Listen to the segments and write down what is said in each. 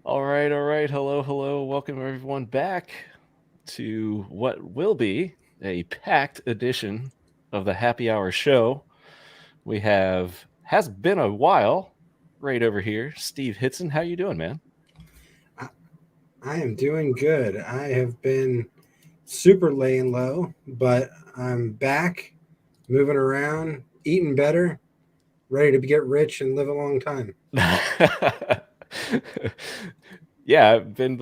All right, all right. Hello, hello. Welcome everyone back to what will be a packed edition of the Happy Hour Show. We have has been a while right over here. Steve Hitson, how you doing, man? I, I am doing good. I have been super laying low, but I'm back, moving around, eating better, ready to get rich and live a long time. Yeah, I've been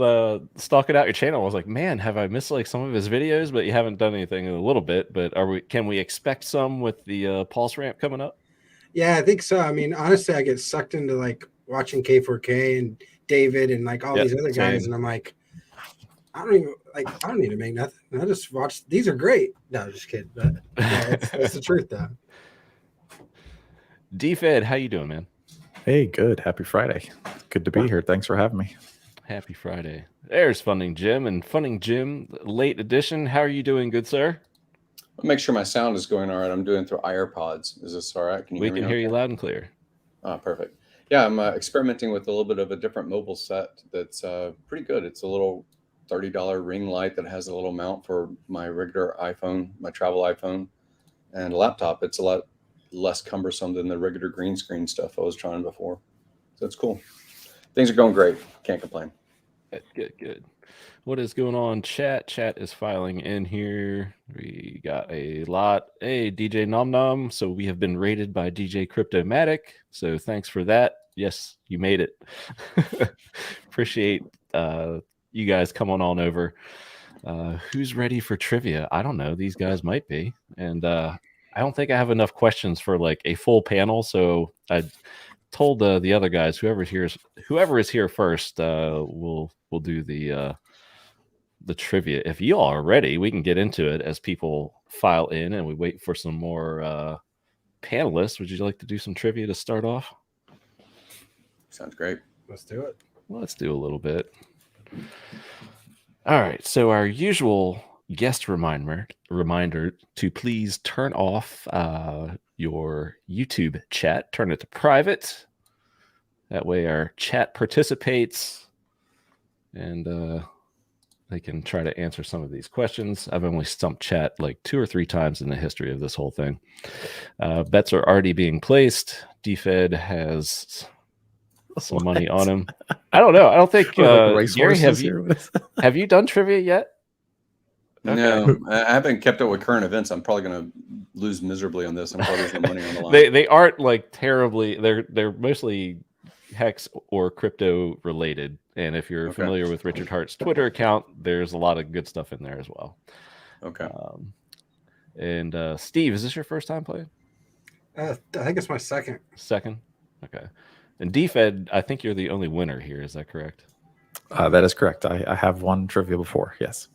stalking out your channel. I was like, man, have I missed like some of his videos? But you haven't done anything in a little bit. But are we? Can we expect some with the pulse ramp coming up? Yeah, I think so. I mean, honestly, I get sucked into like watching K4K and David and like all Yep, these other guys, same. and I'm like, I don't need to make nothing. I just watch. These are great. No, just kidding. But yeah, it's the truth though. D-Fed, how you doing, man? Hey, good. Happy Friday. Good to be here. Thanks for having me. Happy Friday. There's FundingGym and FundingGym late edition. How are you doing, good sir? I'll make sure my sound is going all right. I'm doing it through AirPods. Is this all right? Can you We hear me? can hear Okay? you loud and clear. Perfect. Yeah, I'm experimenting with a little bit of a different mobile set that's pretty good. It's a little $30 ring light that has a little mount for my regular iPhone, my travel iPhone, and a laptop. It's a lot less cumbersome than the regular green screen stuff I was trying before. So it's cool. Things are going great. Can't complain. Good, good. What is going on, chat? Chat is filing in here. We got a lot. Hey, DJ Nom Nom. So we have been rated by DJ Cryptomatic. So thanks for that. Yes, you made it. Appreciate you guys coming on over. Who's ready for trivia? I don't know. These guys might be. And I don't think I have enough questions for like a full panel. So I told the other guys, whoever is here first, we'll do the trivia. If you all are ready, we can get into it as people file in and we wait for some more panelists. Would you like to do some trivia to start off? Sounds great. Let's do it. Let's do a little bit. All right. So our usual guest reminder to please turn off your YouTube chat. Turn it to private. That way our chat participates and they can try to answer some of these questions. I've only stumped chat like 2 or 3 times in the history of this whole thing. Bets are already being placed. DFed has some money on him. I don't know. I don't think Gary, have you done trivia yet? Okay. No, I haven't kept up with current events. I'm probably going to lose miserably on this. I'm probably losing money on the line. They aren't like terribly. They're mostly hex or crypto related. And if you're familiar with Richard Hart's Twitter account, there's a lot of good stuff in there as well. Okay. And Steve, is this your first time playing? I think it's my second. Second? Okay. And DFed, I think you're the only winner here. Is that correct? That is correct. I have won trivia before. Yes.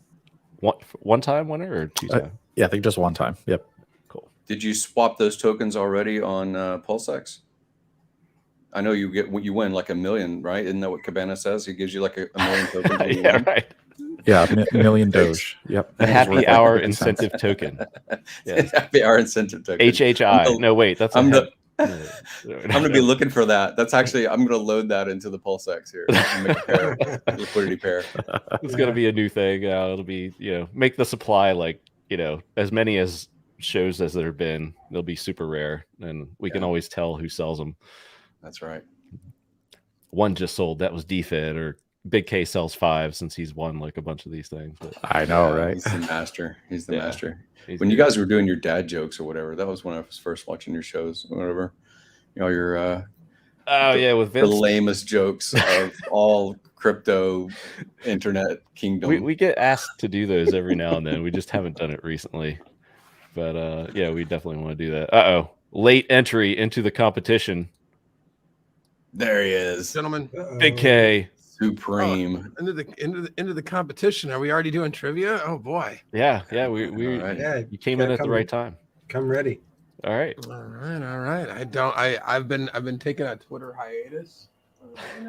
One time winner or 2 times? Yeah, I think just one time. Yep. Cool. Did you swap those tokens already on PulseX? I know you win like 1 million, right? Isn't that what Cabana says? He gives you like a million tokens. Yeah, right. Yeah, million Doge. Yep. The happy hour incentive token. Yes. Happy hour incentive token. HHI. No, wait, that's I'm gonna be looking for that. That's actually I'm gonna load that into the PulseX here. Make a pair, liquidity pair. It's gonna be a new thing. It'll be make the supply like as many as shows as there have been. They'll be super rare, and we can always tell who sells them. That's right. One just sold. That was DFed, or Big K sells 5 since he's won like a bunch of these things. But I know, right? He's the master. He's the master. When you guys were doing your dad jokes or whatever, that was when I was first watching your shows or whatever. Your with Vince. The lamest jokes of all crypto internet kingdom. We get asked to do those every now and then. We just haven't done it recently. But we definitely want to do that. Late entry into the competition. There he is, gentlemen. Big K. Supreme. Into the competition. Are we already doing trivia? Oh boy. Yeah. We you came in at the right time. Come ready. All right. I've been taking a Twitter hiatus. Who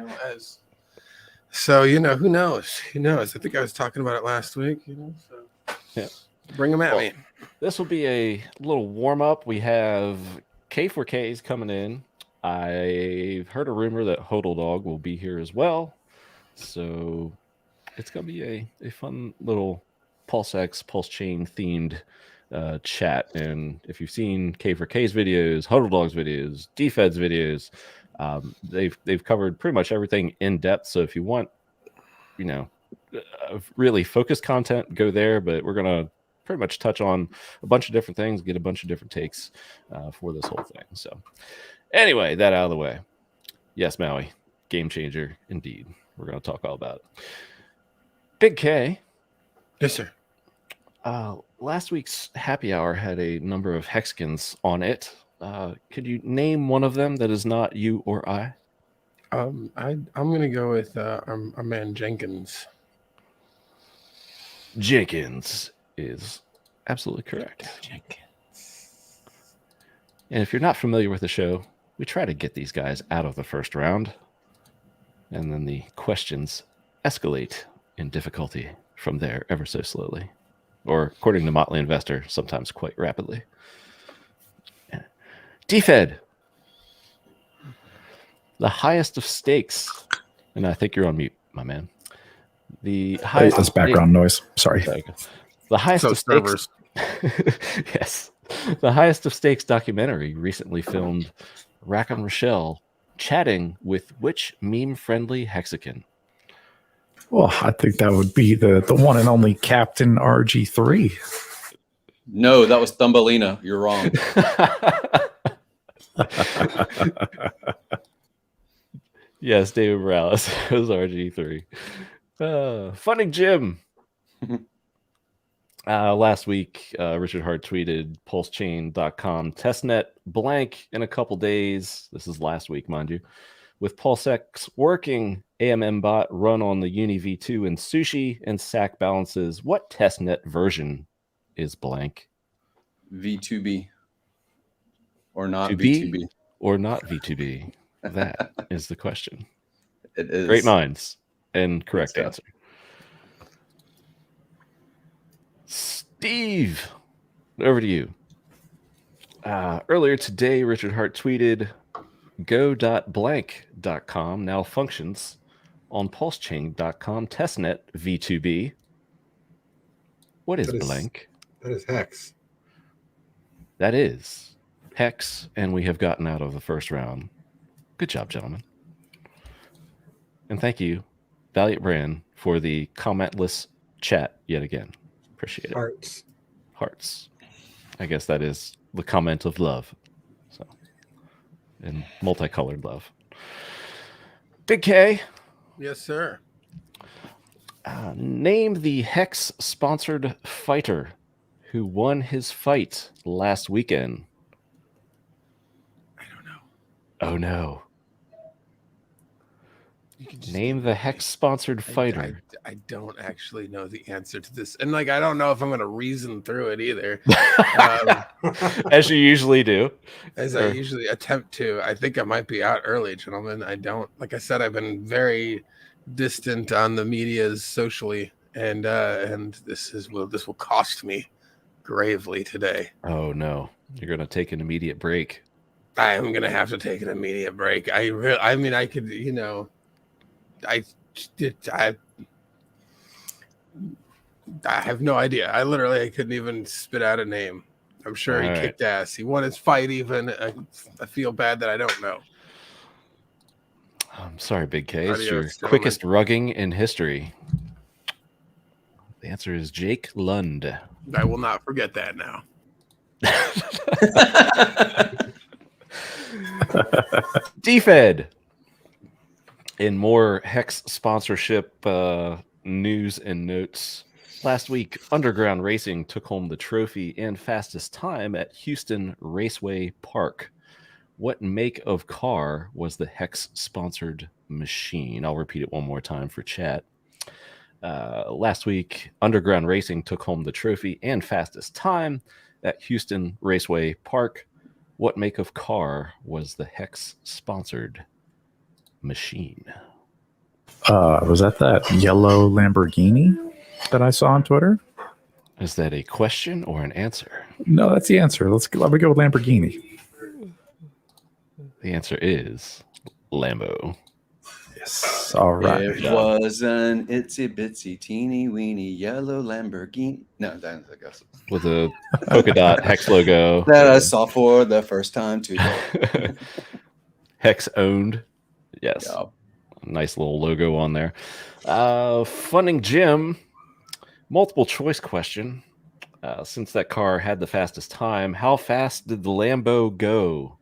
knows? I think I was talking about it last week, Yeah. Bring them at me. This will be a little warm up. We have K4Ks coming in. I've heard a rumor that HODLdog will be here as well. So it's going to be a fun little PulseX PulseChain themed chat. And if you've seen K4K's videos, HODLdog's videos, DFED's videos, they've covered pretty much everything in depth. So if you want, really focused content, go there. But we're going to pretty much touch on a bunch of different things, get a bunch of different takes for this whole thing. So anyway, that out of the way. Yes, Maui, game changer indeed. We're going to talk all about it. Big K. Yes, sir. Last week's happy hour had a number of hexagons on it. Could you name one of them that is not you or I? I'm gonna go with our man Jenkins. Jenkins is absolutely correct. Jenkins. And if you're not familiar with the show, we try to get these guys out of the first round, and then the questions escalate in difficulty from there ever so slowly, or according to Motley Investor, sometimes quite rapidly. DFED, the highest of stakes, and I think you're on mute, my man. The highest. That's background noise. Sorry. The highest So of stakes. Yes, the highest of stakes documentary recently filmed Rackham Rochelle chatting with which meme-friendly hexagon? Well, I think that would be the one and only Captain RG3. No, that was Thumbelina. You're wrong. Yes, David Morales was RG3. FundingGym. Last week, Richard Hart tweeted PulseChain.com testnet blank in a couple days. This is last week, mind you. With PulseX working, AMM bot run on the Uni V2 and Sushi and SAC balances. What testnet version is blank? V2B. Or not 2B? V2B. Or not V2B? That is the question. It is. Great minds and correct answer. Steve, over to you. Earlier today, Richard Hart tweeted, go.blank.com now functions on pulsechain.com testnet v2b. What is blank? That is HEX. That is HEX, and we have gotten out of the first round. Good job, gentlemen. And thank you, Valiant Brand, for the commentless chat yet again. Appreciate it. Hearts. I guess that is the comment of love. So, and multicolored love. Big K. Yes, sir. Name the HEX sponsored fighter who won his fight last weekend. I don't know. Oh no. You can just Name the HEX sponsored fighter. I don't actually know the answer to this. And I don't know if I'm going to reason through it either. As you usually do. As I usually attempt to. I think I might be out early, gentlemen. I don't. Like I said, I've been very distant on the medias socially. And this will cost me gravely today. Oh no. You're going to take an immediate break. I am going to have to take an immediate break. I mean, I could, I have no idea. I couldn't even spit out a name. I'm sure he kicked ass. He won his fight even. I feel bad that I don't know. I'm sorry, Big K. It's Adios, your gentlemen. quickest rugging in history. The answer is Jake Lund. I will not forget that now. DFED. In more HEX sponsorship news and notes, last week, Underground Racing took home the trophy and fastest time at Houston Raceway Park. What make of car was the HEX sponsored machine? I'll repeat it one more time for chat. Last week, Underground Racing took home the trophy and fastest time at Houston Raceway Park. What make of car was the HEX sponsored machine? Was that yellow Lamborghini that I saw on Twitter? Is that a question or an answer? No, that's the answer. Let me go with Lamborghini. The answer is Lambo. Yes. All right. It was an itsy bitsy teeny weeny yellow Lamborghini. No, that I guess with a polka dot hex logo that I saw for the first time today. Hex owned. Yes. Yeah. Nice little logo on there. FundingGym, multiple choice question. Since that car had the fastest time, how fast did the Lambo go?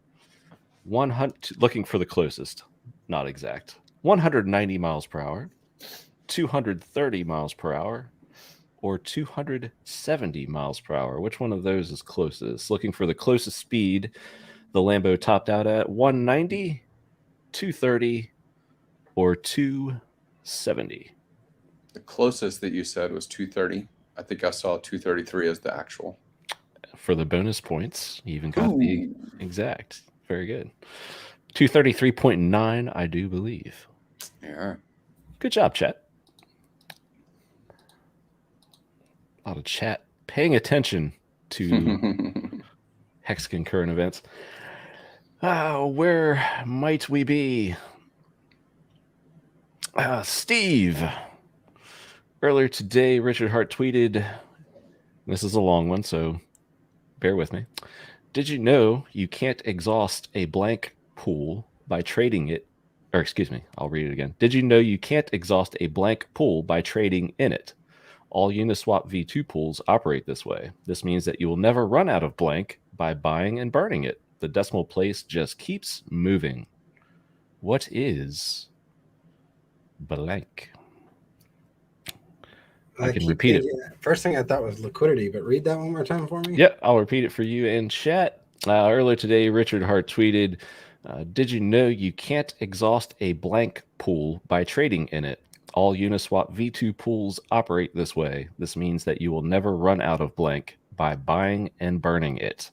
100, looking for the closest, not exact. 190 miles per hour, 230 miles per hour, or 270 miles per hour. Which one of those is closest? Looking for the closest speed. The Lambo topped out at 190, 230, or 270. The closest that you said was 230. I think I saw 233 as the actual. For the bonus points, you even got the exact. Very good. 233.9, I do believe. Yeah. Good job, chat. A lot of chat paying attention to Hexagon current events. Where might we be? Steve. Earlier today, Richard Hart tweeted, this is a long one, so bear with me. Did you know you can't exhaust a blank pool by trading it? Or excuse me, I'll read it again. Did you know you can't exhaust a blank pool by trading in it? All Uniswap V2 pools operate this way. This means that you will never run out of blank by buying and burning it. The decimal place just keeps moving. What is blank? I can repeat it. First thing I thought was liquidity, but read that one more time for me. Yep, I'll repeat it for you in chat. Earlier today, Richard Hart tweeted, did you know you can't exhaust a blank pool by trading in it? All Uniswap V2 pools operate this way. This means that you will never run out of blank by buying and burning it.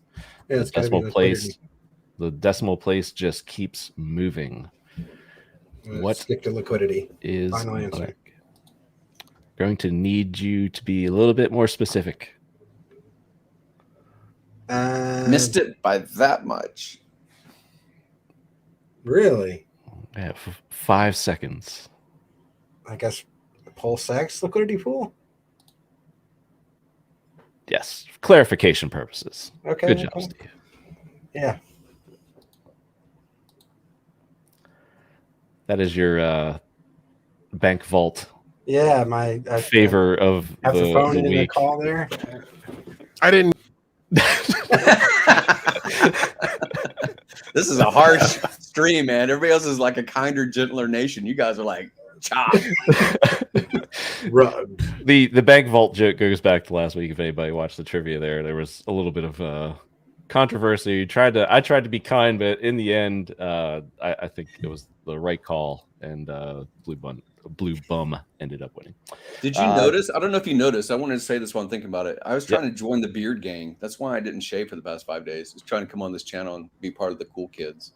Yeah, The decimal place just keeps moving. Let's stick to liquidity. Is final answer? Blank? Going to need you to be a little bit more specific. Missed it by that much. Really? Yeah, 5 seconds. I guess PulseX liquidity pool? Yes, for clarification purposes. Okay. Good job, Steve. Yeah. That is your bank vault. Yeah, my favor of have the phone in the week. call there. I didn't. This is a harsh stream, man. Everybody else is like a kinder, gentler nation. You guys are like chop. The bank vault joke goes back to last week. If anybody watched the trivia there was a little bit of controversy. I tried to be kind, but in the end, I think it was the right call, and Blue Bum ended up winning. Did you notice? I don't know if you noticed. I wanted to say this while I'm thinking about it. I was trying to join the beard gang. That's why I didn't shave for the past 5 days. I was trying to come on this channel and be part of the cool kids.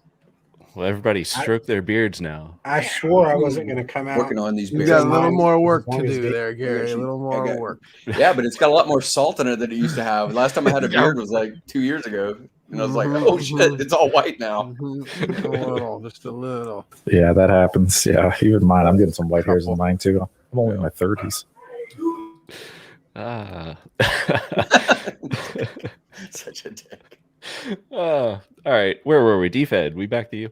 Well, everybody stroke their beards now. I swore I wasn't going to come out. Working on these You beards. got a little more work to do there, Gary. A little more work. Yeah, but it's got a lot more salt in it than it used to have. Last time I had a beard was like 2 years ago. And I was like, oh shit, it's all white now. Just a little. Yeah, that happens. Yeah, even mine. I'm getting some white hairs in mine too. I'm only in my 30s. Such a dick. All right, where were we? DFed, we back to you.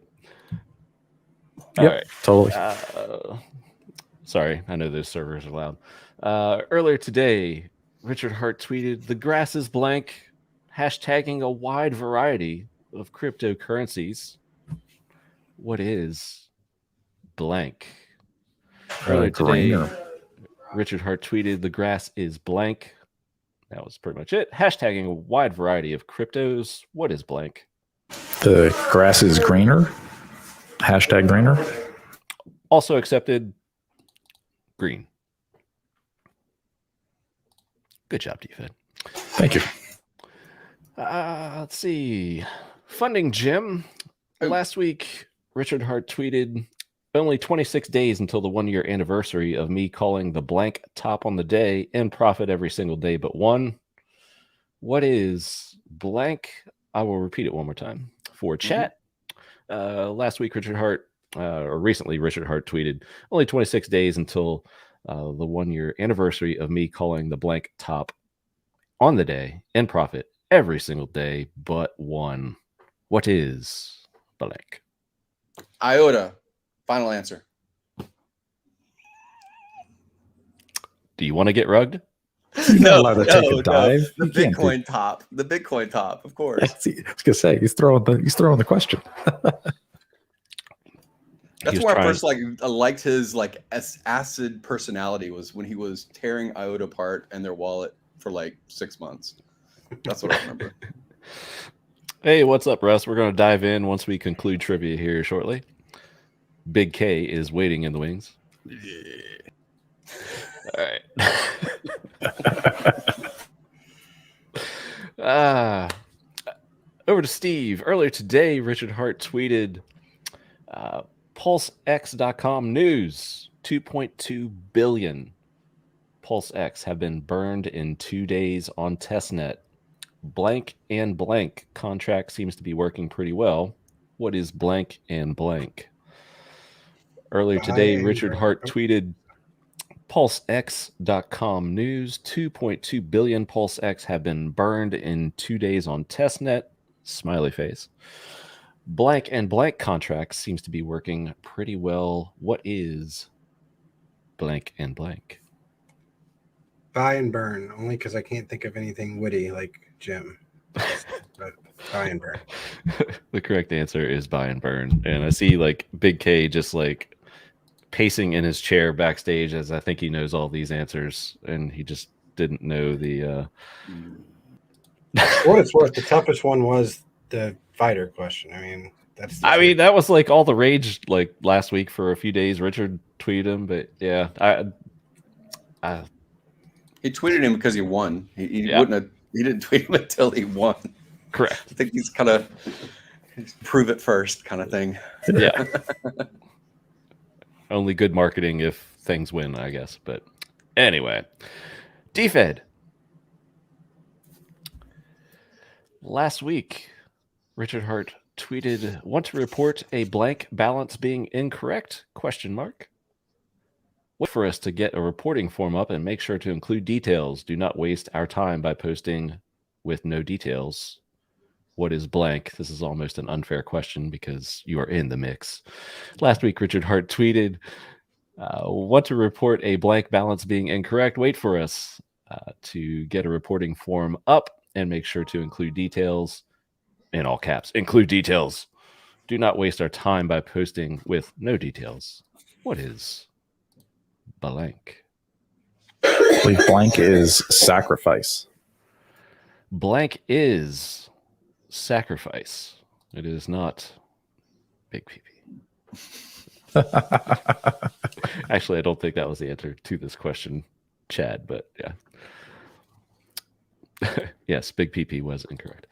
Yep, all right. Totally. Sorry, I know those servers are loud. Earlier today, Richard Hart tweeted, "The grass is blank," hashtagging a wide variety of cryptocurrencies. What is blank? Earlier today, Richard Hart tweeted, "The grass is blank." That was pretty much it. Hashtagging a wide variety of cryptos. What is blank? The grass is greener. Hashtag greener. Also accepted. Green. Good job, DFed. Thank you. Let's see. FundingGym. Last week, Richard Hart tweeted, "Only 26 days until the 1-year anniversary of me calling the blank top on the day and profit every single day but one." What is blank? I will repeat it one more time for chat. Last week, Richard Hart or recently, Richard Hart tweeted, only 26 days until the 1-year anniversary of me calling the blank top on the day in profit every single day but one. What is blank? IOTA. Final answer. Do you want to get rugged? You're not allowed to take a dive. The You can't do- Bitcoin top. The Bitcoin top, of course. I was gonna say he's throwing the question. That's where I first liked his acid personality, was when he was tearing IOTA apart and their wallet for 6 months. That's what I remember. Hey, what's up, Russ? We're going to dive in once we conclude trivia here shortly. Big K is waiting in the wings. All right. Over to Steve. Earlier today, Richard Hart tweeted PulseX.com news. 2.2 billion PulseX have been burned in 2 days on testnet. Blank and blank contract seems to be working pretty well. What is blank and blank? Earlier today, Richard Hart tweeted PulseX.com news. 2.2 billion PulseX have been burned in 2 days on testnet. Smiley face. Blank and blank contract seems to be working pretty well. What is blank and blank? Buy and burn, only because I can't think of anything witty like Jim. But buy and burn. The correct answer is buy and burn. And I see Big K just pacing in his chair backstage, as I think he knows all these answers, and he just didn't know the For what it's worth, the toughest one was the fighter question. I mean, that was all the rage last week for a few days. Richard tweeted him, but yeah, he tweeted him because he won. He wouldn't have. He didn't tweet him until he won. Correct. I think he's kind of prove it first kind of thing. Yeah. Only good marketing if things win, I guess. But anyway, DFED. Last week, Richard Hart tweeted, "Want to report a blank balance being incorrect? ? Wait for us to get a reporting form up and make sure to include details. Do not waste our time by posting with no details. What is blank?" This is almost an unfair question because you are in the mix. Last week, Richard Hart tweeted, "Want to report a blank balance being incorrect? Wait for us to get a reporting form up and make sure to include details." In all caps, include details. Do not waste our time by posting with no details. What is blank? I believe blank is sacrifice. Blank is sacrifice. It is not big PP. Actually, I don't think that was the answer to this question, Chad, but yeah. Yes, big PP was incorrect.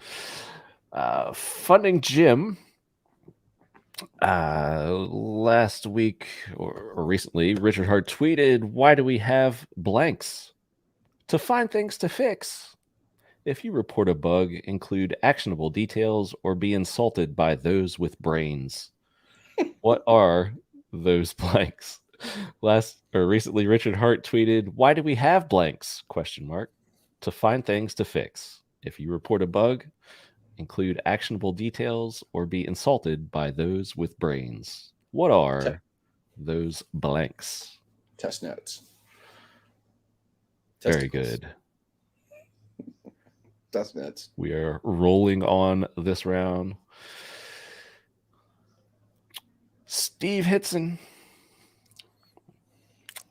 FundingGym. Last week or recently, Richard Hart tweeted, "Why do we have blanks? To find things to fix. If you report a bug, include actionable details or be insulted by those with brains." What are those blanks? Recently, Richard Hart tweeted, "Why do we have blanks? ? To find things to fix. If you report a bug, include actionable details or be insulted by those with brains." What are those blanks? Test notes. Very good. Test notes. We are rolling on this round. Steve Hitson.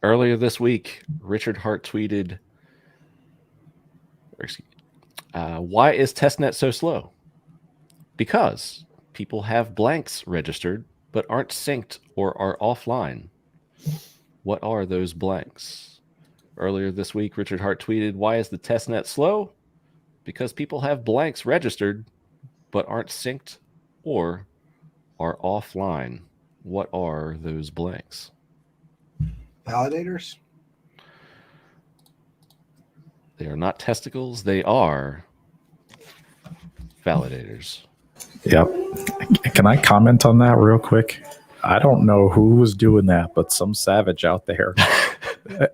Earlier this week, Richard Hart tweeted, "Why is testnet so slow? Because people have blanks registered but aren't synced or are offline. What are those blanks?" Earlier this week, Richard Hart tweeted, "Why is the testnet slow? Because people have blanks registered but aren't synced or are offline. What are those blanks?" Validators? They are not testicles. They are validators. Yep. Can I comment on that real quick? I don't know who was doing that, but some savage out there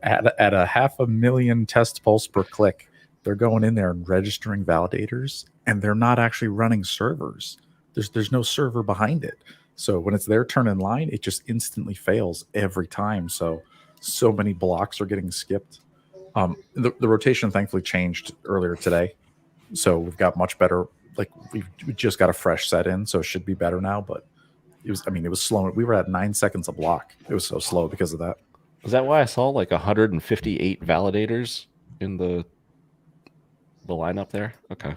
at a 500,000 test pulse per click, they're going in there and registering validators, and they're not actually running servers. There's no server behind it. So when it's their turn in line, it just instantly fails every time. So many blocks are getting skipped. The rotation thankfully changed earlier today, so we've got much better. Like we just got a fresh set in, so it should be better now. But it was slow. We were at 9 seconds a block. It was so slow because of that. Is that why I saw like 158 validators in the lineup there? Okay.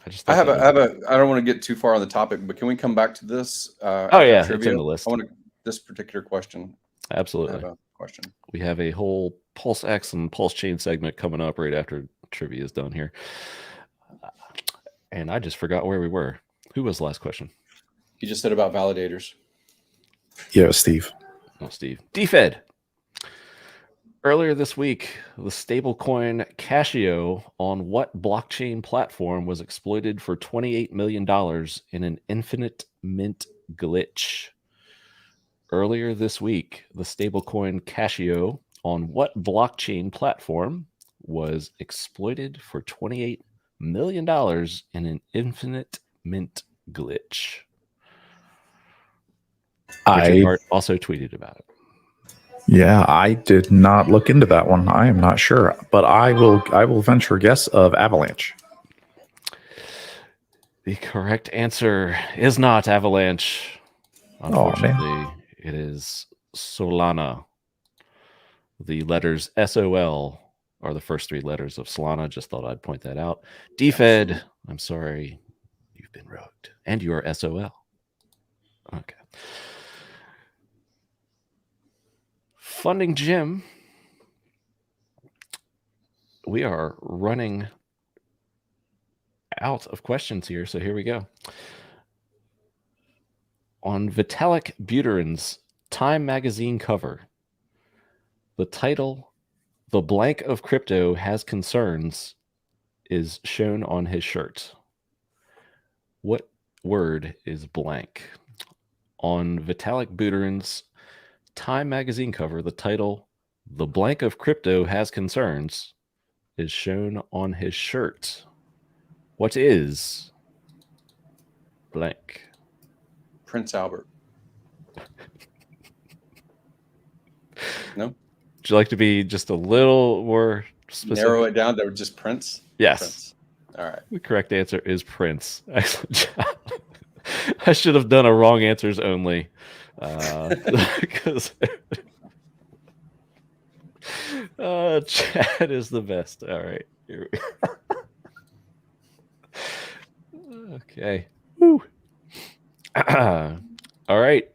I don't want to get too far on the topic, but can we come back to this? Oh yeah, it's in the list. I want this particular question. Absolutely. I have a question. We have a whole PulseX and PulseChain segment coming up right after trivia is done here. And I just forgot where we were. Who was the last question? You just said about validators. Yeah, Steve. Oh, Steve. DFED. Earlier this week, the stablecoin Casio on what blockchain platform was exploited for $28 million in an infinite mint glitch? Earlier this week, the stablecoin Casio on what blockchain platform was exploited for $28 million in an infinite mint glitch? Richard Hart also tweeted about it. Yeah, I did not look into that one. I am not sure, but I will venture a guess of Avalanche. The correct answer is not Avalanche. Unfortunately, it is Solana. The letters SOL are the first three letters of Solana. Just thought I'd point that out. DFED, I'm sorry, you've been rogued, and you are SOL. Okay. FundingGym. We are running out of questions here, so here we go. On Vitalik Buterin's Time magazine cover, the title, "The Blank of Crypto Has Concerns," is shown on his shirt. What word is blank? On Vitalik Buterin's Time magazine cover, the title, "The Blank of Crypto Has Concerns," is shown on his shirt. What is blank? Prince Albert. No? Would you like to be just a little more specific? Narrow it down to just Prince? Yes. Prince. All right. The correct answer is Prince. Excellent job. I should have done a wrong answers only. Because Chad is the best. All right. Here we go. Okay. Woo. All right.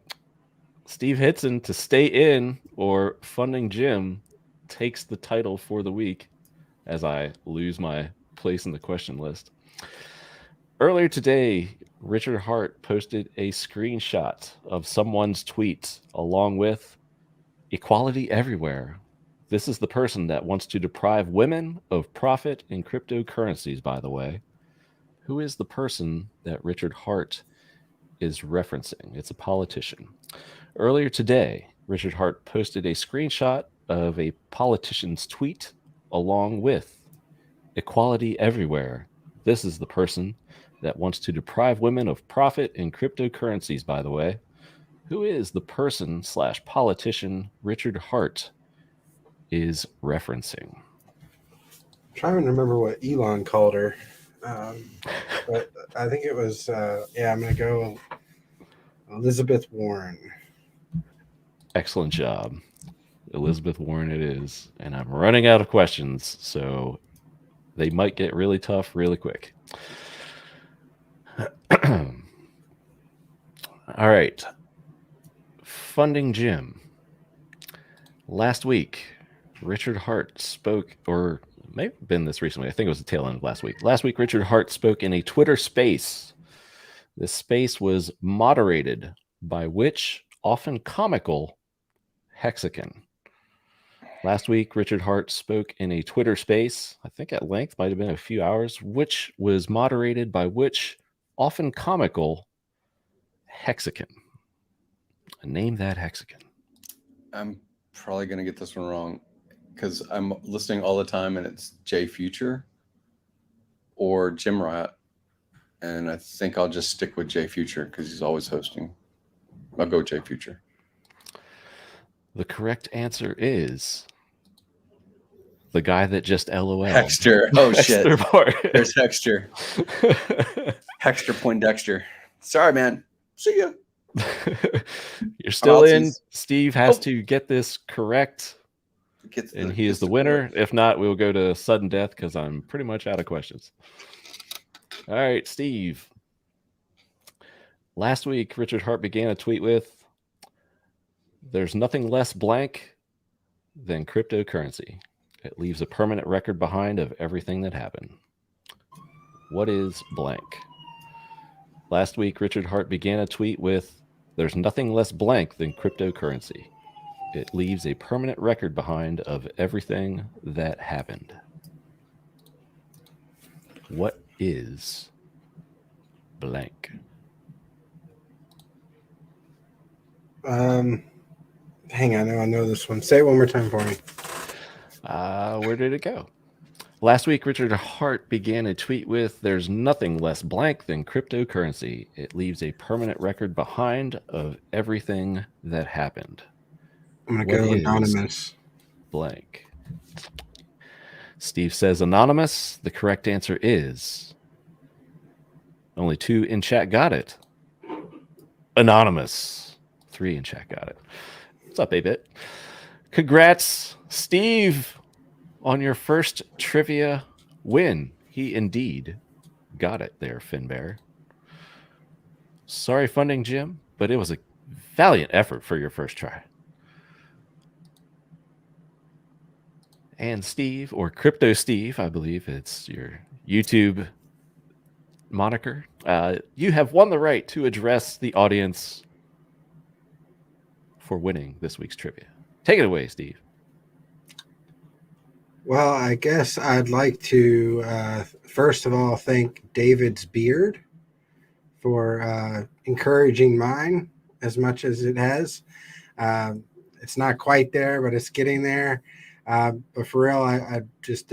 Steve Hitson, to stay in, or FundingGym takes the title for the week as I lose my place in the question list. Earlier today, Richard Hart posted a screenshot of someone's tweet along with "Equality everywhere. This is the person that wants to deprive women of profit in cryptocurrencies," by the way. Who is the person that Richard Hart is referencing? It's a politician. Earlier today, Richard Hart posted a screenshot of a politician's tweet along with "Equality everywhere. This is the person that wants to deprive women of profit in cryptocurrencies," by the way. Who is the person / politician Richard Hart is referencing? I'm trying to remember what Elon called her. But I think it was, I'm going to go Elizabeth Warren. Excellent job. Elizabeth Warren it is. And I'm running out of questions, so they might get really tough really quick. All right. FundingGym. Last week, Richard Hart spoke, or may have been this recently. I think it was the tail end of last week. Last week, Richard Hart spoke in a Twitter space. This space was moderated by which often comical hexagon? Last week, Richard Hart spoke in a Twitter space, I think at length, might have been a few hours, which was moderated by which often comical hexagon? Name that hexagon. I'm probably going to get this one wrong because I'm listening all the time and it's J Future or Jim Rat. And I think I'll just stick with J Future because he's always hosting. I'll go J Future. The correct answer is the guy that just LOL. Hexter. Oh, shit. Hexter. There's Hexter. Hexter Poindexter. Sorry, man. See ya. You're still in. Outsies. Steve has to get this correct, and he is the winner. If not, we'll go to sudden death because I'm pretty much out of questions. All right, Steve. Last week, Richard Hart began a tweet with, "There's nothing less blank than cryptocurrency. It leaves a permanent record behind of everything that happened." What is blank? Last week, Richard Hart began a tweet with, "There's nothing less blank than cryptocurrency. It leaves a permanent record behind of everything that happened." What is blank? Hang on, I know this one. Say it one more time for me. Where did it go? Last week, Richard Hart began a tweet with, "There's nothing less blank than cryptocurrency. It leaves a permanent record behind of everything that happened." I'm going to go What is anonymous. blank? Steve says anonymous. The correct answer is, only 2 in chat got it. Anonymous. 3 in chat got it. What's up, 8-Bit? Congrats, Steve, on your first trivia win. He indeed got it there, Finbear. Sorry, FundingGym, but it was a valiant effort for your first try. And Steve, or Crypto Steve, I believe it's your YouTube moniker, you have won the right to address the audience for winning this week's trivia. Take it away, Steve. Well, I guess I'd like to, first of all, thank David's beard for encouraging mine as much as it has. It's not quite there, but it's getting there. But for real, I just,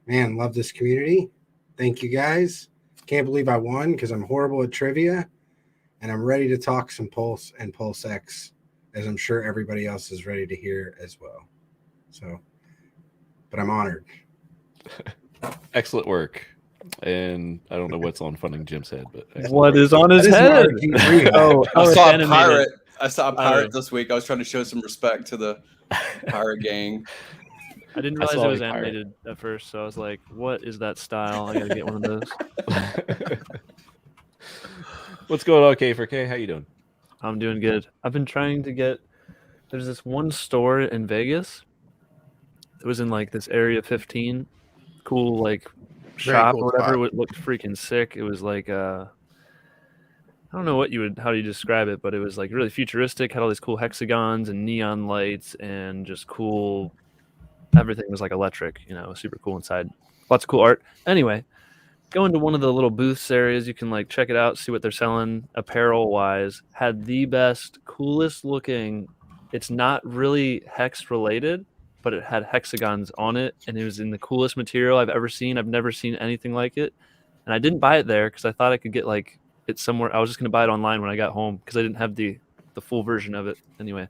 man, love this community. Thank you, guys. Can't believe I won because I'm horrible at trivia. And I'm ready to talk some Pulse and PulseX, as I'm sure everybody else is ready to hear as well. So, but I'm honored. Excellent work. And I don't know what's on FundingGym's head, but what is on his head? I saw a pirate. I saw a pirate this week. I was trying to show some respect to the pirate gang. I didn't realize it was animated at first, so I was like, what is that style? I gotta get one of those. What's going on, K4K? How you doing? I'm doing good. I've been trying to get, there's this one store in Vegas. It was in like this area 15. Cool, like shop or whatever. It looked freaking sick. It was like I don't know how do you describe it, but it was like really futuristic, had all these cool hexagons and neon lights and just cool, everything was like electric, super cool inside. Lots of cool art. Anyway, go into one of the little booths areas, you can like check it out, see what they're selling apparel wise. Had the best, coolest looking, it's not really hex related, but it had hexagons on it, and it was in the coolest material I've ever seen. I've never seen anything like it. And I didn't buy it there because I thought I could get like it somewhere. I was just going to buy it online when I got home because I didn't have the full version of it. Anyway,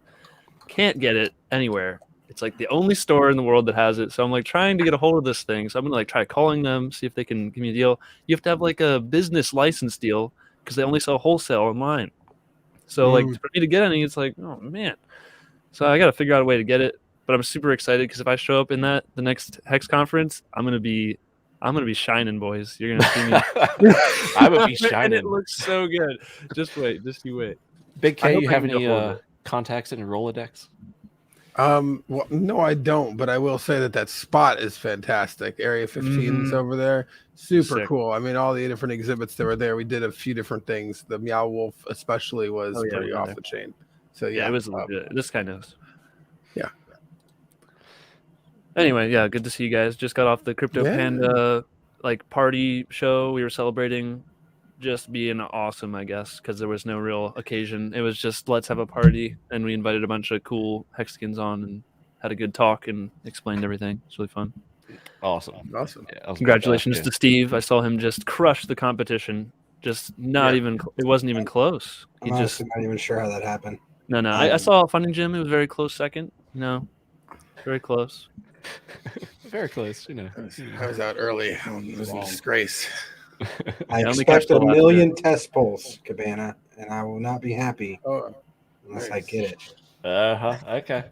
can't get it anywhere. It's like the only store in the world that has it. So I'm like trying to get a hold of this thing. So I'm going to like try calling them, see if they can give me a deal. You have to have like a business license deal because they only sell wholesale online. So like for me to get any, it's like, oh man. So I got to figure out a way to get it. But I'm super excited because if I show up in the next Hex conference, I'm gonna be shining, boys. You're gonna see me. I'm gonna be shining. And it looks so good. Just you wait. Big K, you have any contacts in your Rolodex? Well, no, I don't. But I will say that spot is fantastic. Area 15 is over there. Super Sick. cool. I mean, all the different exhibits that were there. We did a few different things. The Meow Wolf especially was pretty off the chain. So yeah, it was legit. This guy knows. Yeah. Anyway, yeah, good to see you guys. Just got off the Crypto Panda like party show. We were celebrating just being awesome, I guess, because there was no real occasion. It was just let's have a party, and we invited a bunch of cool Hexkins on and had a good talk and explained everything. It's really fun. Awesome. Awesome. Yeah, I was about to Congratulations ask to Steve. I saw him just crush the competition. Just not even. It wasn't even close. He I'm just honestly not even sure how that happened. no. I saw FundingGym. It was very close second. Very close. Very close, you know. I was out early. It was a disgrace. I I only catch expect the a last million test polls, Cabana, and I will not be happy Oh, unless I nice. get it. Okay.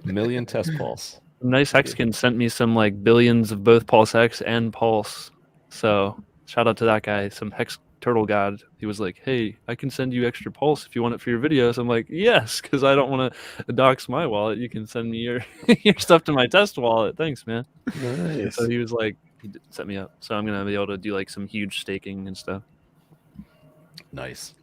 Million test pulse. Nice Hexkin sent me some like billions of both PulseX and Pulse. So shout out to that guy, some Hex Turtle God. He was like, "Hey, I can send you extra Pulse if you want it for your videos." I'm like, "Yes," because I don't want to dox my wallet. You can send me your your stuff to my test wallet. Thanks, man. Nice. So he was like, he set me up. So I'm gonna be able to do like some huge staking and stuff. Nice.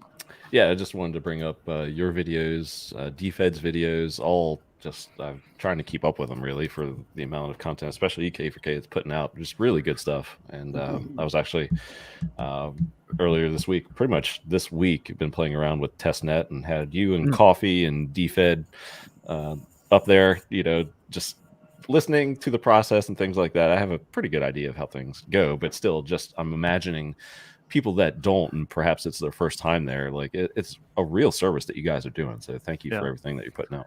Yeah, I just wanted to bring up your videos, DFED's videos, all just trying to keep up with them really for the amount of content, especially K4K is putting out just really good stuff. And I was actually earlier this week, pretty much this week, been playing around with testnet and had you and Coffee and DFED up there, you know, just listening to the process and things like that. I have a pretty good idea of how things go, but still just I'm imagining people that don't, and perhaps it's their first time there, like it's a real service that you guys are doing. So thank you for everything that you're putting out.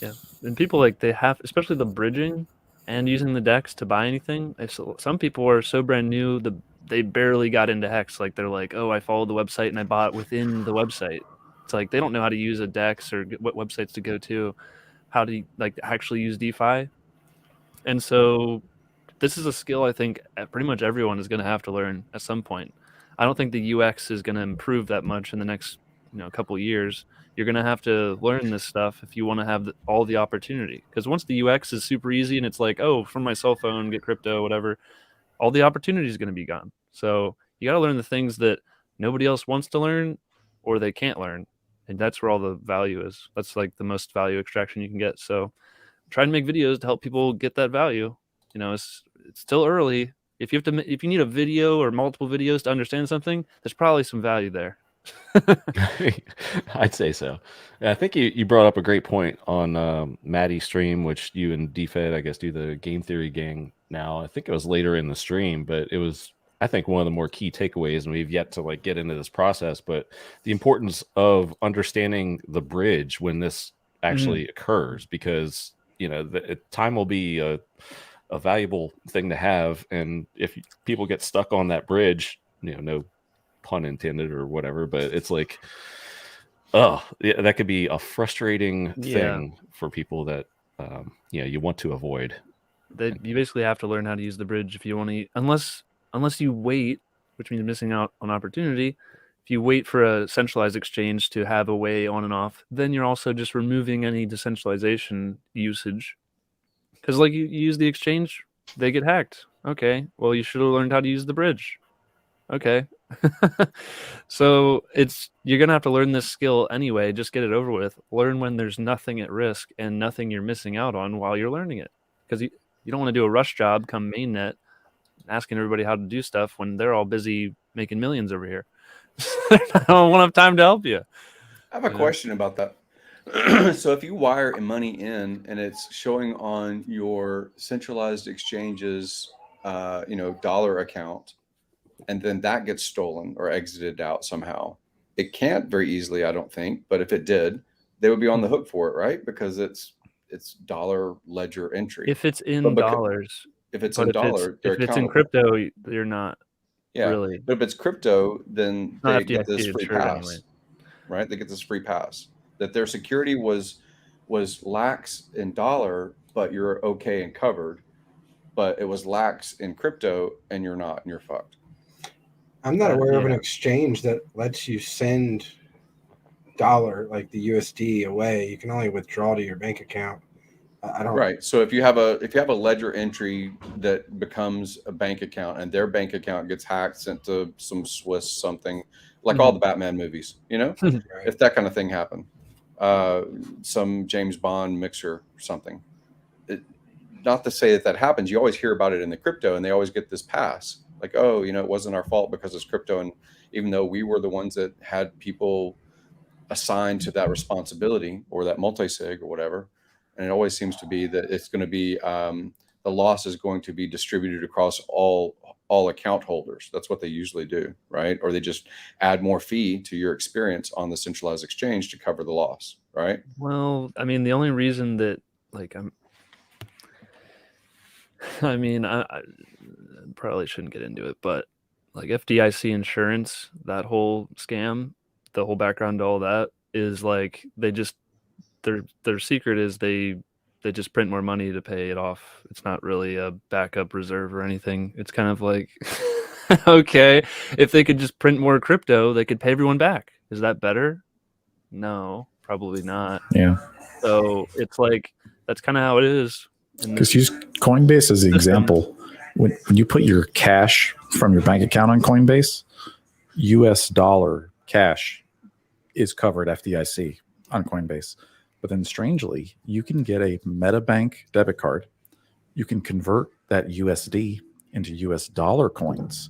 Yeah, and people like they have, especially the bridging and using the DEX to buy anything. Some people are so brand new, they barely got into Hex. Like they're like, oh, I followed the website and I bought within the website. It's like they don't know how to use a DEX or what websites to go to, how to like actually use DeFi. And so this is a skill I think pretty much everyone is going to have to learn at some point. I don't think the UX is going to improve that much in the next couple of years. You're going to have to learn this stuff if you want to have all the opportunity. Because once the UX is super easy and it's like, oh, from my cell phone, get crypto, whatever, all the opportunity is going to be gone. So you got to learn the things that nobody else wants to learn or they can't learn. And that's where all the value is. That's like the most value extraction you can get. So try and make videos to help people get that value. It's still early. If you need a video or multiple videos to understand something, there's probably some value there. I'd say so. I think you brought up a great point on Maddie's stream, which you and DFED, I guess, do the game theory gang now. I think it was later in the stream, but it was, I think, one of the more key takeaways, and we've yet to like get into this process, but the importance of understanding the bridge when this actually occurs, because time will be a valuable thing to have, and if people get stuck on that bridge, no pun intended or whatever, but it's like, that could be a frustrating thing for people that you want to avoid. You basically have to learn how to use the bridge if you want to, unless you wait, which means missing out on opportunity. If you wait for a centralized exchange to have a way on and off, then you're also just removing any decentralization usage. Because like you use the exchange, they get hacked. Okay, well, you should have learned how to use the bridge. Okay. So you're going to have to learn this skill anyway. Just get it over with. Learn when there's nothing at risk and nothing you're missing out on while you're learning it. Because you don't want to do a rush job come mainnet asking everybody how to do stuff when they're all busy making millions over here. I don't have time to help you. I have a question about that. So if you wire money in and it's showing on your centralized exchange's dollar account, and then that gets stolen or exited out somehow, it can't very easily, I don't think, but if it did, they would be on the hook for it, right? Because it's dollar ledger entry. If it's in dollars. If it's in dollar, if it's in crypto, you're not. Yeah, really. But if it's crypto, then they get this free pass, anyway. right? They get this free pass that their security was lax in dollar, but you're okay and covered. But it was lax in crypto, and you're not, and you're fucked. I'm not aware of an exchange that lets you send dollar, like the USD, away. You can only withdraw to your bank account. I don't. Right. So if you have a ledger entry that becomes a bank account, and their bank account gets hacked, sent to some Swiss something, like all the Batman movies, Right. If that kind of thing happened, some James Bond mixer or something. Not to say that happens. You always hear about it in the crypto, and they always get this pass. Like, oh, it wasn't our fault because it's crypto. And even though we were the ones that had people assigned to that responsibility or that multi-sig or whatever, and it always seems to be that it's going to be the loss is going to be distributed across all account holders. That's what they usually do, right? Or they just add more fee to your experience on the centralized exchange to cover the loss, right? Well, I mean, the only reason that like I probably shouldn't get into it, but like FDIC insurance, that whole scam, the whole background to all that is like their secret is they just print more money to pay it off. It's not really a backup reserve or anything. It's kind of like okay, if they could just print more crypto, they could pay everyone back. Is that better? No, probably not. Yeah. So it's like that's kind of how it is. Because use Coinbase as the example. When you put your cash from your bank account on Coinbase, US dollar cash is covered FDIC on Coinbase. But then strangely, you can get a MetaBank debit card. You can convert that USD into US dollar coins.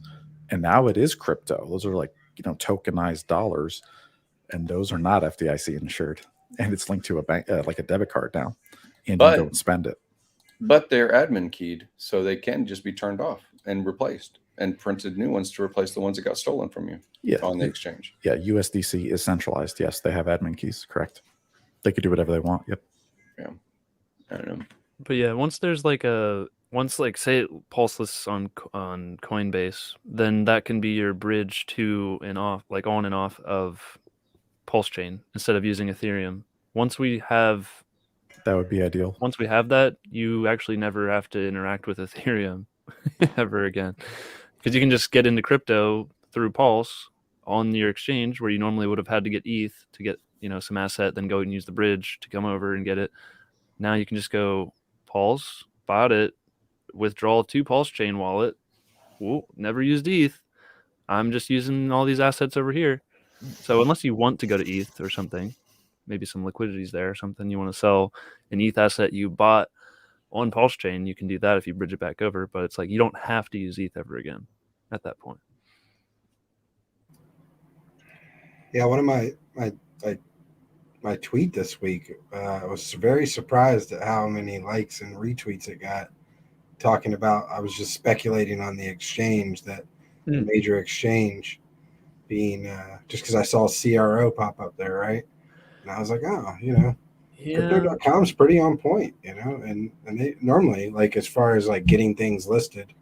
And now it is crypto. Those are like, tokenized dollars. And those are not FDIC insured. And it's linked to a bank, like a debit card now. And you don't spend it. But they're admin keyed, so they can just be turned off and replaced and printed new ones to replace the ones that got stolen from you on the exchange. Yeah, USDC is centralized. Yes, they have admin keys. Correct. They could do whatever they want. Yep. Yeah. I don't know. But yeah, once say Pulse lists on Coinbase, then that can be your bridge to and off, like on and off of PulseChain instead of using Ethereum. That would be ideal. Once we have that, you actually never have to interact with Ethereum ever again, because you can just get into crypto through Pulse on your exchange where you normally would have had to get ETH to get some asset, then go and use the bridge to come over and get it. Now you can just go Pulse, bought it, withdraw to PulseChain wallet. Ooh, never used ETH. I'm just using all these assets over here. So unless you want to go to ETH or something, maybe some liquidity's there or something, you want to sell an ETH asset you bought on PulseChain, you can do that if you bridge it back over. But it's like you don't have to use ETH ever again at that point. Yeah, one of my tweet this week, I was very surprised at how many likes and retweets it got, talking about, I was just speculating on the exchange, that the major exchange being, just because I saw CRO pop up there, right? And I was like, oh, Crypto.com's pretty on point, and they normally, like, as far as like getting things listed,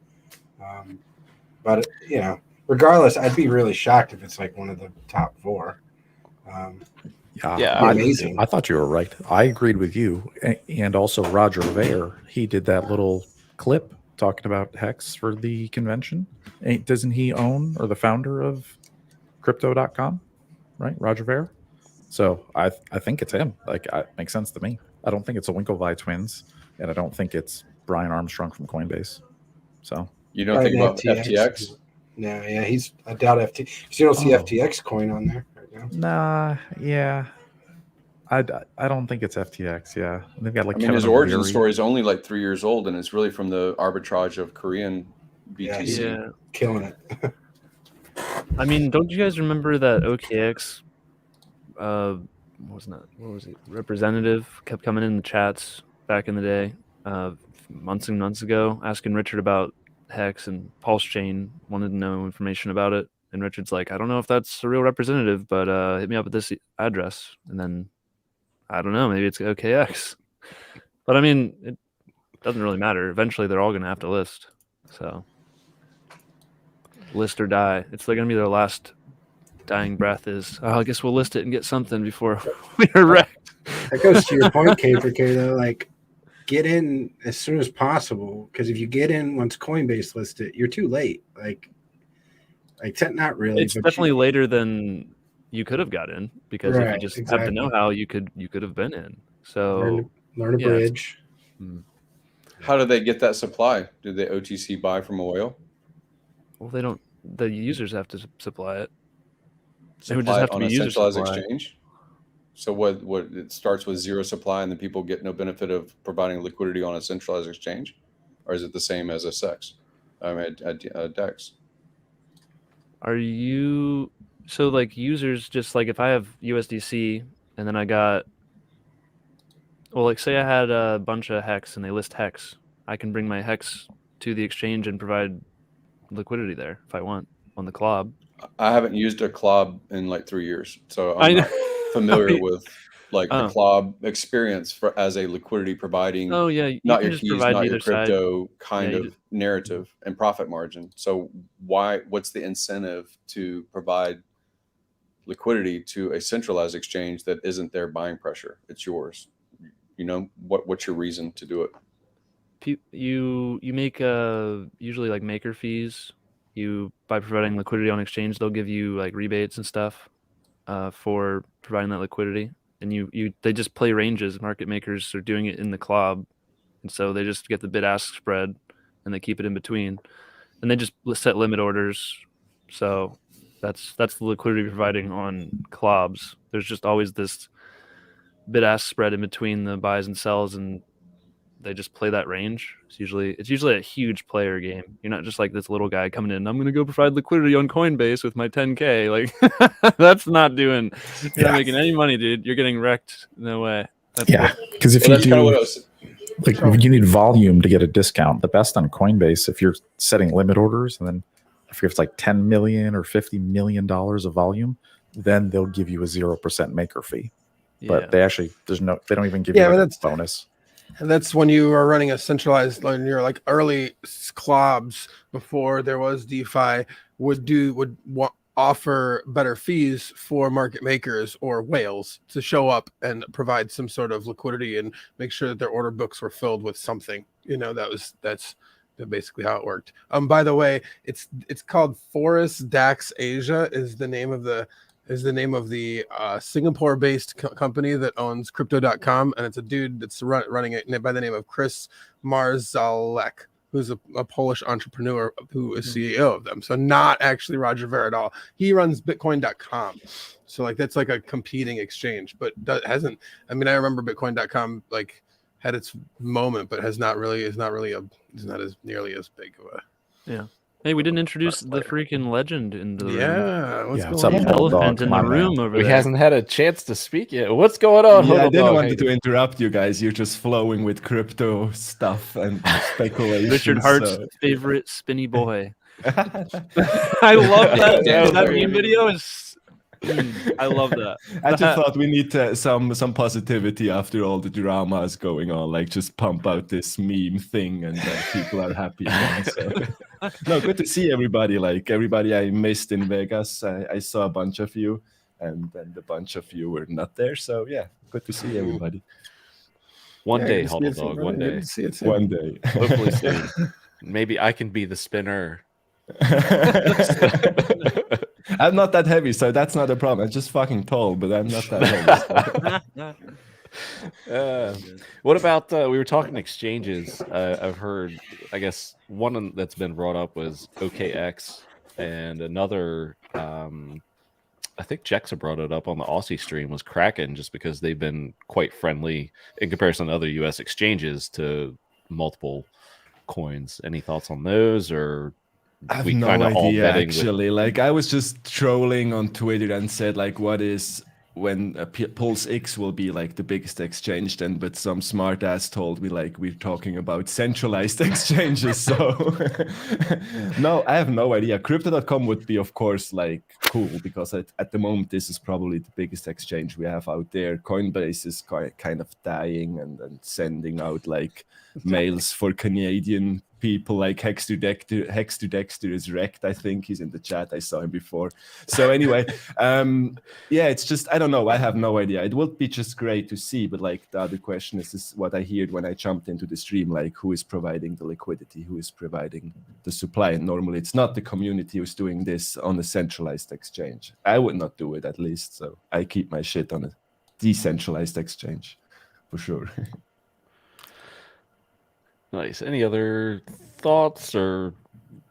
but regardless, I'd be really shocked if it's like one of the top 4. Amazing. I thought you were right. I agreed with you, and also Roger Ver. He did that little clip talking about HEX for the convention. Doesn't he own or the founder of Crypto.com, right? Roger Ver. So I think it's him. Like, it makes sense to me. I don't think it's a Winklevi twins, and I don't think it's Brian Armstrong from Coinbase. So you don't think about FTX? No, yeah, I doubt FTX. You don't see FTX coin on there right now. Nah, yeah. I don't think it's FTX. Yeah, they've got like. His origin story is only like 3 years old, and it's really from the arbitrage of Korean BTC. Yeah, killing it. I mean, don't you guys remember that OKX? What was it? Representative kept coming in the chats back in the day, months and months ago, asking Richard about HEX and PulseChain, wanted to know information about it. And Richard's like, I don't know if that's a real representative, but hit me up at this address. And then, I don't know, maybe it's OKX. But I mean, it doesn't really matter. Eventually, they're all going to have to list. So, list or die. It's going to be their last dying breath is, I guess we'll list it and get something before we're wrecked. That goes to your point, K4K, though. Like, get in as soon as possible, because if you get in once Coinbase lists it, you're too late. Like not really. It's definitely later than you could have got in, because if you just have the know-how, you could have been in. So learn a bridge. How do they get that supply? Do they OTC buy from oil? Well, they don't. The users have to supply it. It would just have to be a centralized exchange. So what it starts with zero supply, and the people get no benefit of providing liquidity on a centralized exchange, or is it the same as a SEX? at DEX. Are you so like users just like if I have USDC and then I got like say I had a bunch of HEX and they list HEX, I can bring my HEX to the exchange and provide liquidity there if I want on the club. I haven't used a club in like 3 years, so I I'm know. not familiar with like the Oh. club experience as a liquidity providing. Oh yeah, you Not can your just keys, provide not your either side. crypto kind Yeah, of narrative and profit margin. So what's the incentive to provide liquidity to a centralized exchange that isn't their buying pressure? It's yours. You know, what's your reason to do it? You make usually like maker fees. By providing liquidity on exchange, they'll give you like rebates and stuff for providing that liquidity. And they just play ranges. Market makers are doing it in the club, and so they just get the bid-ask spread and they keep it in between, and they just set limit orders. So that's the liquidity providing on clubs. There's just always this bid-ask spread in between the buys and sells, and they just play that range. It's usually a huge player game. You're not just like this little guy coming in, I'm going to go provide liquidity on Coinbase with my 10K. Like that's not doing, you're not making any money, dude. You're getting wrecked. No way. Because if you do, like you need volume to get a discount. The best on Coinbase, if you're setting limit orders and then I forget if it's like 10 million or $50 million of volume, then they'll give you a 0% maker fee. But they actually, they don't even give you a bonus. And that's when you are running a centralized, when you're like early clubs before there was DeFi would offer better fees for market makers or whales to show up and provide some sort of liquidity and make sure that their order books were filled with something. You know, that's basically how it worked. By the way, it's called Forest Dax Asia is the name of the Singapore-based company that owns Crypto.com, and it's a dude that's running it by the name of Chris Marzalek, who's a Polish entrepreneur who is CEO of them. So not actually Roger Ver at all. He runs Bitcoin.com, so like that's like a competing exchange, but hasn't. I mean, I remember Bitcoin.com like had its moment, but is not as nearly as big of a Hey, we didn't introduce the freaking legend in the room. What's going on? Elephant in the room over there. He hasn't had a chance to speak yet. What's going on? Yeah, I didn't want to interrupt you guys. You're just flowing with crypto stuff and speculation. Richard Hart's favorite spinny boy. I love that. That meme video is. I love that. I just thought we need some positivity after all the drama is going on. Like, just pump out this meme thing, and people are happy again. So. No, good to see everybody. Like everybody I missed in Vegas, I saw a bunch of you, and a bunch of you were not there. So yeah, good to see everybody. One day, HODLdog. One day. One day. Hopefully soon. Maybe I can be the spinner. I'm not that heavy, so that's not a problem. I'm just fucking tall, but I'm not that heavy. What about we were talking exchanges? I've heard, I guess one that's been brought up was OKX, and another I think Jexa brought it up on the Aussie stream was Kraken, just because they've been quite friendly in comparison to other US exchanges to multiple coins. Any thoughts on those, or I have no idea, actually. Like, I was just trolling on Twitter and said, like, what is when PulseX will be like the biggest exchange then? But some smart ass told me, like, we're talking about centralized exchanges. So no, I have no idea. Crypto.com would be, of course, like cool, because at the moment this is probably the biggest exchange we have out there. Coinbase is kind of dying and sending out like mails for Canadian people, like HEX to Dexter is wrecked. I think he's in the chat. I saw him before. So anyway, yeah, it's just, I don't know. I have no idea. It would be just great to see. But like the other question is what I heard when I jumped into the stream, like who is providing the liquidity, who is providing the supply? And normally it's not the community who's doing this on a centralized exchange. I would not do it, at least. So I keep my shit on a decentralized exchange for sure. Nice. Any other thoughts, or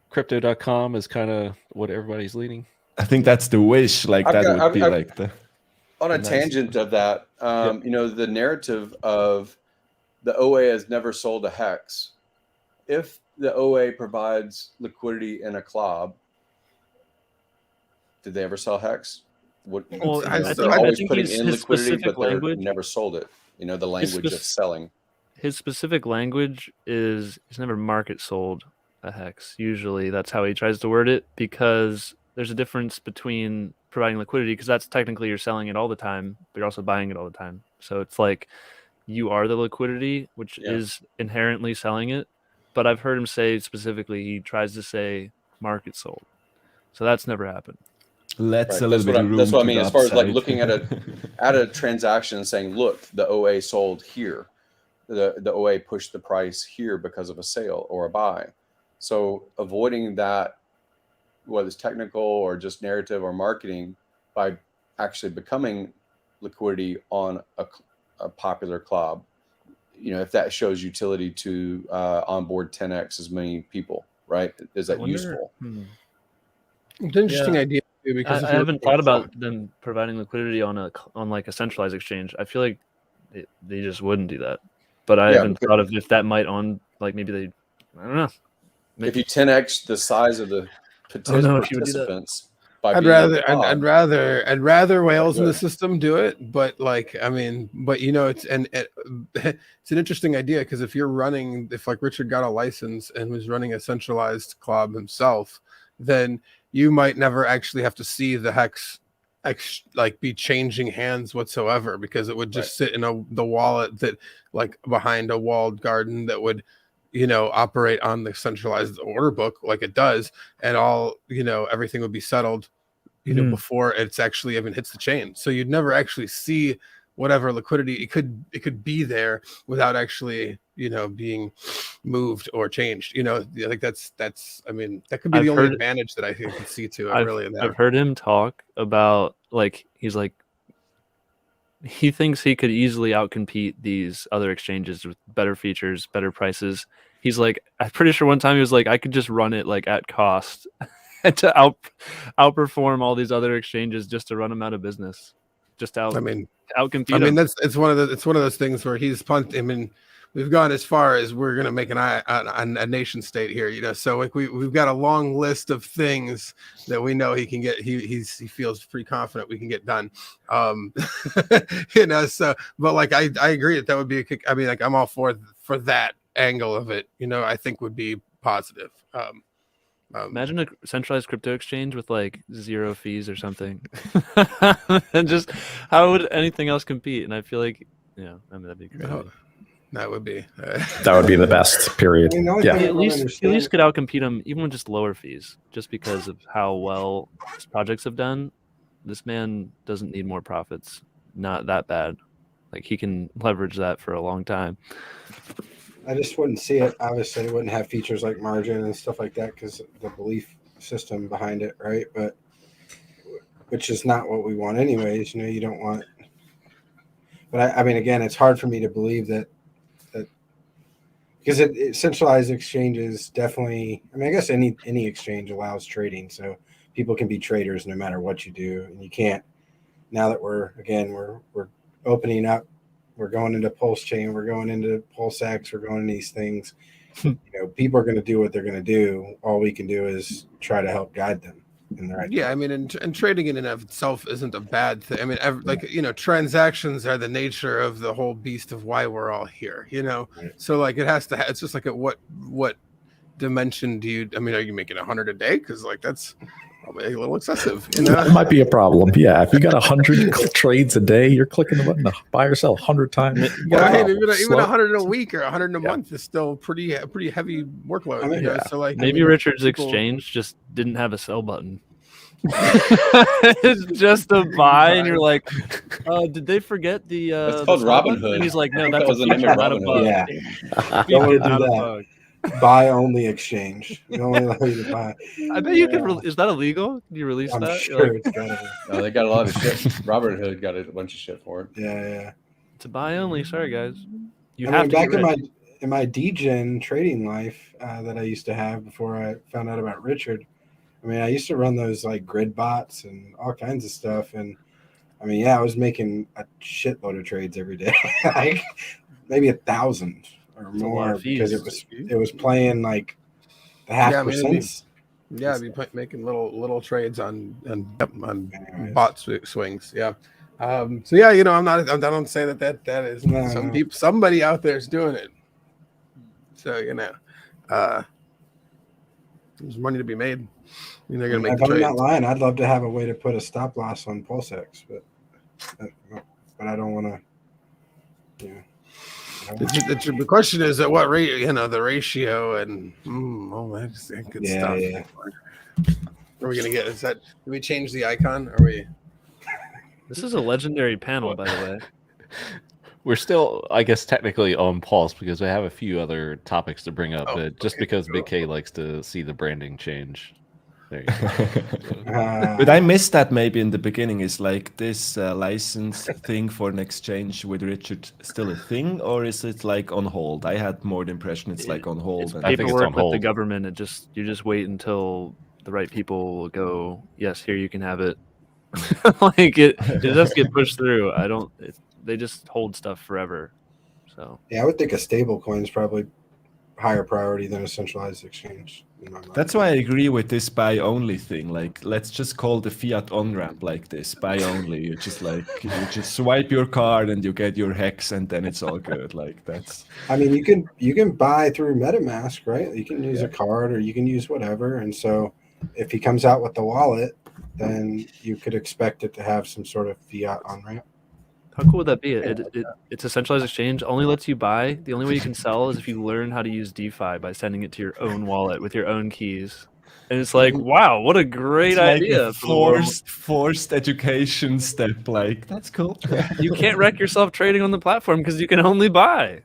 crypto.com is kind of what everybody's leaning? I think that's the wish. Like would be like the... On a tangent of that, you know, the narrative of the OA has never sold a HEX. If the OA provides liquidity in a club. Did they ever sell HEX? Well, They're always think putting his in liquidity, but they're language, never sold it. You know, the language of selling. His specific language is he's never market sold a HEX. Usually that's how he tries to word it, because there's a difference between providing liquidity, because that's technically you're selling it all the time, but you're also buying it all the time. So it's like you are the liquidity, which is inherently selling it. But I've heard him say specifically he tries to say market sold. So that's never happened. That's right. That's what I mean. As far as like looking at a transaction and saying, look, the OA sold here. The OA pushed the price here because of a sale or a buy. So avoiding that, whether it's technical or just narrative or marketing, by actually becoming liquidity on a popular club, you know, if that shows utility to onboard 10x as many people, right? Is that useful? It's an interesting idea too, because I haven't thought about them providing liquidity on like a centralized exchange. I feel like they just wouldn't do that. But I haven't thought of if that might maybe they, I don't know. If you 10x the size of the participants, I'd rather whales in the system do it, but you know, it's an interesting idea, because if like Richard got a license and was running a centralized club himself, then you might never actually have to see the HEX like be changing hands whatsoever, because it would just sit in the wallet that like behind a walled garden that would, you know, operate on the centralized order book like it does, and all, you know, everything would be settled, you know, before it's actually even hits the chain. So you'd never actually see whatever liquidity it could be there without actually, you know, being moved or changed. You know, I think that's I mean, that could be the only advantage that I think I could see to it. I've heard him talk about, like, he's like, he thinks he could easily outcompete these other exchanges with better features, better prices. He's like, I'm pretty sure one time he was like, I could just run it like at cost to outperform all these other exchanges just to run them out of business. Just to outcompete. I mean, it's one of those things where he's punted. I mean, we've gone as far as we're going to make an eye on a nation state here, you know. So like we've got a long list of things that we know he can get. He feels pretty confident we can get done. You know. So, but like I agree that would be a kick. I mean, like I'm all for that angle of it. You know, I think would be positive. Imagine a centralized crypto exchange with like 0 fees or something. And just how would anything else compete? And I feel like, yeah, I mean, that'd be great. No, that would be the best, period. I mean, at least could outcompete them even with just lower fees, just because of how well his projects have done. This man doesn't need more profits. Not that bad. Like, he can leverage that for a long time. I just wouldn't see it. Obviously, it wouldn't have features like margin and stuff like that because the belief system behind it, right? But which is not what we want anyways. You know, you don't want. But I mean, again, it's hard for me to believe that because it centralized exchanges definitely. I mean, I guess any exchange allows trading, so people can be traders no matter what you do, and you can't. Now that we're opening up. We're going into PulseChain. We're going into PulseX. We're going into these things. You know, people are going to do what they're going to do. All we can do is try to help guide them in the right. Yeah, I mean, and trading in and of itself isn't a bad thing. I mean, like, you know, transactions are the nature of the whole beast of why we're all here. You know, right. So like it has to. It's just like at what dimension do you? I mean, are you making 100 a day? Because like that's probably a little excessive. You know? That might be a problem. Yeah, if you got 100 trades a day, you're clicking the button to buy or sell 100 times. Even 100 a week or 100 a month is still pretty heavy workload. I mean, you know? So like maybe Richard's exchange just didn't have a sell button. It's just a buy, and you're like, did they forget the? It's called Robinhood. And he's like, no, that's a feature, not a bug. Yeah, don't want to do that. Buy only exchange. You only allow you to buy. I bet you can. Is that illegal? Can you release I'm that? Sure, it's gotta be. No, they got a lot of shit. Robinhood got a bunch of shit for it. Yeah. To buy only. Sorry, guys. You I have mean, to back get rich. in my DGen trading life that I used to have before I found out about Richard. I mean, I used to run those like grid bots and all kinds of stuff, and I mean, yeah, I was making a shitload of trades every day, like maybe 1,000 or more, because it was playing like The half Yeah, I mean, it'd be- percents. Yeah, I'd be making little trades on Anyways. bot swings. Yeah. So yeah, I don't say that is No. people, somebody out there is doing it. So there's money to be made. They're gonna make If the I'm trades. not lying, I'd love to have a way to put a stop loss on PulseX, but I don't want to. Yeah. The question is at what rate, the ratio and that's good stuff. Yeah. Are we gonna get? Did we change the icon? Are we? This is a legendary panel, by the way. We're still, I guess, technically on Pulse because we have a few other topics to bring up, but just because Big K likes to see the branding change. There you go. But I missed that maybe in the beginning. Is like this license thing for an exchange with Richard still a thing, or is it like on hold? I had more the impression it's like on hold. It's and I think it's paperwork on with the hold. government. You just wait until the right people go, yes, here you can have it. Like it does get pushed through. They just hold stuff forever. So Yeah, I would think a stable coin is probably higher priority than a centralized exchange. That's why I agree with this buy only thing. Like, let's just call the fiat on ramp like this, buy only. You just swipe your card and you get your HEX, and then it's all good. Like that's. I mean, you can buy through MetaMask, right? You can use a card or you can use whatever. And so, if he comes out with the wallet, then you could expect it to have some sort of fiat on ramp. how cool would that be? It's a centralized exchange. Only lets you buy. The only way you can sell is if you learn how to use DeFi by sending it to your own wallet with your own keys. And it's like, wow, what a great idea! Like a forced education step. Like that's cool. You can't wreck yourself trading on the platform because you can only buy.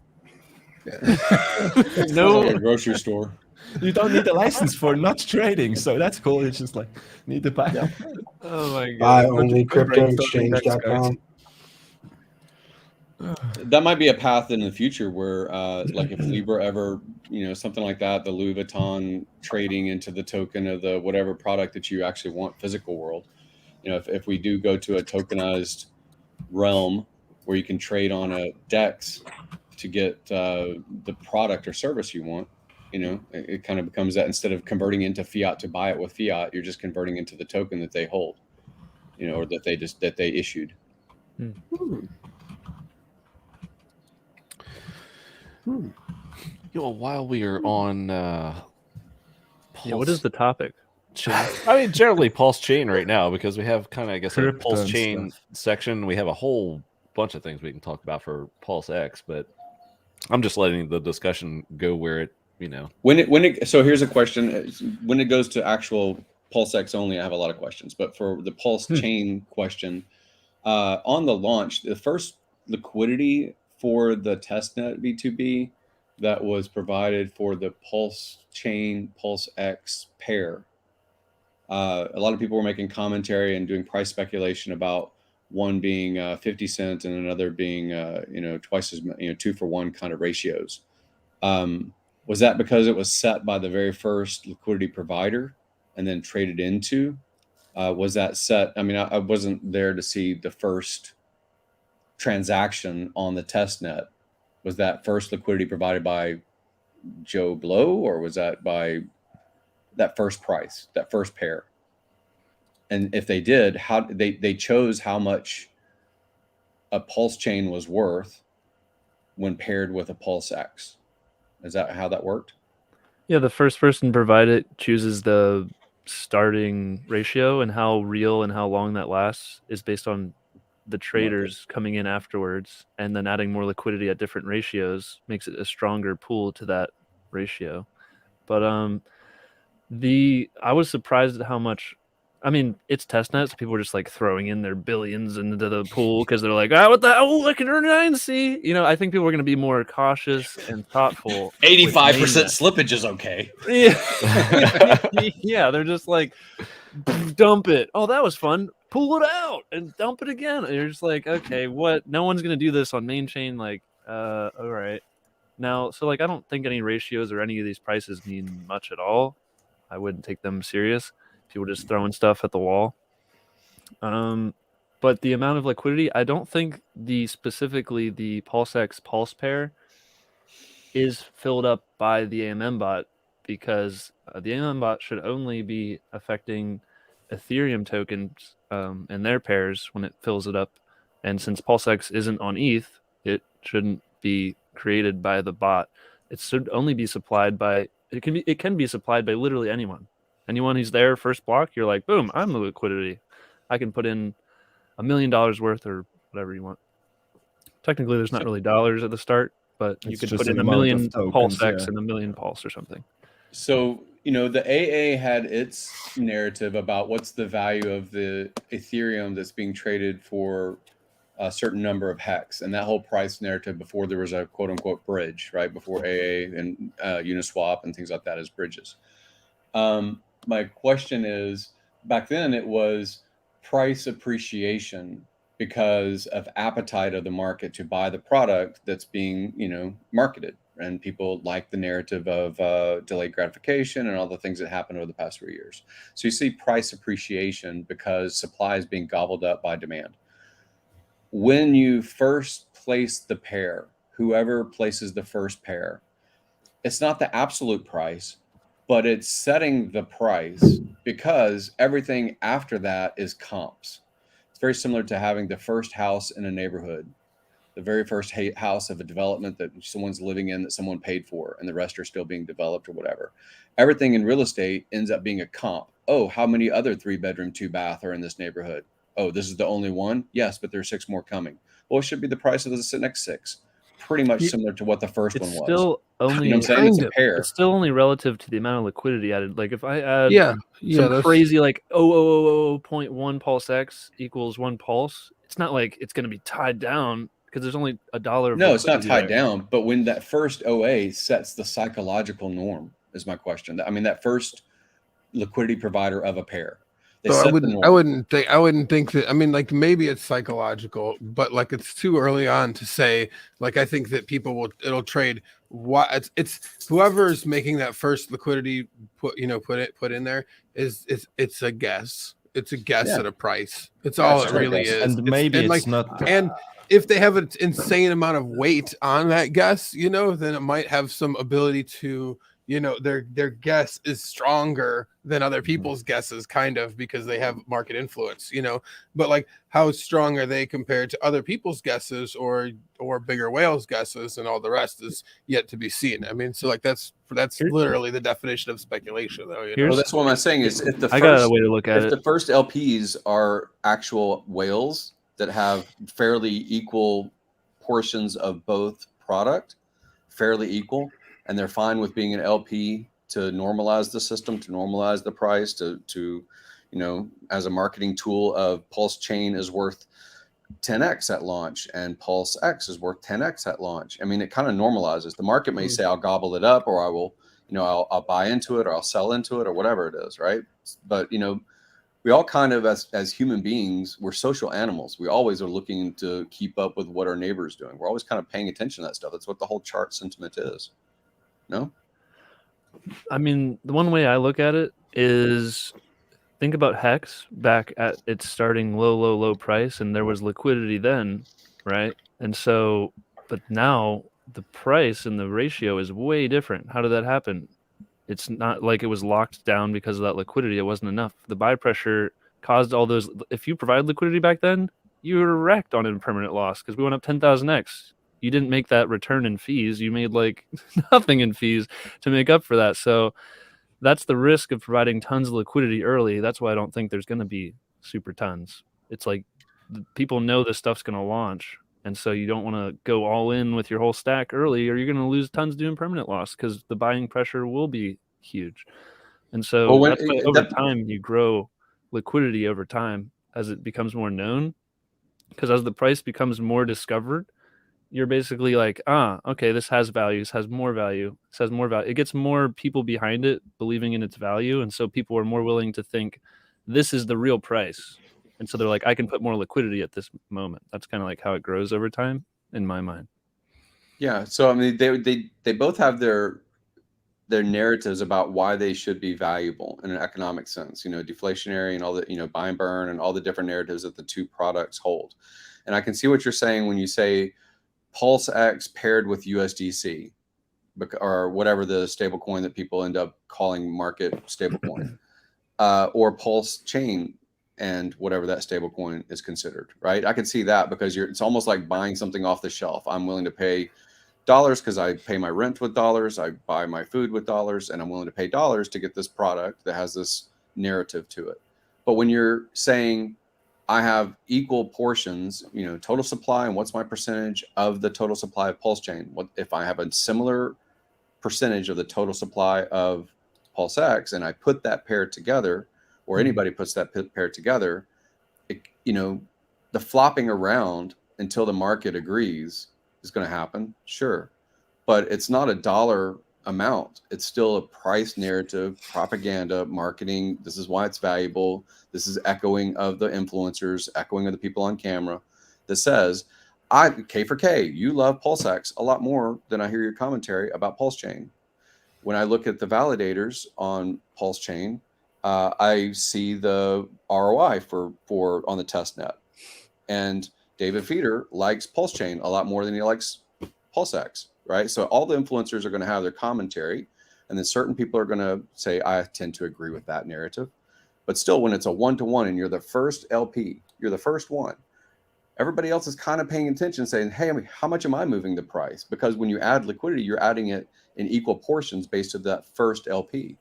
No, like a grocery store. You don't need a license for not trading, so that's cool. It's just like need to buy. Oh my god! Buy only cryptoexchange.com. That might be a path in the future where, like, if Libra ever, something like that, the Louis Vuitton trading into the token of the whatever product that you actually want, physical world. If we do go to a tokenized realm where you can trade on a DEX to get the product or service you want, it kind of becomes that instead of converting into fiat to buy it with fiat, you're just converting into the token that they hold, or that they issued. While we are on what is the topic? Chain. I mean, generally Pulse Chain right now, because we have kind of, I guess, a Crypto Pulse and Chain stuff. section. We have a whole bunch of things we can talk about for PulseX, but I'm just letting the discussion go where it, So here's a question. When it goes to actual PulseX only, I have a lot of questions. But for the Pulse Chain question, on the launch, the first liquidity for the testnet B2B that was provided for the Pulse Chain PulseX pair, a lot of people were making commentary and doing price speculation about one being 50 cents and another being twice as 2-for-1 kind of ratios. Was that because it was set by the very first liquidity provider and then traded into? Was that set? I mean, I wasn't there to see the first transaction on the testnet. Was that first liquidity provided by Joe Blow, or was that by that first price, that first pair? And if they did, how they chose how much a Pulse Chain was worth when paired with a PulseX? Is that how that worked? Yeah, the first person provided chooses the starting ratio, and how real and how long that lasts is based on the traders coming in afterwards, and then adding more liquidity at different ratios makes it a stronger pool to that ratio. But I was surprised at how much. I mean, it's testnet, so people are just like throwing in their billions into the pool because they're like, what the hell? I can earn 9C. I think people are going to be more cautious and thoughtful. 85% slippage is okay. Yeah. Yeah, they're just like, dump it. Oh, that was fun. Pull it out and dump it again. And you're just like, okay, what? No one's going to do this on main chain. Like, all right. Now, so like, I don't think any ratios or any of these prices mean much at all. I wouldn't take them serious. People just throwing stuff at the wall. But the amount of liquidity, I don't think specifically the PulseX Pulse pair is filled up by the AMM bot, because the AMM bot should only be affecting Ethereum tokens and their pairs when it fills it up. And since PulseX isn't on ETH, it shouldn't be created by the bot. It should only be supplied by, it can be supplied by literally anyone. Anyone who's there first block, you're like, boom, I'm the liquidity. I can put in $1 million worth or whatever you want. Technically, there's not really dollars at the start, but you could put in 1 million PulseX and 1 million Pulse or something. So, you know, the AA had its narrative about what's the value of the Ethereum that's being traded for a certain number of HEX, and that whole price narrative before there was a quote unquote bridge, right? Before AA and Uniswap and things like that as bridges. My question is, back then it was price appreciation because of appetite of the market to buy the product that's being, you know, marketed. And people like the narrative of delayed gratification and all the things that happened over the past 3 years. So you see price appreciation because supply is being gobbled up by demand. When you first place the pair, whoever places the first pair, it's not the absolute price, but it's setting the price because everything after that is comps. It's very similar to having the first house in a neighborhood, the very first house of a development that someone's living in that someone paid for, and the rest are still being developed or whatever. Everything in real estate ends up being a comp. Oh, how many other 3-bedroom, 2-bath are in this neighborhood? Oh, this is the only one? Yes, but there's 6 more coming. Well, it should be the price of the next 6. Pretty much similar to what the first one was. Still only, you know what I'm saying? It's a pair. It's still only relative to the amount of liquidity added. Like if I add some crazy like 0.1 PulseX equals 1 Pulse, it's not like it's going to be tied down because there's only $1. No, it's not tied down. But when that first OA sets the psychological norm, is my question. I mean, that first liquidity provider of a pair. So I wouldn't think that. I mean, like maybe it's psychological, but like it's too early on to say. Like I think that it'll trade. What it's whoever's making that first liquidity put in there it's a guess. It's a guess at a price. It's all it really is. And maybe it's not. And if they have an insane amount of weight on that guess, you know, then it might have some ability to. You know, their guess is stronger than other people's guesses, kind of, because they have market influence, you know. But like, how strong are they compared to other people's guesses or bigger whales' guesses, and all the rest is yet to be seen. I mean, so like that's literally the definition of speculation, though. You know? Well, that's what I'm saying is if the first, I got a way to look at it. If the first LPs are actual whales that have fairly equal portions of both product, fairly equal. And they're fine with being an LP to normalize the system, to normalize the price, to you know, as a marketing tool of PulseChain is worth 10x at launch and PulseX is worth 10x at launch. I mean, it kind of normalizes. The market may say I'll gobble it up, or I will, you know, I'll buy into it, or I'll sell into it, or whatever it is, right? But you know, we all kind of as human beings, we're social animals. We always are looking to keep up with what our neighbor is doing. We're always kind of paying attention to that stuff. That's what the whole chart sentiment is. No? I mean, the one way I look at it is think about HEX back at its starting low price, and there was liquidity then, right? And so, but now the price and the ratio is way different. How did that happen? It's not like it was locked down because of that liquidity. It wasn't enough. The buy pressure caused all those. If you provide liquidity back then, you were wrecked on impermanent loss because we went up 10,000x. You didn't make that return in fees. You made like nothing in fees to make up for that. So that's the risk of providing tons of liquidity early. That's why I don't think there's going to be super tons. It's like people know this stuff's going to launch. And so you don't want to go all in with your whole stack early, or you're going to lose tons doing permanent loss because the buying pressure will be huge. And so that's why over time you grow liquidity over time as it becomes more known, because as the price becomes more discovered, you're basically like, okay, this has value, this has more value, this has more value. It gets more people behind it believing in its value. And so people are more willing to think this is the real price. And so they're like, I can put more liquidity at this moment. That's kind of like how it grows over time in my mind. Yeah. So, I mean, they both have their narratives about why they should be valuable in an economic sense, you know, deflationary and all the, you know, buy and burn and all the different narratives that the two products hold. And I can see what you're saying when you say PulseX paired with USDC. or whatever the stable coin that people end up calling market stable coin, or Pulse Chain and whatever that stable coin is considered, right? I can see that because it's almost like buying something off the shelf. I'm willing to pay dollars because I pay my rent with dollars, I buy my food with dollars, and I'm willing to pay dollars to get this product that has this narrative to it. But when you're saying I have equal portions, total supply, and what's my percentage of the total supply of Pulse Chain? What if I have a similar percentage of the total supply of PulseX and I put that pair together, or anybody puts that pair together, the flopping around until the market agrees is going to happen, sure, but it's not a dollar amount. It's still a price narrative, propaganda, marketing. This is why it's valuable. This is echoing of the influencers, echoing of the people on camera that says, K4K, you love PulseX a lot more than I hear your commentary about Pulse Chain. When I look at the validators on Pulse Chain, I see the ROI for on the test net. And David Feeder likes Pulse Chain a lot more than he likes PulseX, right? So all the influencers are going to have their commentary, and then certain people are going to say, I tend to agree with that narrative. But still, when it's a one-to-one and you're the first LP, you're the first one, everybody else is kind of paying attention, saying, hey, how much am I moving the price? Because when you add liquidity, you're adding it in equal portions based on that first LP.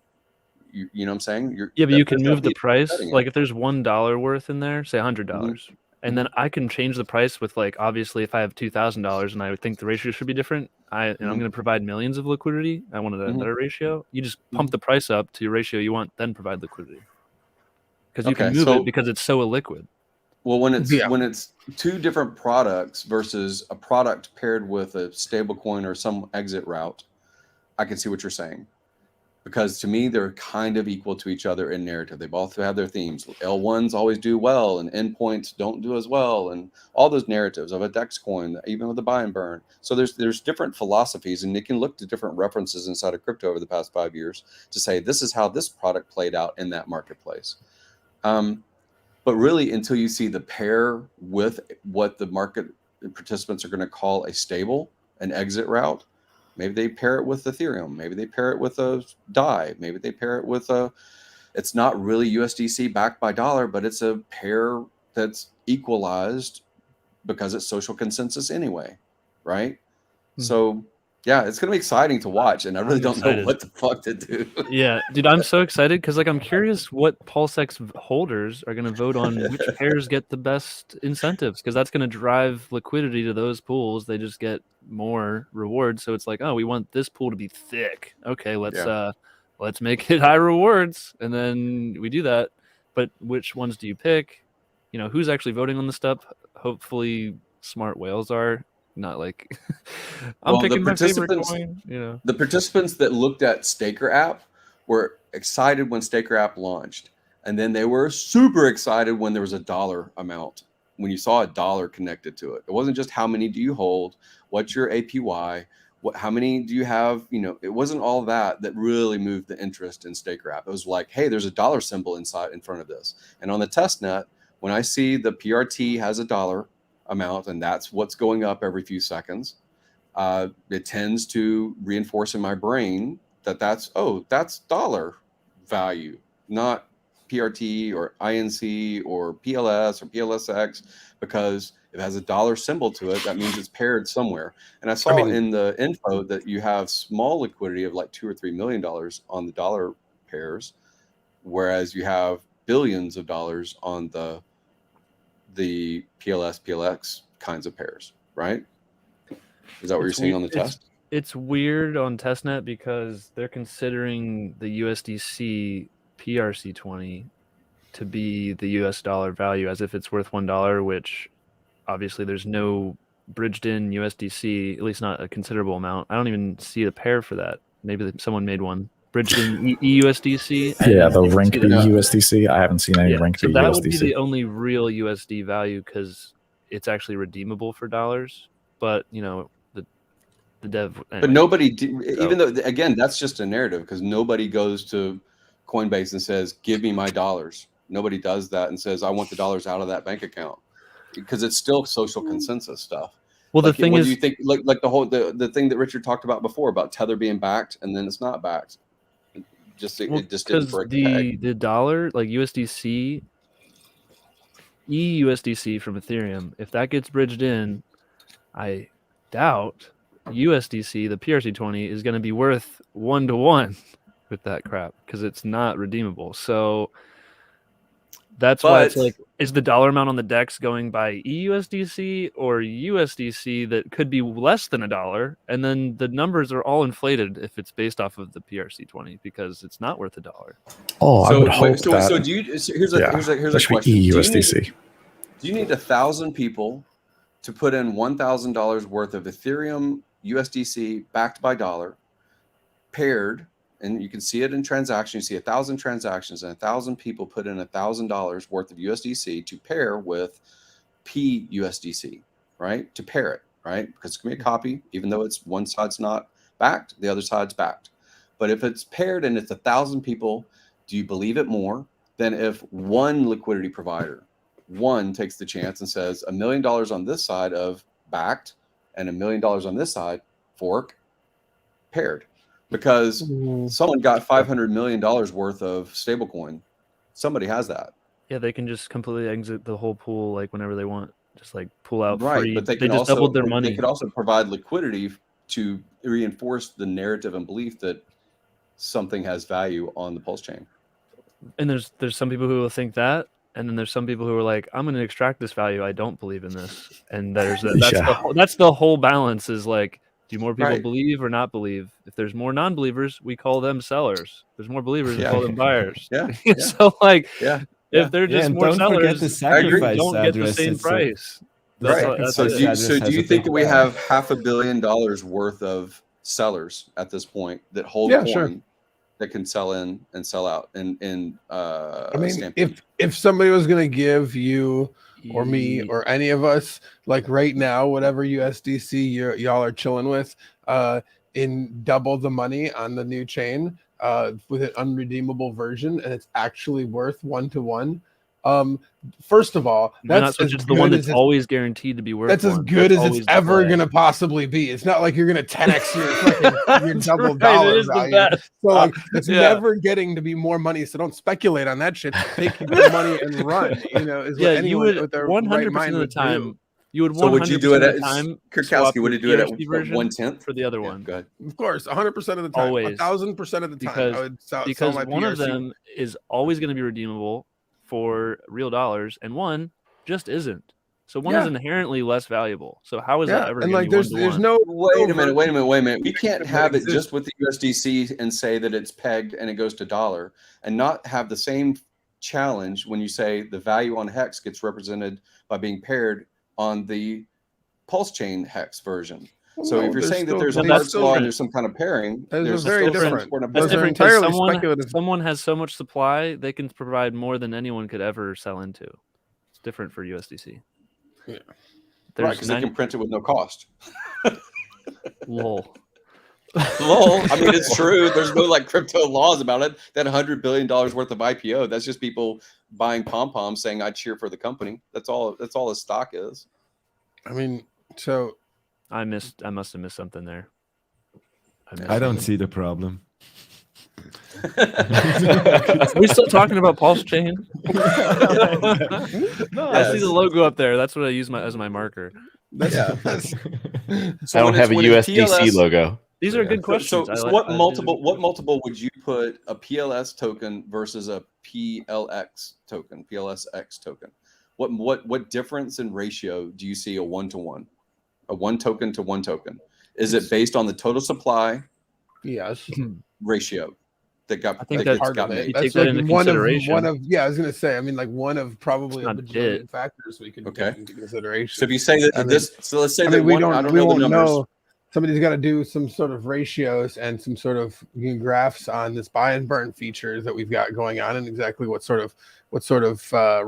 You know what I'm saying? But you can move the price. Like if there's $1 worth in there, say $100. And then I can change the price with, like, obviously if I have $2,000 and I would think the ratio should be different, I'm going to provide millions of liquidity. I wanted a better ratio. You just pump the price up to your ratio you want, then provide liquidity. Because you can move it because it's so illiquid. Well, when it's two different products versus a product paired with a stable coin or some exit route, I can see what you're saying. Because to me, they're kind of equal to each other in narrative. They both have their themes. L1s always do well, and endpoints don't do as well, and all those narratives of a DEX coin, even with the buy and burn. So there's different philosophies, and you can look to different references inside of crypto over the past 5 years to say this is how this product played out in that marketplace. But really, until you see the pair with what the market participants are going to call a stable, an exit route. Maybe they pair it with Ethereum. Maybe they pair it with a DAI. Maybe they pair it with it's not really USDC backed by dollar, but it's a pair that's equalized because it's social consensus anyway, right? So yeah, it's going to be exciting to watch, and I really don't know what the fuck to do. Yeah, dude, I'm so excited because, like, I'm curious what PulseX holders are going to vote on which pairs get the best incentives, because that's going to drive liquidity to those pools. They just get more rewards. So it's like, oh, we want this pool to be thick. Okay, let's make it high rewards, and then we do that. But which ones do you pick? Who's actually voting on the stuff? Hopefully, smart whales are. Not like I'm picking my favorite coin. The participants that looked at Staker app were excited when Staker app launched, and then they were super excited when there was a dollar amount. When you saw a dollar connected to it, it wasn't just how many do you hold, what's your APY, how many do you have. It wasn't all that really moved the interest in Staker app. It was like, hey, there's a dollar symbol in front of this. And on the test net, when I see the PRT has a dollar amount, and that's what's going up every few seconds, it tends to reinforce in my brain that's dollar value, not PRT or INC or PLS or PLSX, because if it has a dollar symbol to it, that means it's paired somewhere. And I saw in the info that you have small liquidity of like $2 or $3 million on the dollar pairs, whereas you have billions of dollars on the PLX kinds of pairs, right? Is that what you're seeing on the test? It's weird on testnet because they're considering the USDC PRC20 to be the US dollar value as if it's worth $1, which obviously there's no bridged in USDC, at least not a considerable amount. I don't even see a pair for that. Maybe someone made one. Bridged in EUSDC. Yeah, the Rank B USDC. I haven't seen any Rank B USDC. That would be the only real USD value because it's actually redeemable for dollars. But the dev. Anyway. But nobody, even though again that's just a narrative, because nobody goes to Coinbase and says, "Give me my dollars." Nobody does that and says, "I want the dollars out of that bank account," because it's still social consensus stuff. Well, Like, the thing what is, do you think? Like the thing that Richard talked about before about Tether being backed and then it's not backed. It just didn't break the peg. the dollar, like USDC, EUSDC from Ethereum, if that gets bridged in, I doubt USDC, the PRC20, is going to be worth 1-to-1 with that crap because it's not redeemable. So that's why it's like, is the dollar amount on the DEX going by EUSDC or USDC that could be less than $1? And then the numbers are all inflated if it's based off of the PRC20 because it's not worth $1. Oh, I would hope that. So do you? Here's a question. EUSDC. Do you need 1,000 people to put in $1,000 worth of Ethereum USDC backed by dollar, paired, and you can see it in transactions. You see 1,000 transactions and 1,000 people put in $1,000 worth of USDC to pair with PUSDC, right? To pair it, right? Because it's gonna be a copy, even though it's one side's not backed, the other side's backed. But if it's paired and it's 1,000 people, do you believe it more than if one liquidity provider, one takes the chance and says $1 million on this side of backed and $1 million on this side fork paired? Because someone got $500 million worth of stablecoin. Somebody has that. Yeah, they can just completely exit the whole pool like whenever they want. Just like pull out Right, free. but they just also doubled their money. They could also provide liquidity to reinforce the narrative and belief that something has value on the Pulse chain. And there's some people who will think that, and then there's some people who are like, I'm going to extract this value. I don't believe in this. And that's the whole balance is like, do more people believe or not believe? If there's more non-believers, we call them sellers. If there's more believers, we call them buyers. So like, if they're just more sellers, the sacrifice don't get the address. same price. So do you think that we have $500 million worth of sellers at this point that hold coin that can sell in and sell out? I mean, if somebody was going to give you or me or any of us, like right now, whatever USDC y'all are chilling with, in double the money on the new chain, with an unredeemable version, and it's actually worth 1-to-1. First of all, that's just the one that's always guaranteed to be worth. That's as good as it's ever going to possibly be. It's not like you're going to 10x your double dollar value. So like, it's never getting to be more money. So don't speculate on that shit. Take your money and run. You know, is what anyone with their 100% of the time. You would 100% so would you do it at time? Kirkowski, would you do it at 1/10 for the other one? Go ahead. Of course, 100% of the time, always 1,000% of the time. I would sell my one PRC. of them is always going to be redeemable for real dollars, and one just isn't. So one is inherently less valuable. So how is that ever? And like, there's no. Wait a minute. We can't have it just with the USDC and say that it's pegged and it goes to dollar, and not have the same challenge when you say the value on HEX gets represented by being paired on the Pulse chain HEX version. So if you're saying that there's a hard law and there's some kind of pairing, there's very different. That's different because someone has so much supply, they can provide more than anyone could ever sell into. It's different for USDC. Yeah. Right, because they can print it with no cost. Lol. Lol. I mean, it's true. There's no like crypto laws about it. That $100 billion worth of IPO, that's just people buying pom-poms saying I cheer for the company. That's all a stock is. I mean, so I must have missed something there. I don't see the problem. Are we still talking about Pulse chain? I see the logo up there. That's what I use as my marker. I don't have a USDC logo. These are good questions. So what multiple would you put a PLS token versus a PLX token, PLSX token? What difference in ratio do you see a 1-to-1, a one token to one token? Is it based on the total supply? Yes. Ratio that got. I think that's part of it. You take that into consideration. One of I was going to say. I mean, like one of probably a bajillion factors we can take into consideration. So if you say that so let's say that we one. don't. I don't we know won't the numbers. know. Somebody's got to do some sort of ratios and some sort of graphs on this buy and burn feature that we've got going on, and exactly what sort of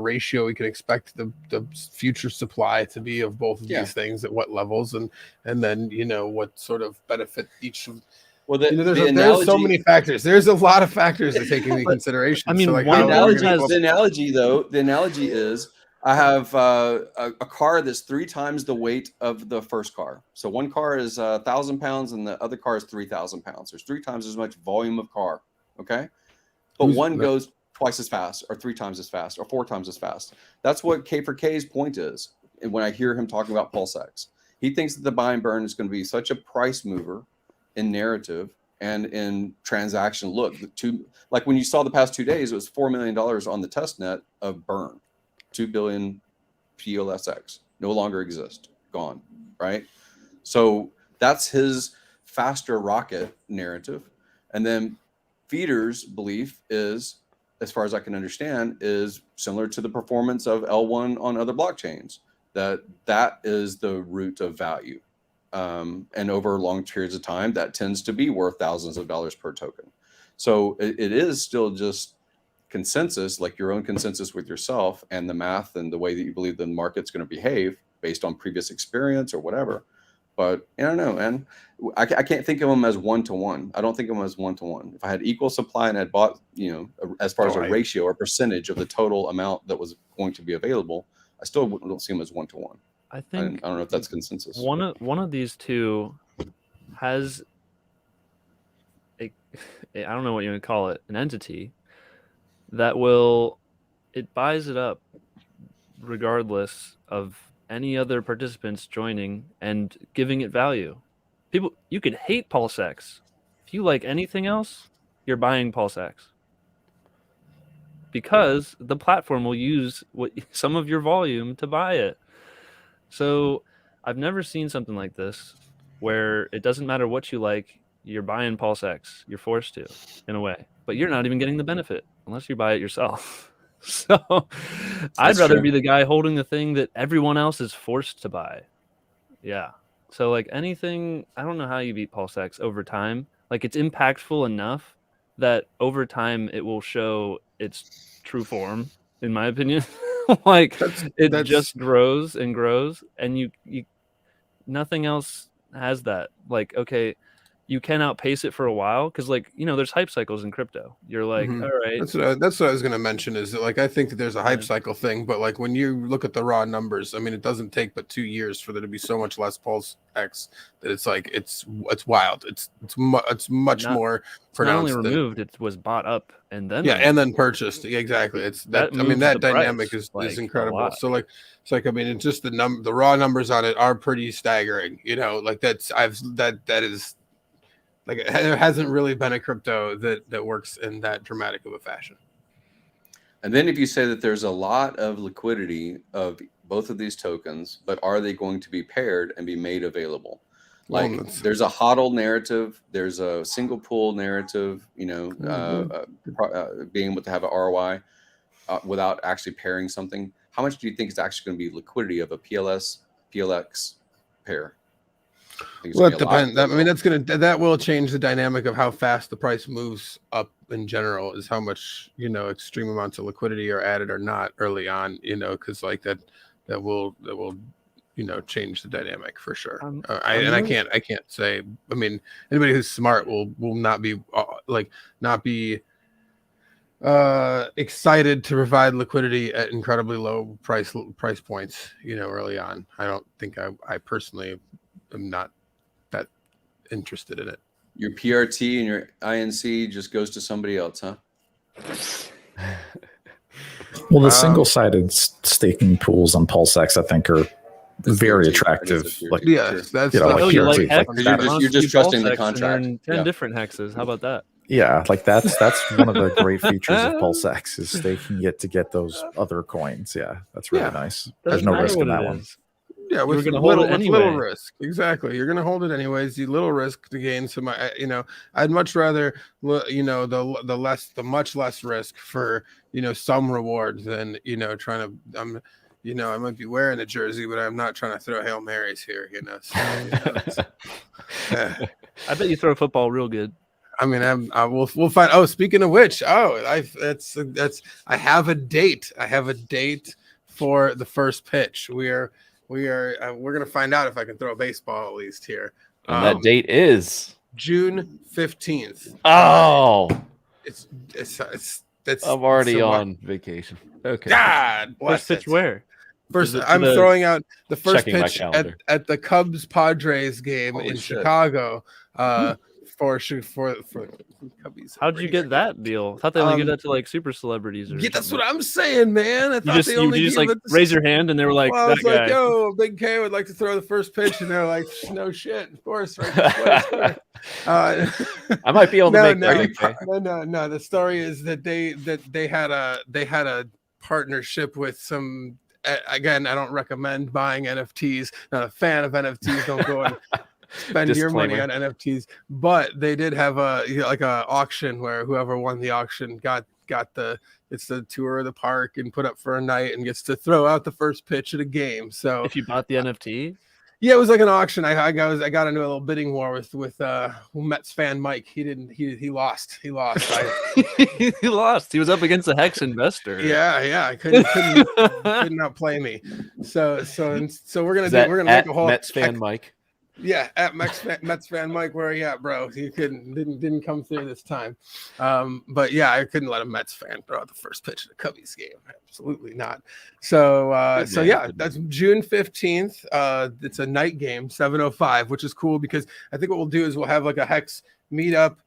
ratio we can expect the future supply to be of both of these things at what levels, and then what sort of benefit each of. Well, there's so many factors. There's a lot of factors to take into consideration. I mean, so the analogy is I have a car that's 3 times the weight of the first car. So one car is 1,000 pounds and the other car is 3,000 pounds. There's 3 times as much volume of car. Okay. But one goes twice as fast or 3 times as fast or 4 times as fast. That's what K4K's point is. And when I hear him talking about PulseX, he thinks that the buy and burn is going to be such a price mover in narrative and in transaction. Look, like when you saw the past 2 days, it was $4 million on the test net of burn. 2 billion PulseX no longer exist, gone, right? So that's his faster rocket narrative. And then Feeder's belief is, as far as I can understand, is similar to the performance of L1 on other blockchains, that is the root of value. And over long periods of time, that tends to be worth thousands of dollars per token. So it is still just consensus, like your own consensus with yourself and the math and the way that you believe the market's going to behave based on previous experience or whatever. But I don't know, man. I can't think of them as one-to-one. I don't think of them as one-to-one. If I had equal supply and had bought, as far as a ratio or percentage of the total amount that was going to be available, I still don't see them as one-to-one. I think I don't know if that's consensus. One of these two has I don't know what you would call it, an entity that it buys it up regardless of any other participants joining and giving it value. People, you could hate PulseX. If you like anything else, you're buying PulseX. Because the platform will use some of your volume to buy it. So I've never seen something like this where it doesn't matter what you like, you're buying PulseX. You're forced to, in a way. But you're not even getting the benefit unless you buy it yourself. So I'd rather be the guy holding the thing that everyone else is forced to buy. Yeah. So like anything, I don't know how you beat PulseX over time. Like it's impactful enough that over time it will show its true form, in my opinion. Like it just grows and grows, and you nothing else has that. Like, okay, you can outpace it for a while because, like, there's hype cycles in crypto. You're like, all right. That's what I was going to mention is that, like, I think that there's a hype cycle thing, but like when you look at the raw numbers, I mean, it doesn't take but 2 years for there to be so much less PulseX that it's like it's wild. It's much more pronounced. Not only removed, it was bought up and then and then purchased. Yeah, exactly. It's that. I mean, that dynamic is incredible. So like, it's like, I mean, it's just the raw numbers on it are pretty staggering. Like that is. Like there hasn't really been a crypto that works in that dramatic of a fashion. And then if you say that there's a lot of liquidity of both of these tokens, but are they going to be paired and be made available? Like there's a HODL narrative, there's a single pool narrative, being able to have an ROI without actually pairing something. How much do you think is actually going to be liquidity of a PLX pair? Well, it depends. I mean, that will change the dynamic of how fast the price moves up in general. Is how much extreme amounts of liquidity are added or not early on. Because like that will change the dynamic for sure. I can't say. I mean, anybody who's smart will not be excited to provide liquidity at incredibly low price points. Early on. I don't think I personally. I'm not that interested in it. Your PRT and your INC just goes to somebody else, huh? Well, the single-sided staking pools on PulseX, I think, are very attractive. Like, yes, that's like PRT. Hex, you're just trusting the contract. 10 different hexes. How about that? Yeah, like that's one of the great features of PulseX is staking it to get those other coins. Yeah, that's really nice. There's no risk in that one. Yeah, with little risk. Exactly. You're going to hold it anyways. You little risk to gain some, I'd much rather, the much less risk for, some reward than, trying to, I might be wearing a jersey, but I'm not trying to throw Hail Marys here, So, I bet you throw a football real good. I mean, we'll find. Oh, speaking of which, I have a date. I have a date for the first pitch. We're gonna find out if I can throw a baseball at least here. And that date is June 15th. Oh, it's I'm already on vacation. Okay. God First bless pitch it. where? First, it I'm the- throwing out the first Checking my pitch calendar. at the Cubs Padres game Holy in shit. Chicago. For Cubbies. How'd you get that deal? I thought they only give that to like super celebrities or Yeah, that's something. what I'm saying, man. I You thought just they you only just gave like it to- raise your hand and they were like Well, I that was like, guy. yo, Big K would like to throw the first pitch, and they're like, no shit, of course, right this way, sir. I might be able to make no, that. Okay. no. The story is that they had a partnership with some. Again, I don't recommend buying NFTs. Not a fan of NFTs. Don't go and spend your money on NFTs. But they did have a auction where whoever won the auction got the tour of the park and put up for a night and gets to throw out the first pitch at a game. So If you bought the NFT, yeah, it was like an auction. I got into a little bidding war with Mets fan Mike. He lost. He lost. he lost. He was up against a HEX investor. Yeah. I couldn't outplay me. So we're gonna make a whole Mets fan Mike. Yeah, at Mets fan Mike, where are you at, bro? You didn't come through this time. But yeah, I couldn't let a Mets fan throw out the first pitch of the Cubbies game. Absolutely not. So yeah, that's June 15th. It's a night game, 7:05, which is cool because I think what we'll do is we'll have like a HEX meetup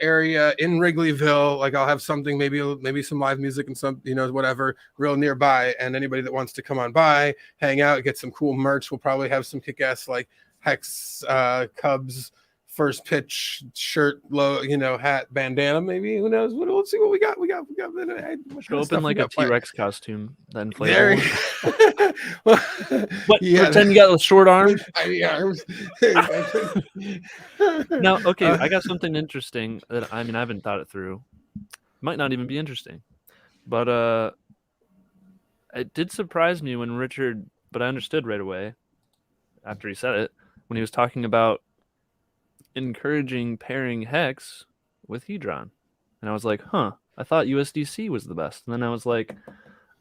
area in Wrigleyville. Like I'll have something, maybe some live music and some, whatever real nearby. And anybody that wants to come on by, hang out, get some cool merch. We'll probably have some kick-ass like HEX Cubs first pitch shirt, hat, bandana, maybe. Who knows? We'll see what we got. Show up in like a T-Rex costume, then play. What? Yeah. Pretend you got a short arm. Yeah. Now, okay, I got something interesting that I haven't thought it through. Might not even be interesting, but it did surprise me when Richard. But I understood right away after he said it when he was talking about encouraging pairing HEX with Hedron. And I was like, I thought USDC was the best. And then I was like,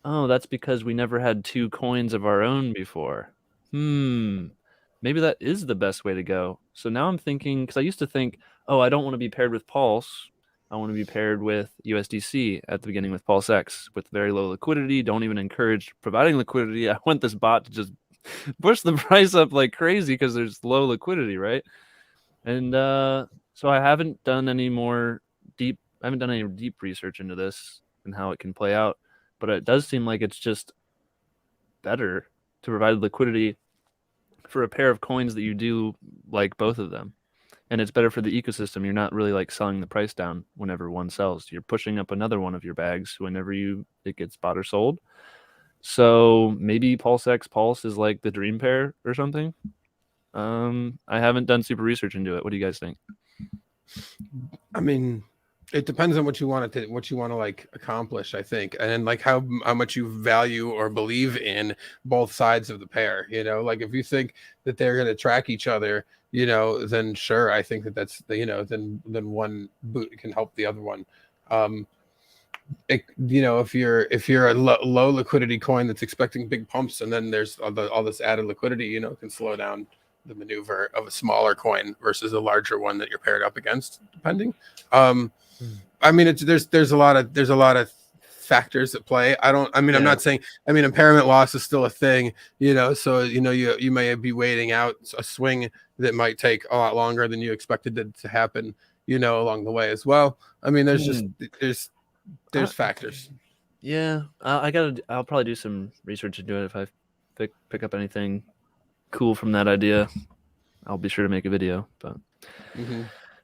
oh, that's because we never had two coins of our own before. Maybe that is the best way to go. So now I'm thinking, because I used to think, I don't want to be paired with Pulse. I want to be paired with USDC at the beginning with PulseX with very low liquidity. Don't even encourage providing liquidity. I want this bot to just push the price up like crazy because there's low liquidity, right? And so I haven't done any deep research into this and how it can play out, but it does seem like it's just better to provide liquidity for a pair of coins that you do like both of them. And it's better for the ecosystem. You're not really like selling the price down whenever one sells. You're pushing up another one of your bags whenever it gets bought or sold. So maybe PulseX Pulse is like the dream pair or something. I haven't done super research into it. What do you guys think? I mean, it depends on what you want to like accomplish, I think, and then like how much you value or believe in both sides of the pair. Like if you think that they're going to track each other, then sure, I think that's then one boot can help the other one. If you're a low liquidity coin that's expecting big pumps, and then there's all this added liquidity, can slow down the maneuver of a smaller coin versus a larger one that you're paired up against, depending. I mean, there's a lot of factors at play. I'm not saying, impairment loss is still a thing, so you may be waiting out a swing that might take a lot longer than you expected it to happen, along the way as well. I mean, there's factors. Yeah, I'll probably do some research into it. If I pick up anything cool from that idea, I'll be sure to make a video. But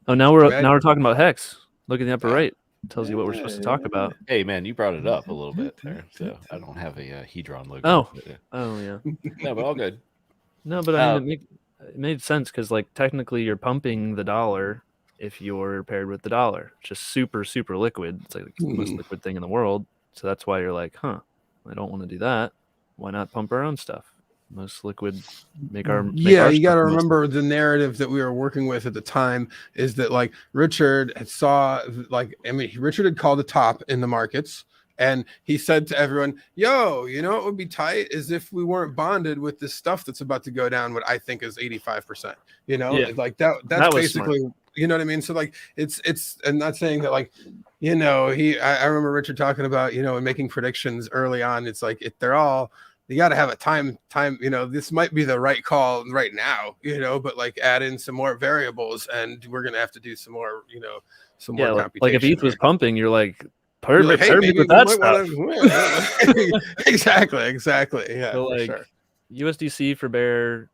now we're talking about HEX. Look in the upper right. It tells you what we're supposed to talk about. Hey man, you brought it up a little bit there, so I don't have a Hedron logo. Oh yeah. No, but all good. No, but I mean, it made sense because like technically you're pumping the dollar if you're paired with the dollar. It's just super, super liquid. It's like the most liquid thing in the world. So that's why you're like, I don't want to do that. Why not pump our own stuff? Most liquid, you got to remember the narrative that we were working with at the time is that like Richard had called the top in the markets, and he said to everyone, yo, what would be tight is if we weren't bonded with this stuff that's about to go down what I think is 85%, like that's basically smart. You know what I mean? So like it's I'm not saying that like I remember Richard talking about and making predictions early on. It's like they're all you got to have a time, this might be the right call right now, but like add in some more variables, and we're going to have to do some more, some more computation. Like if ETH was pumping, you're like, You're like, hey, maybe with we that might stuff. wanna... exactly. Yeah. So like sure. USDC for bear,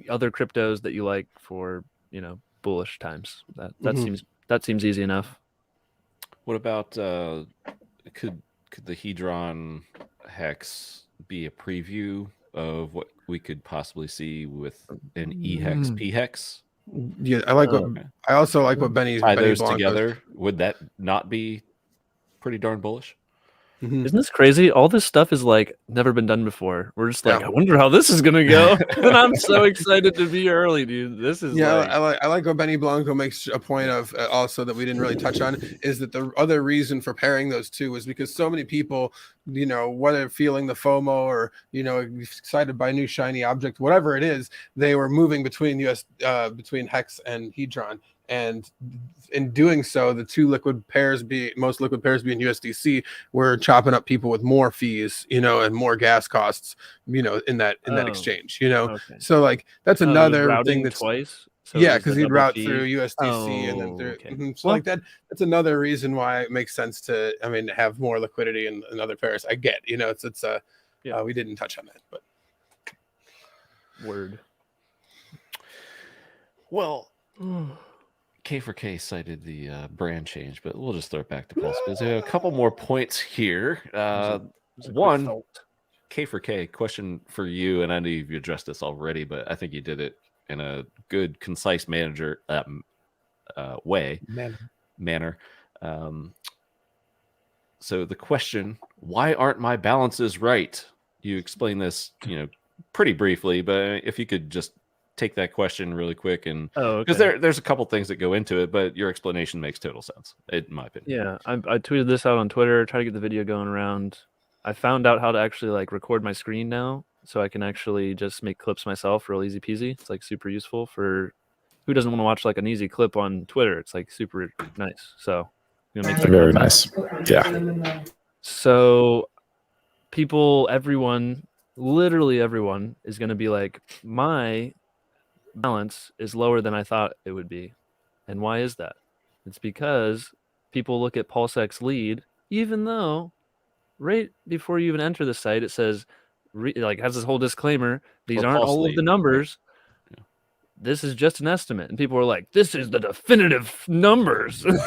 other cryptos that you like for, bullish times. That seems easy enough. What about could the Hedron HEX be a preview of what we could possibly see with an EHEX PHEX? Yeah, I also like what Benny those Blanco's... together. Would that not be pretty darn bullish? Isn't this crazy? All this stuff is like never been done before. We're just like, I wonder how this is gonna go. And I'm so excited to be early, dude. This is I like what Benny Blanco makes a point of also that we didn't really touch on, is that the other reason for pairing those two was because so many people, whether feeling the FOMO or excited by a new shiny object, whatever it is, they were moving between between HEX and Hedron. And in doing so, the two most liquid pairs being USDC, were chopping up people with more fees, and more gas costs, in that exchange, Okay. So like that's another thing that's twice. So because he'd route through USDC and then through. Okay. So like that's another reason why it makes sense to, have more liquidity in other pairs. I get, we didn't touch on that, but word. Well. K4K cited the brand change, but we'll just throw it back to Pulse because we have a couple more points here. One, K4K, question for you, and I know you've addressed this already, but I think you did it in a good, concise manner. So the question, why aren't my balances right? You explained this, pretty briefly, but if you could just take that question really quick, and because there's a couple things that go into it, but your explanation makes total sense in my opinion. Yeah, I tweeted this out on Twitter, try to get the video going around. I found out how to actually like record my screen now, so I can actually just make clips myself real easy peasy. It's like super useful for who doesn't want to watch like an easy clip on Twitter. It's like super nice. So very nice. Yeah. So literally everyone is going to be like, my balance is lower than I thought it would be. And why is that? It's because people look at PulseX lead, even though right before you even enter the site, it says, has this whole disclaimer. These aren't all of the numbers. Yeah. This is just an estimate. And people are like, this is the definitive numbers. And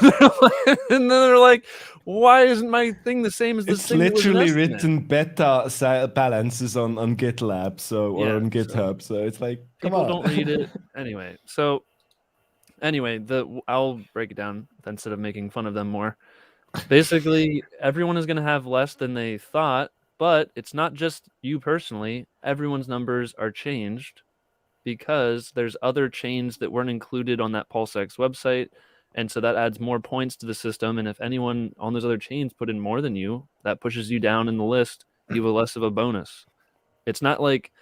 then they're like, why isn't my thing the same as this thing? It's literally written beta balances on GitLab, or on GitHub. So it's like, people don't read it anyway. So anyway, I'll break it down instead of making fun of them more. Basically, everyone is going to have less than they thought, but it's not just you personally. Everyone's numbers are changed because there's other chains that weren't included on that PulseX website. And so that adds more points to the system. And if anyone on those other chains put in more than you, that pushes you down in the list. You have less of a bonus. It's not like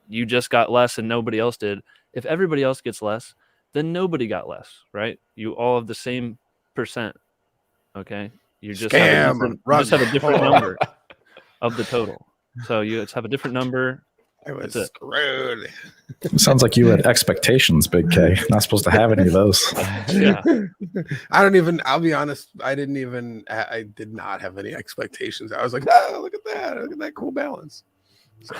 you just got less and nobody else did. If everybody else gets less, then nobody got less, right? You all have the same percent. Okay. You just have a different number of the total. So you just have a different number. I was screwed. Sounds like you had expectations, Big K. Not supposed to have any of those. Yeah. I'll be honest, I did not have any expectations. I was like, oh, look at that cool balance. So.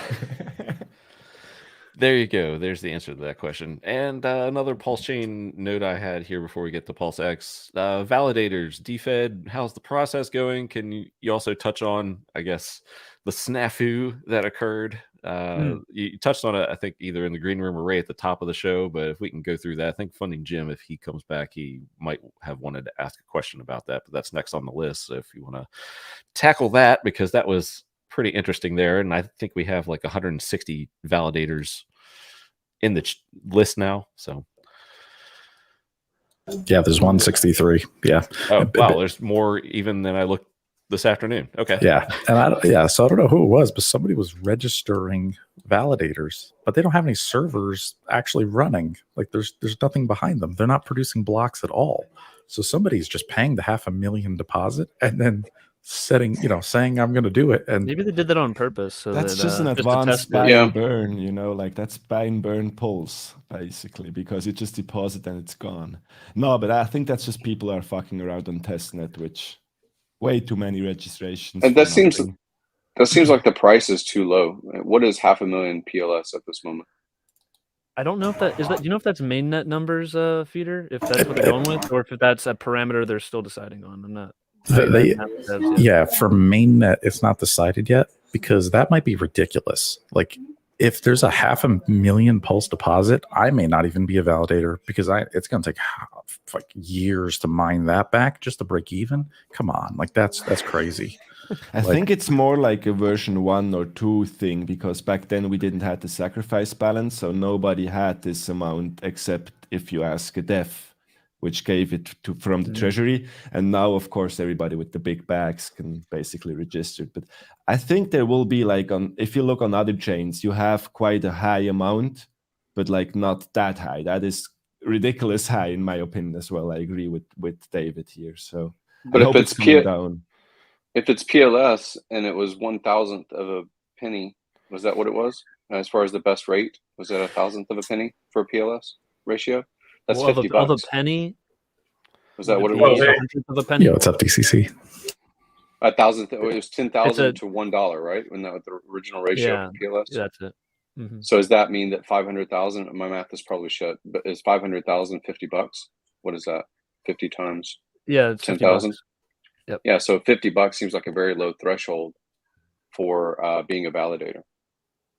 There you go. There's the answer to that question. And another PulseChain note I had here before we get to PulseX. Validators, DFED, how's the process going? Can you also touch on, I guess, the snafu that occurred? You touched on it, I think, either in the green room or right at the top of the show, but if we can go through that, I think FundingGym, if he comes back, he might have wanted to ask a question about that, but that's next on the list. So if you want to tackle that, because that was pretty interesting there. And I think we have like 160 validators in the list now. So yeah, there's 163. Yeah. Oh, wow. There's more even than I looked this afternoon. Okay. Yeah. And so I don't know who it was, but somebody was registering validators, but they don't have any servers actually running. Like there's nothing behind them. They're not producing blocks at all. So somebody's just paying the $500,000 deposit and then saying I'm going to do it, and Maybe they did that on purpose. So That's that, just an to advanced test buy it. and burn, like that's buy and burn pulse, basically, because you just deposit and it's gone. No, but I think that's just people are fucking around on testnet, which way too many registrations. And for that seems nothing. like the price is too low. What is 500,000 PLS at this moment? I don't know if that is that. Do you know if that's mainnet numbers, Feeder? If that's what they're going with, or if that's a parameter they're still deciding on. I'm not. Yeah, for mainnet, it's not decided yet because that might be ridiculous. Like, if there's a 500,000 pulse deposit, I may not even be a validator because it's going to take like years to mine that back just to break even. Come on, like that's crazy. I think it's more like a version 1 or 2 thing, because back then we didn't have the sacrifice balance, so nobody had this amount except if you ask a def, which gave it from the treasury. And now, of course, everybody with the big bags can basically register. But I think there will be like if you look on other chains, you have quite a high amount, but like not that high. That is ridiculous high in my opinion as well. I agree with David here. So but I hope it's coming down. If it's PLS and it was 1,000th of a penny, was that what it was? As far as the best rate, was that 1,000th of a penny for a PLS ratio? That's $50. Of a penny. Was that what it was? 100th of a penny. Yeah, what's up, DCC? 1,000th. It was 10,000 to $1, right? When that was the original ratio for PLS. Yeah, that's it. Mm-hmm. So does that mean that 500,000? My math is probably shit, but is 500,000 $50? What is that? 50 times? Yeah, it's 10,000. Yep. Yeah, so $50 seems like a very low threshold for being a validator,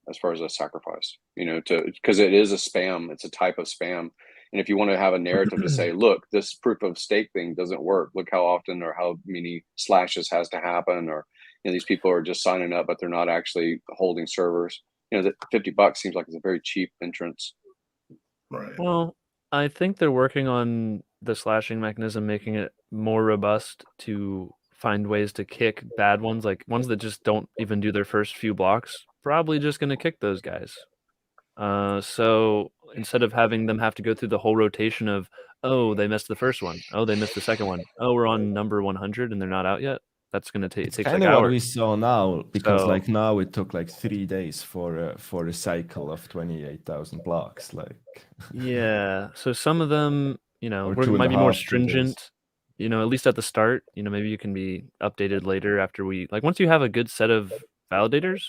as far as a sacrifice. Because it is a spam. It's a type of spam. And if you want to have a narrative to say, look, this proof of stake thing doesn't work. Look how often or how many slashes has to happen, or these people are just signing up, but they're not actually holding servers. That $50 seems like it's a very cheap entrance. Right. Well, I think they're working on the slashing mechanism, making it more robust to find ways to kick bad ones, like ones that just don't even do their first few blocks. Probably just going to kick those guys. So instead of having them have to go through the whole rotation of, oh, they missed the first one, oh, they missed the second one, oh, we're on number 100 and they're not out yet. That's going to take kind of what we saw now, because like now it took like 3 days for a cycle of 28,000 blocks. Like, yeah, so some of them, might be more stringent. At least at the start. Maybe you can be updated later after once you have a good set of validators,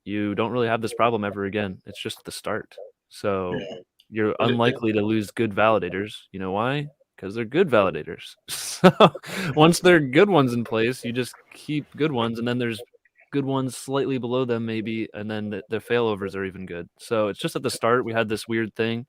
you don't really have this problem ever again. It's just the start. So you're unlikely to lose good validators. You know why? Because they're good validators. So once they're good ones in place, you just keep good ones, and then there's good ones slightly below them maybe, and then the failovers are even good. So it's just at the start we had this weird thing.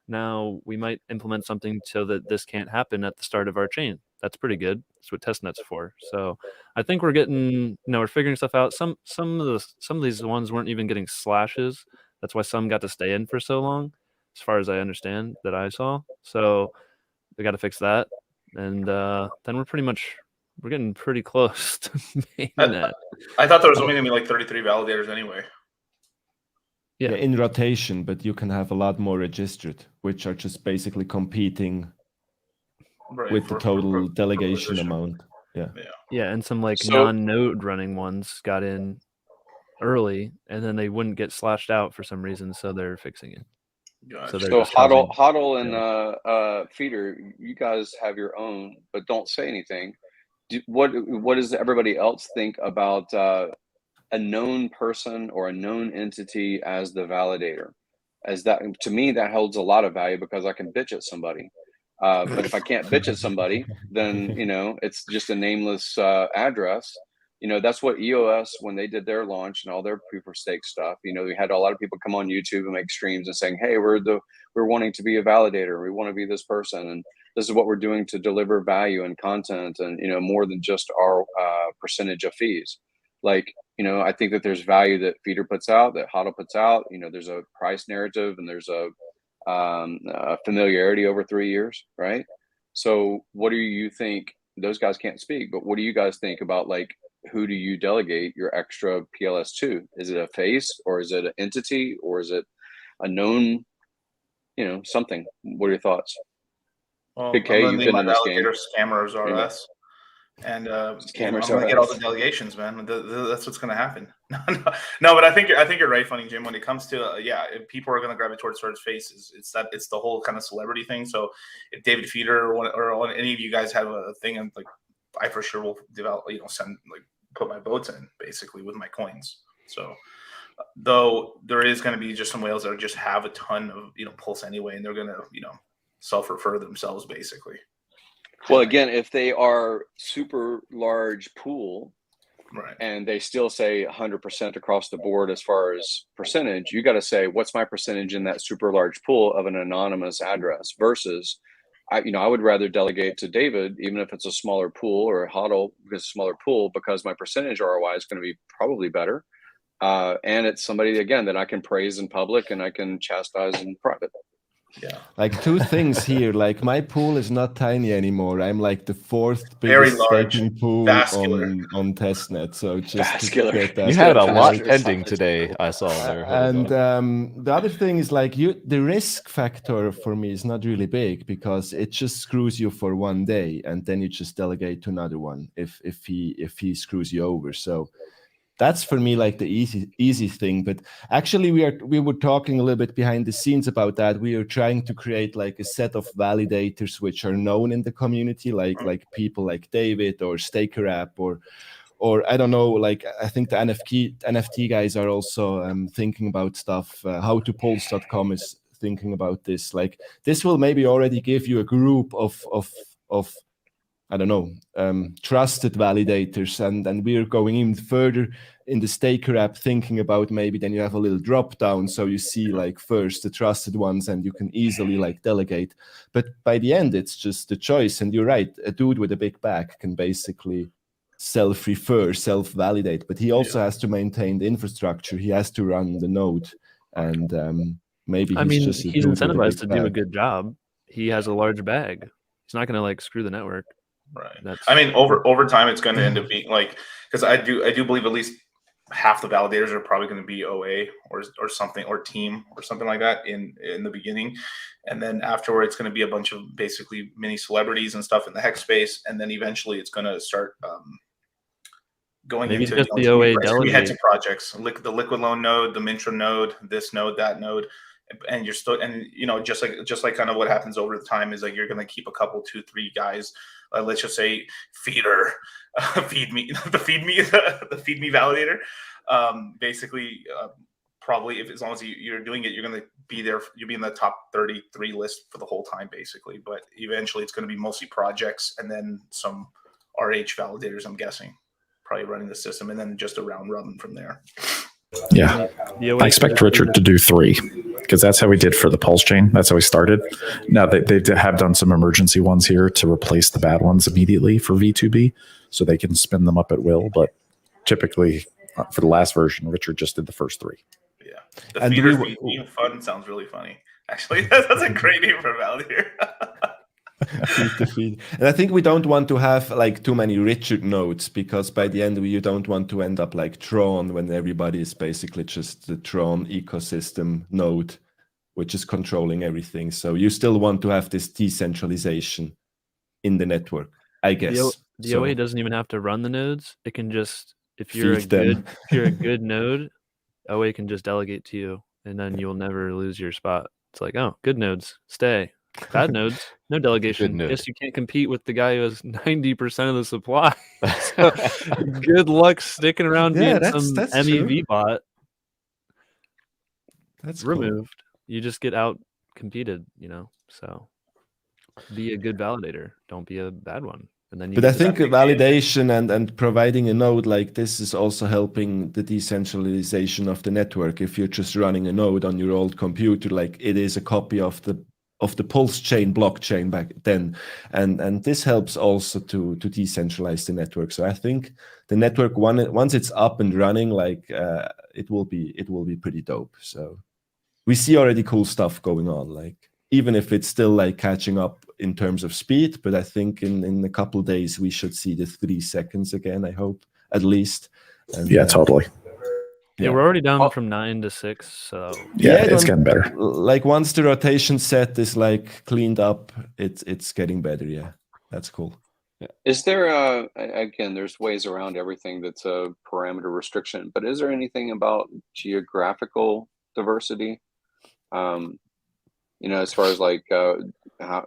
Now we might implement something so that this can't happen at the start of our chain. That's pretty good. That's what testnet's for. So I think we're getting, we're figuring stuff out. Some of these ones weren't even getting slashes. That's why some got to stay in for so long, as far as I understand that I saw. So we got to fix that, and then we're getting pretty close to mainnet. I thought there was only gonna be like 33 validators anyway. Yeah, in rotation, but you can have a lot more registered, which are just basically competing with the total delegation amount. Yeah, and some non-node running ones got in early, and then they wouldn't get slashed out for some reason, so they're fixing it. Gotcha. So HODL and Feeder, you guys have your own, but don't say anything. What does everybody else think about a known person or a known entity as the validator? As that, to me, that holds a lot of value because I can bitch at somebody. But if I can't bitch at somebody, then it's just a nameless address. That's what EOS, when they did their launch and all their proof of stake stuff, we had a lot of people come on YouTube and make streams and saying, hey, we're wanting to be a validator. We want to be this person. And this is what we're doing to deliver value and content and, more than just our percentage of fees. I think that there's value that Feeder puts out, that HODL puts out. There's a price narrative and there's a familiarity over 3 years, right? So what do you think? Those guys can't speak, but what do you guys think about who do you delegate your extra PLS to? Is it a face, or is it an entity, or is it a known, something? What are your thoughts? Well, Big K, you've been in this game. Scammers RS. And I'm Scammers gonna are get all us. the delegations, man. That's what's gonna happen. No, but I think you're right, FundingGym. When it comes to if people are gonna gravitate towards face, it's the whole kind of celebrity thing. So if David Feeder or any of you guys have a thing, and like I for sure will develop, put my votes in basically with my coins. So though there is going to be just some whales that just have a ton of pulse anyway, and they're gonna self-refer themselves basically. Well, again, if they are super large pool, right, and they still say 100% across the board as far as percentage, you got to say, what's my percentage in that super large pool of an anonymous address versus, I would rather delegate to David, even if it's a smaller pool, or HODL because it's a smaller pool, because my percentage ROI is going to be probably better. And it's somebody, again, that I can praise in public and I can chastise in private. Yeah. Like two things here. Like my pool is not tiny anymore. I'm like the 4th Very biggest large, staking pool vascular. on testnet. So just Vascular. to get that. You had a lot Vascular. pending today, I saw there. And the other thing is like the risk factor for me is not really big because it just screws you for one day and then you just delegate to another one if he screws you over. So that's for me like the easy thing. But actually we were talking a little bit behind the scenes about that. We are trying to create like a set of validators which are known in the community, like people like David or Staker App or I don't know, like I think the NFT guys are also thinking about stuff. HowToPulse.com is thinking about this. Like this will maybe already give you a group of I don't know, trusted validators, and we're going even further in the Staker app, thinking about maybe then you have a little drop down, so you see like first the trusted ones, and you can easily like delegate. But by the end, it's just the choice. And you're right, a dude with a big bag can basically self-refer, self-validate, but he also has to maintain the infrastructure. He has to run the node, and maybe he's he's incentivized to do a good job. He has a large bag. He's not going to like screw the network. Right. I mean, over time, it's going to end up being like, because I do believe at least half the validators are probably going to be OA or something, or team or something like that in the beginning, and then afterward it's going to be a bunch of basically mini celebrities and stuff in the HEX space, and then eventually it's going to start going maybe into just the OA delegate projects, the liquid loan node, the Mintra node, this node, that node. And you're still, and just like kind of what happens over the time is like you're going to keep a couple, 2, 3 guys. Let's just say Feeder, feed me validator. Basically, probably as long as you're doing it, you're going to be there. You'll be in the top 33 list for the whole time, basically. But eventually, it's going to be mostly projects and then some RH validators. I'm guessing, probably running the system, and then just a round robin from there. Yeah, I expect Richard to do 3 because that's how we did for the PulseChain. That's how we started. Now they have done some emergency ones here to replace the bad ones immediately for V2B, so they can spin them up at will. But typically, for the last version, Richard just did the first 3. Yeah, the Feeder fun sounds really funny. Actually, that's a great name for a validator. Feed. And I think we don't want to have like too many Richard nodes, because by the end you don't want to end up like Tron, when everybody is basically just the Tron ecosystem node, which is controlling everything. So you still want to have this decentralization in the network, I guess. The OA doesn't even have to run the nodes. It can just, if you're a good node, OA can just delegate to you, and then you'll never lose your spot. It's like, oh, good nodes, stay. Bad nodes, no delegation. Yes, you can't compete with the guy who has 90% of the supply. So good luck sticking around being some MEV true. bot. That's removed. Cool. You just get out competed, So be a good validator. Don't be a bad one. And then But I think validation and providing a node like this is also helping the decentralization of the network. If you're just running a node on your old computer, like it is a copy of the PulseChain blockchain back then, and this helps also to decentralize the network. So I think the network, once it's up and running, like it will be pretty dope. So we see already cool stuff going on, like even if it's still like catching up in terms of speed, but I think in a couple of days we should see the 3 seconds again, I hope, at least. And, yeah, totally. Yeah, we're already down from 9 to 6, so yeah, it's getting better. Like once the rotation set is like cleaned up, it's getting better. Yeah, that's cool. Is there again? There's ways around everything that's a parameter restriction, but is there anything about geographical diversity? As far as like how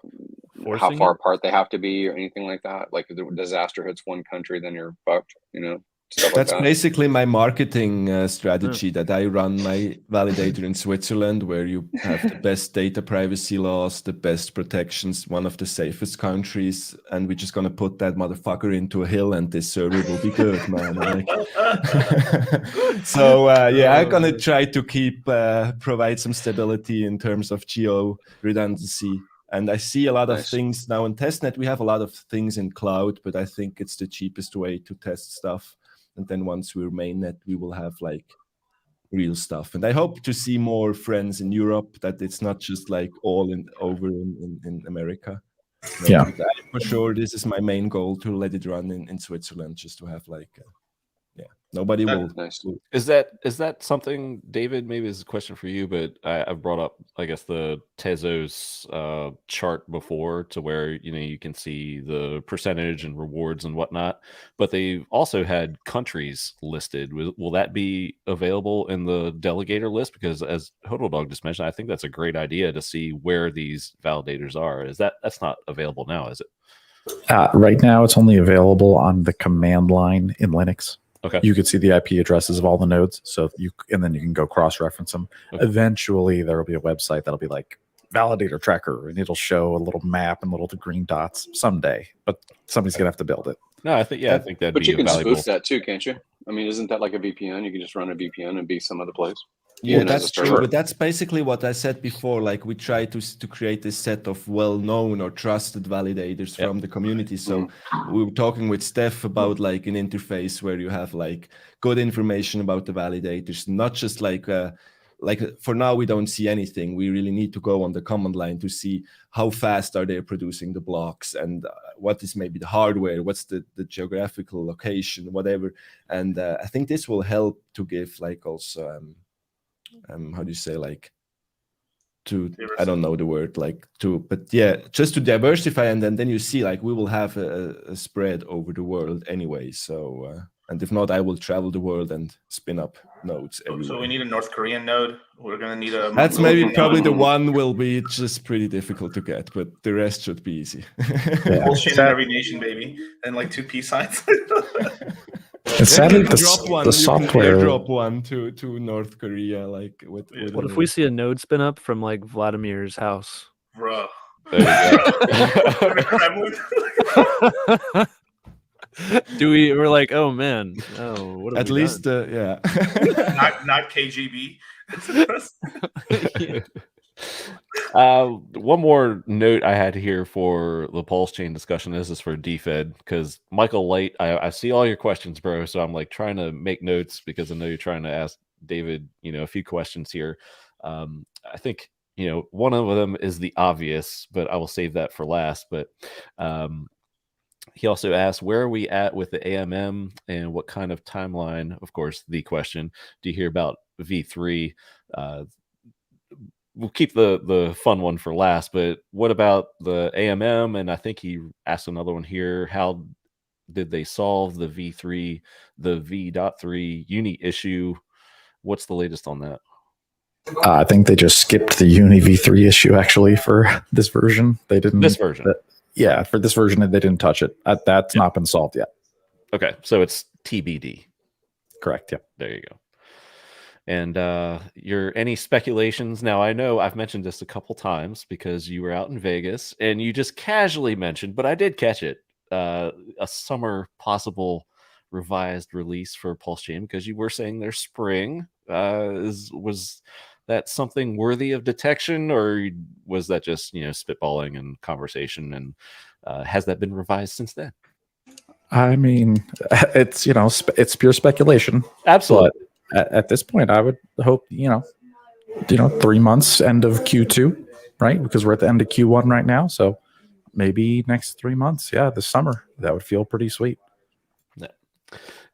far apart they have to be, or anything like that. Like if the disaster hits one country, then you're fucked. Stuff That's like that. basically my marketing strategy, that I run my validator in Switzerland, where you have the best data privacy laws, the best protections, one of the safest countries, and we're just going to put that motherfucker into a hill and this server will be good, man. So I'm going to try to provide some stability in terms of geo redundancy. And I see a lot of things now in testnet. We have a lot of things in cloud, but I think it's the cheapest way to test stuff. And then once we're mainnet, we will have like real stuff. And I hope to see more friends in Europe, that it's not just like all over in America. Yeah. For sure, this is my main goal, to let it run in Switzerland, just to have like, nobody will. Is that something, David? Maybe this is a question for you, but I've brought up, I guess, the Tezos chart before, to where you can see the percentage and rewards and whatnot. But they've also had countries listed. Will that be available in the delegator list? Because as HODLdog just mentioned, I think that's a great idea to see where these validators are. That's not available now, is it? Right now, it's only available on the command line in Linux. Okay. You could see the IP addresses of all the nodes, and then you can go cross-reference them. Okay. Eventually, there will be a website that'll be like validator tracker, and it'll show a little map and little green dots someday. But somebody's gonna have to build it. No, I think that'd be valuable. But you can spoof that too, can't you? I mean, isn't that like a VPN? You can just run a VPN and be some other place. Yeah, that's true. But that's basically what I said before. Like, we try to create this set of well-known or trusted validators from the community. So we were talking with Steph about like an interface where you have like good information about the validators, not just like for now we don't see anything. We really need to go on the command line to see how fast are they producing the blocks, and what is maybe the hardware, what's the geographical location, whatever. And I think this will help to give like also how do you say, like, to I don't know the word, like, to, but yeah, just to diversify. And then you see like we will have a spread over the world anyway. So and if not, I will travel the world and spin up nodes everywhere. So we need a North Korean node. We're gonna need a. That's maybe probably the one will be just pretty difficult to get, but the rest should be easy. Bullshit in every nation, baby, and like 2 peace signs. And sadly, the software drop one to North Korea, like with what if we see a node spin up from like Vladimir's house, bro? There you go. We're like, oh man, what at least yeah. not KGB. One more note I had here for the PulseChain discussion. This is for DFed, because Michael Light, I see all your questions, bro. So I'm like trying to make notes, because I know you're trying to ask David, a few questions here. I think, one of them is the obvious, but I will save that for last. But he also asked, where are we at with the AMM, and what kind of timeline, of course, the question, do you hear about V3? We'll keep the fun one for last, but what about the AMM? And I think he asked another one here. How did they solve the V3, the V.3 uni issue? What's the latest on that? I think they just skipped the uni V3 issue, actually, for this version. They didn't. This version? Yeah, for this version, they didn't touch it. That's not been solved yet. Okay, so it's TBD. Correct, yeah. There you go. And any speculations? Now, I know I've mentioned this a couple times because you were out in Vegas and you just casually mentioned, but I did catch it, a summer possible revised release for PulseChain, because you were saying their spring. Was that something worthy of detection, or was that just spitballing and conversation? And has that been revised since then? I mean, it's it's pure speculation. Absolutely. But at this point, I would hope 3 months, end of Q2, right? Because we're at the end of Q1 right now, so maybe next 3 months, this summer, that would feel pretty sweet. Yeah.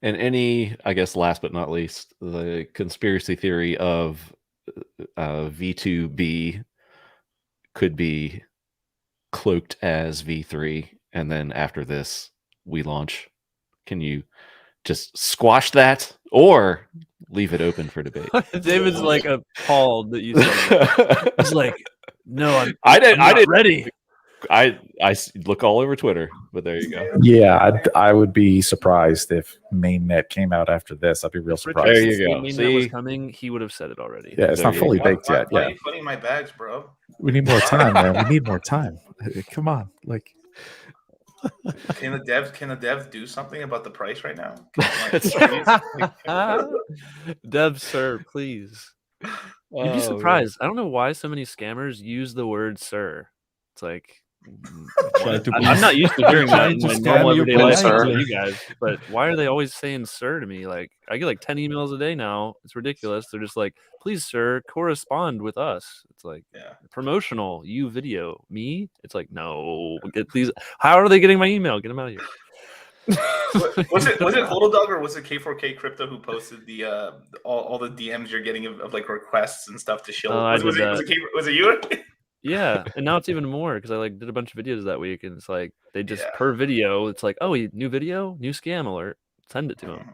And any, I guess, last but not least, the conspiracy theory of V2B could be cloaked as V3, and then after this, we launch? Can you just squash that or leave it open for debate? David's like appalled that you said that. He's like, no, I'm I not didn't ready. I look all over Twitter, but there you go. Yeah, I would be surprised if mainnet came out after this. I'd be real surprised. There If you go. mainnet was coming, he would have said it already. Yeah, it's There not you fully go. baked yet. Why Yeah, are you putting my bags, bro? we need more time, man. We need more time. Come on, like. Can the devs do something about the price right now? That's Dev, sir, please. You'd be surprised. I don't know why so many scammers use the word "sir." It's like I'm not used to hearing that in my normal everyday life from you guys, but why are they always saying "sir" to me? Like I get like 10 emails a day now. It's ridiculous. They're just like, "Please, sir, correspond with us." It's like promotional. You video me. It's like no. Get these. How are they getting my email? Get them out of here. was it HODLdog or was it K4K Crypto who posted the all the DMs you're getting of like requests and stuff to show? Was it you? Yeah, and now it's even more because I like did a bunch of videos that week, and it's like they just per video, it's like, oh, new video, new scam alert, send it to them.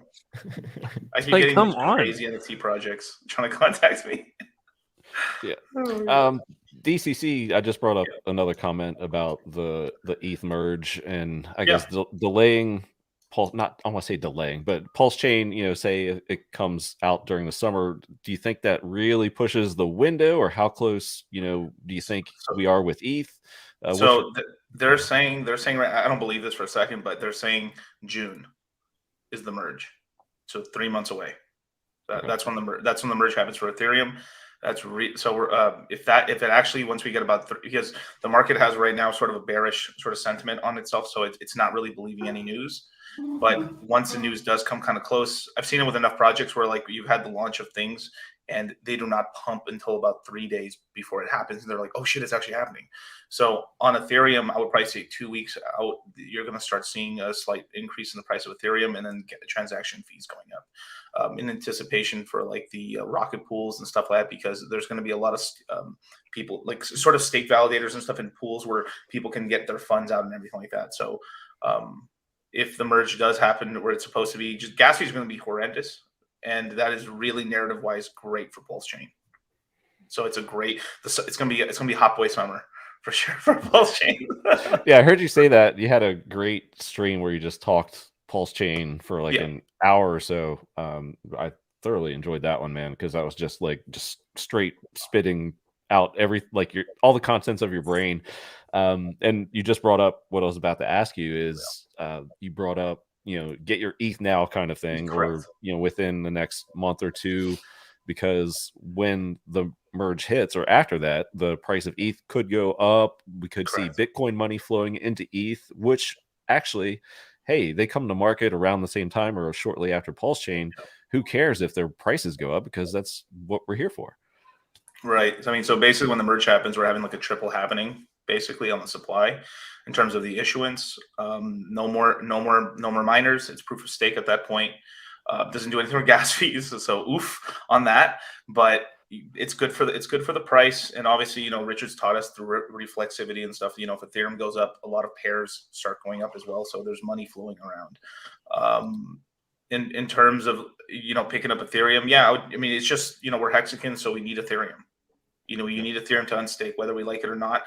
I keep getting come on, crazy NFT projects trying to contact me. Yeah. DCC, I just brought up another comment about the ETH merge, and I guess delaying Pulse. Not I want to say delaying, but PulseChain. Say it comes out during the summer. Do you think that really pushes the window, or how close? Do you think we are with ETH? They're saying right. I don't believe this for a second, but they're saying June is the merge, so 3 months away. That's when the merge happens for Ethereum. That's if it actually once we get because the market has right now sort of a bearish sort of sentiment on itself, so it's not really believing any news. But once the news does come kind of close, I've seen it with enough projects where like you've had the launch of things and they do not pump until about 3 days before it happens, and they're like, oh shit, it's actually happening. So on Ethereum, I would probably say 2 weeks out, you're going to start seeing a slight increase in the price of Ethereum, and then get the transaction fees going up. In anticipation for like the rocket pools and stuff like that, because there's going to be a lot of people like sort of stake validators and stuff in pools where people can get their funds out and everything like that. So if the merge does happen where it's supposed to be, just gas fees are going to be horrendous, and that is really narrative wise great for PulseChain. So it's it's going to be hot boy summer for sure for PulseChain. Yeah, I heard you say that. You had a great stream where you just talked PulseChain for like an hour or so. I thoroughly enjoyed that one, man, because I was just straight spitting out all the contents of your brain. And you just brought up what I was about to ask you is you brought up get your ETH now kind of thing, or within the next month or two, because when the merge hits or after that, the price of ETH could go up. We could see Bitcoin money flowing into ETH, which actually, hey, they come to market around the same time or shortly after PulseChain. Who cares if their prices go up, because that's what we're here for. Right. I mean, so basically when the merge happens, we're having like a triple happening basically on the supply in terms of the issuance. No more miners. It's proof of stake at that point. Doesn't do anything with gas fees. So oof on that, but it's good for the price. And obviously, Richard's taught us through reflexivity and stuff. If Ethereum goes up, a lot of pairs start going up as well. So there's money flowing around. In terms of picking up Ethereum, I mean it's just we're Hexagon, so we need Ethereum. You need Ethereum to unstake, whether we like it or not.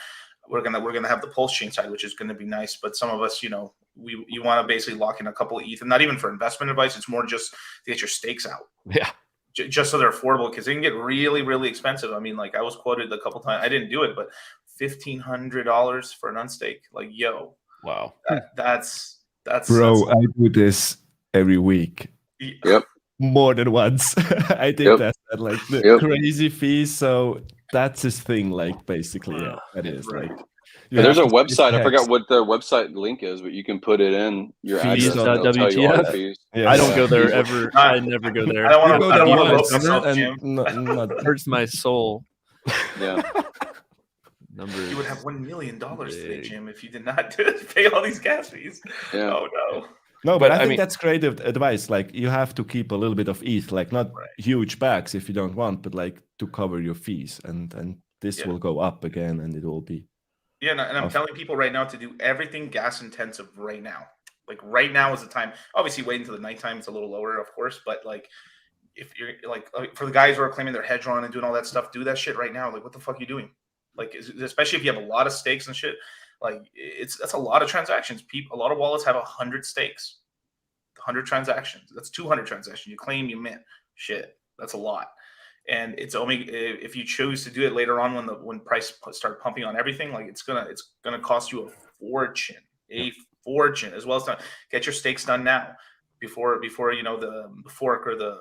We're gonna have the PulseChain side, which is gonna be nice. But some of us, you want to basically lock in a couple of ETH, and not even for investment advice. It's more just to get your stakes out. Yeah. Just so they're affordable, because they can get really, really expensive. I mean, like I was quoted a couple times. I didn't do it, but $1,500 for an unstake. Like, yo, wow, that's bro. I do this every week. Yep. More than once. I did that at like the crazy fees. So that's his thing. Like basically, that is like. There's a website. I forgot what the website link is, but you can put it in your address. Fees.wtf. I don't go there ever. I never go there. I don't want to it hurts my soul. Yeah. You would have $1 million today, Jim, if you did not pay all these gas fees. Yeah. Oh no. No, but I think that's great advice. Like you have to keep a little bit of ETH, like not huge bags if you don't want, but like to cover your fees, and this will go up again, and it will be. Yeah, and I'm telling people right now to do everything gas intensive right now. Like right now is the time. Obviously, waiting until the nighttime is a little lower, of course. But like, if you're like for the guys who are claiming their hedge run and doing all that stuff, do that shit right now. Like, what the fuck are you doing? Like, especially if you have a lot of stakes and shit. Like, that's a lot of transactions. A lot of wallets have 100 stakes, 100 transactions. That's 200 transactions. You claim, you mint. Shit, that's a lot. And it's only if you choose to do it later on when price start pumping on everything, like it's gonna cost you a fortune, fortune, as well as get your stakes done now before you know the fork or the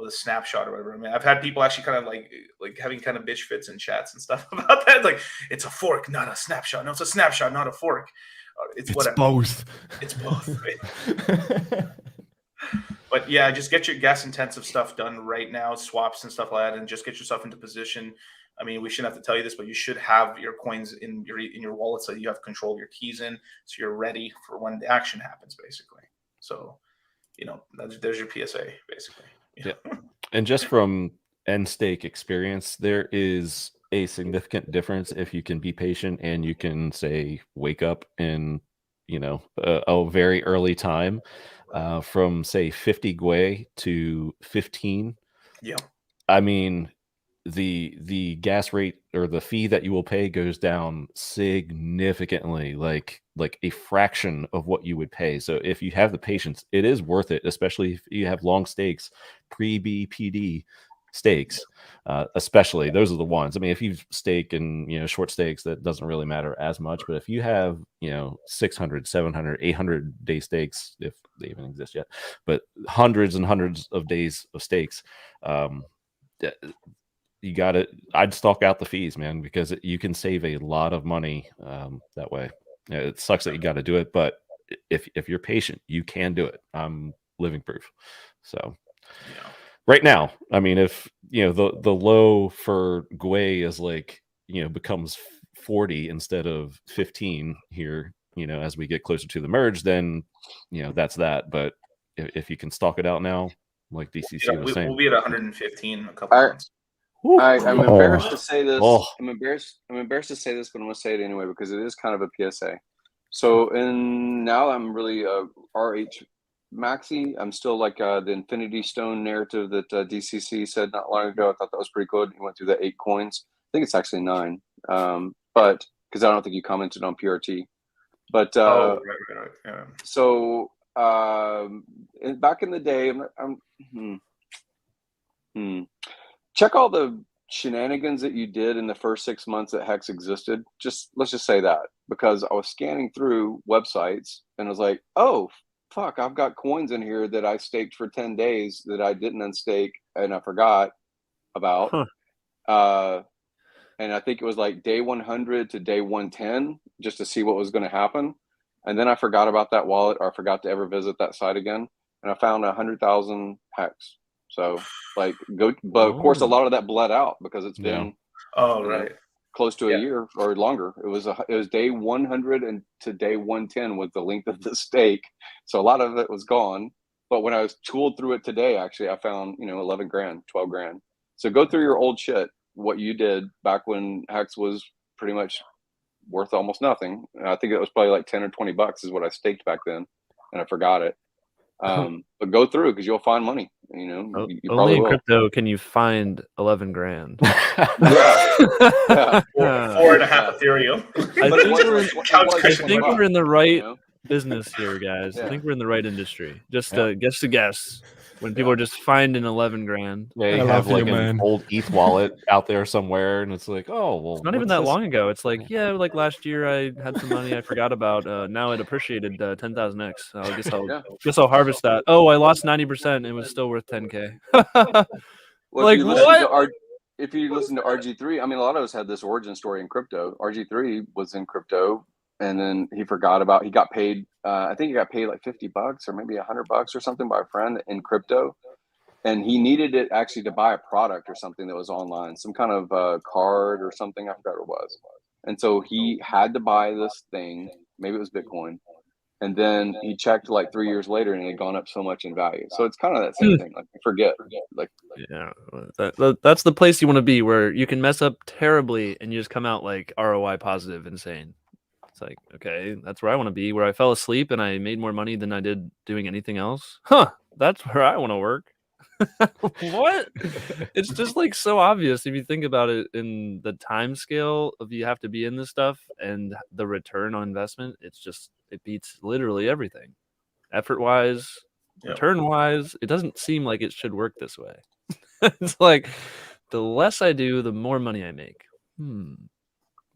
snapshot or whatever. I mean, I've had people actually kind of like having kind of bitch fits in chats and stuff about that. Like, it's a fork, not a snapshot. No, it's a snapshot, not a fork. It's whatever. Both. It's both. Right? But yeah, just get your gas intensive stuff done right now, swaps and stuff like that, and just get yourself into position. I mean, we shouldn't have to tell you this, but you should have your coins in your wallet so you have control of your keys in, so you're ready for when the action happens, basically. So, you know, there's your PSA, basically. Yeah. And just from end stake experience, there is a significant difference if you can be patient and you can, say, wake up in, you know, a very early time. From say 50 Gwei to 15. Yeah. I mean, the gas rate or the fee that you will pay goes down significantly, like a fraction of what you would pay. So if you have the patience, it is worth it, especially if you have long stakes, pre-BPD stakes, especially those are the ones. I mean, if you stake in, you know, short stakes, that doesn't really matter as much, but if you have, you know, 600, 700, 800 day stakes, if they even exist yet, but hundreds and hundreds of days of stakes, you got it. I'd stalk out the fees, man, because you can save a lot of money that way. It sucks that you got to do it, but if you're patient, you can do it. I'm living proof. So yeah. Right now, I mean, if you know the low for Gwei is like, you know, becomes 40 instead of 15 here, you know, as we get closer to the merge, then you know that's that. But if you can stalk it out now, like DCC was saying, we'll be at 115 in a couple months. I'm embarrassed to say this. Oh. I'm embarrassed to say this, but I'm going to say it anyway because it is kind of a PSA. So now I'm really RH Maxi. I'm still like the Infinity Stone narrative that DCC said not long ago. I thought that was pretty good. He went through the 8 coins. I think it's actually 9. But because I don't think you commented on PRT. But right. Yeah. So back in the day, check all the shenanigans that you did in the first 6 months that HEX existed. Let's just say that, because I was scanning through websites and I was like, oh fuck, I've got coins in here that I staked for 10 days that I didn't unstake and I forgot about. And I think it was like day 100 to day 110 just to see what was going to happen. And then I forgot about that wallet, or I forgot to ever visit that site again. And I found 100,000 HEX. So like but of course a lot of that bled out because it's been close to a year or longer. It was day 100 and to day 110 was the length of the stake. So a lot of it was gone. But when I was tooled through it today, actually, I found, you know, 11 grand, 12 grand. So go through your old shit, what you did back when HEX was pretty much worth almost nothing. And I think it was probably like 10 or 20 bucks is what I staked back then. And I forgot it. But go through because you'll find money. You know, you only in crypto can you find 11 grand. Yeah. 4.5 Ethereum. I think we're in the right business here, guys. I think we're in the right industry. Just to guess. When people are just finding 11 grand. Yeah, you have like an old ETH wallet out there somewhere, and it's like, oh, well. It's not even that long ago. It's like, like last year I had some money I forgot about. Now it appreciated 10,000x. I guess I'll harvest that. Oh, I lost 90%. It was still worth 10K. Well, like, what? If you listen to RG3, I mean, a lot of us had this origin story in crypto. RG3 was in crypto, and then he got paid. I think he got paid like $50 or maybe $100 or something by a friend in crypto. And he needed it actually to buy a product or something that was online, some kind of card or something. I forgot what it was. And so he had to buy this thing. Maybe it was Bitcoin. And then he checked like 3 years later and it had gone up so much in value. So it's kind of that same thing. Like, forget. Like, yeah, that's the place you want to be, where you can mess up terribly and you just come out like ROI positive, insane. It's like, okay, that's where I want to be, where I fell asleep and I made more money than I did doing anything else. Huh, that's where I want to work. What? It's just like so obvious if you think about it in the time scale of you have to be in this stuff and the return on investment. It's just, it beats literally everything. Effort wise, return wise, it doesn't seem like it should work this way. It's like the less I do, the more money I make.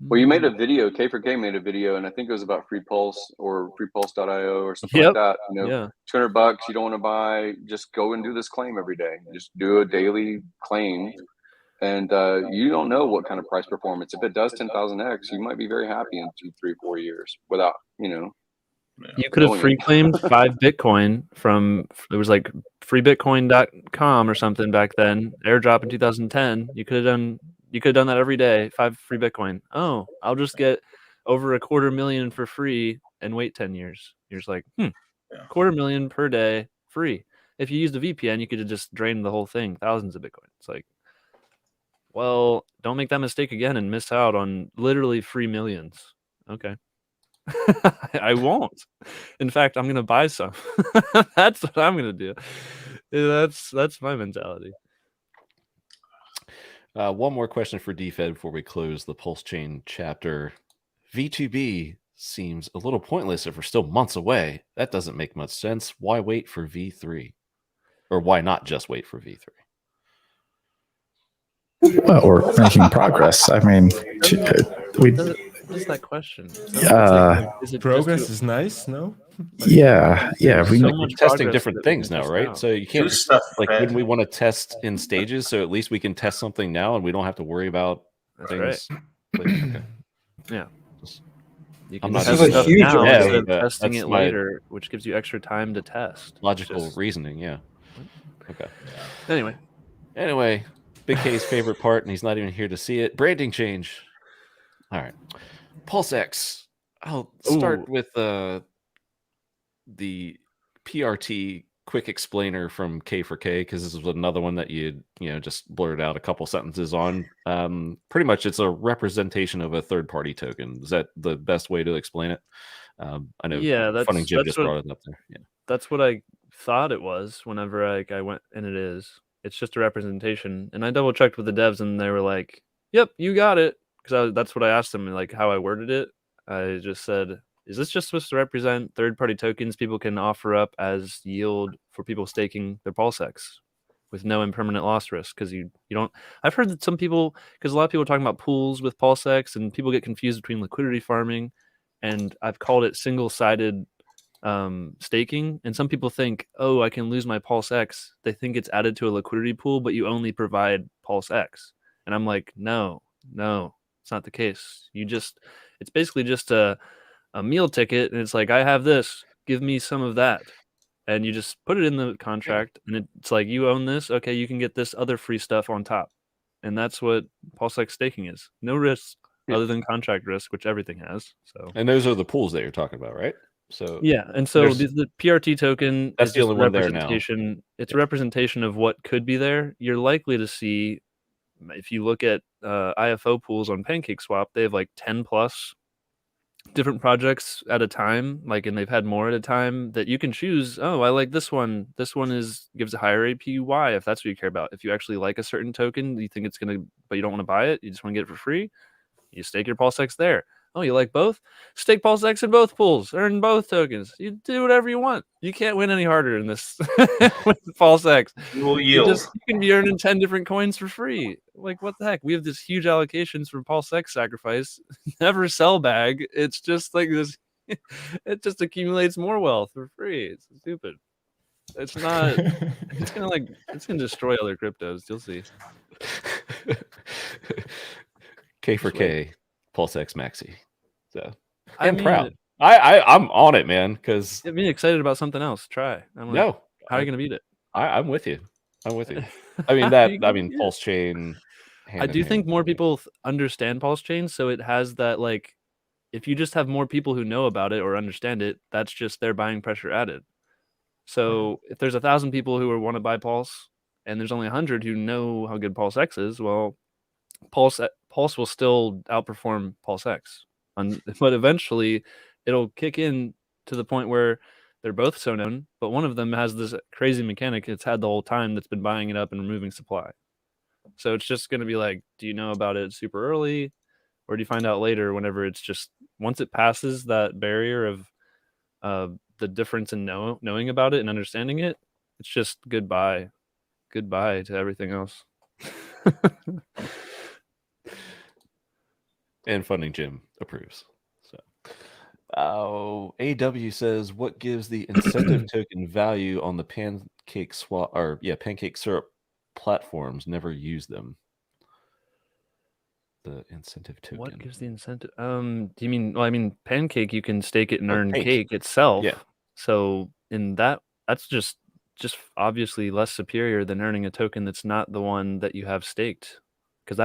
Well, you made a video, K4K made a video, and I think it was about Free Pulse or freepulse.io or something like that. You know, $200, you don't want to buy, just go and do this claim every day. Just do a daily claim. And you don't know what kind of price performance. If it does 10,000x, you might be very happy in 2, 3, 4 years without, you know. You could have free claimed 5 Bitcoin from, it was like freebitcoin.com or something back then, airdrop in 2010. You could have done that every day, 5 free Bitcoin. Oh, I'll just get over $250,000 for free and wait 10 years. You're just like, $250,000 per day free. If you used a VPN, you could have just drained the whole thing, thousands of Bitcoin. It's like, well, don't make that mistake again and miss out on literally free millions. Okay. I won't. In fact, I'm gonna buy some. That's what I'm gonna do. That's my mentality. One more question for DFed before we close the PulseChain chapter. V2B seems a little pointless if we're still months away. That doesn't make much sense. Why wait for V3? Or why not just wait for V3? Well, we're making progress. I mean, What is that question? Is it progress is nice, no? Yeah. We're testing different things now, right? So you can't just, like, when we want to test in stages, so at least we can test something now and we don't have to worry about things. Right. Okay. Yeah. You can this is a huge instead of testing it later, which gives you extra time to test. Logical reasoning, yeah. Okay. Anyway, Big K's favorite part, and he's not even here to see it. Branding change. All right. PulseX. I'll start with the PRT quick explainer from K4K, because this is another one that you just blurted out a couple sentences on. Pretty much it's a representation of a third-party token. Is that the best way to explain it? I know FundingGym just brought it up there. Yeah. That's what I thought it was whenever I went, and it is. It's just a representation. And I double checked with the devs and they were like, yep, you got it. Because that's what I asked them, like how I worded it. I just said, is this just supposed to represent third-party tokens people can offer up as yield for people staking their PulseX with no impermanent loss risk? Because you don't. I've heard that some people, because a lot of people are talking about pools with PulseX, and people get confused between liquidity farming, and I've called it single-sided staking. And some people think, oh, I can lose my PulseX. They think it's added to a liquidity pool, but you only provide PulseX. And I'm like, no. It's not the case. It's basically just a meal ticket, and it's like, I have this, give me some of that, and you just put it in the contract, and it's like, you own this, okay, you can get this other free stuff on top, and that's what PulseX staking is. No risk other than contract risk, which everything has. So, and those are the pools that you're talking about, right? So yeah, and so the PRT token that's the only one there now. It's a representation of what could be there. You're likely to see, if you look at IFO pools on PancakeSwap, they have like 10 plus different projects at a time, and they've had more at a time that you can choose. Oh, I like this one. This one gives a higher APY if that's what you care about. If you actually like a certain token, you think it's but you don't want to buy it, you just want to get it for free, you stake your PulseX there. Oh, you like both? Stake PulseX in both pools, earn both tokens. You do whatever you want. You can't win any harder in this with PulseX. You will yield. You can be earning 10 different coins for free. Like, what the heck? We have this huge allocations for PulseX sacrifice. Never sell bag. It's just like this. It just accumulates more wealth for free. It's stupid. It's not. It's gonna destroy other cryptos. You'll see. K4K. PulseX Maxi. So I'm proud. I'm on it, man, because get me excited about something else. Try. How are you gonna beat it? I'm with you. I mean PulseChain. I do think more people understand PulseChain, so it has that, like, if you just have more people who know about it or understand it, that's just their buying pressure added. So if there's 1,000 people who want to buy Pulse, and there's only 100 who know how good PulseX is, well, Pulse will still outperform PulseX. But eventually it'll kick in to the point where they're both so known, but one of them has this crazy mechanic it's had the whole time that's been buying it up and removing supply. So it's just going to be like, do you know about it super early, or do you find out later whenever it's just, once it passes that barrier of the difference in knowing about it and understanding it, it's just goodbye to everything else. And FundingGym approves. AW says, what gives the incentive token value on the pancake syrup platforms? Never use them. The incentive token. What gives the incentive? Do you mean? Well, I mean, Pancake, you can stake it and earn Pink. cake itself. Yeah. So that's just obviously less superior than earning a token that's not the one that you have staked, because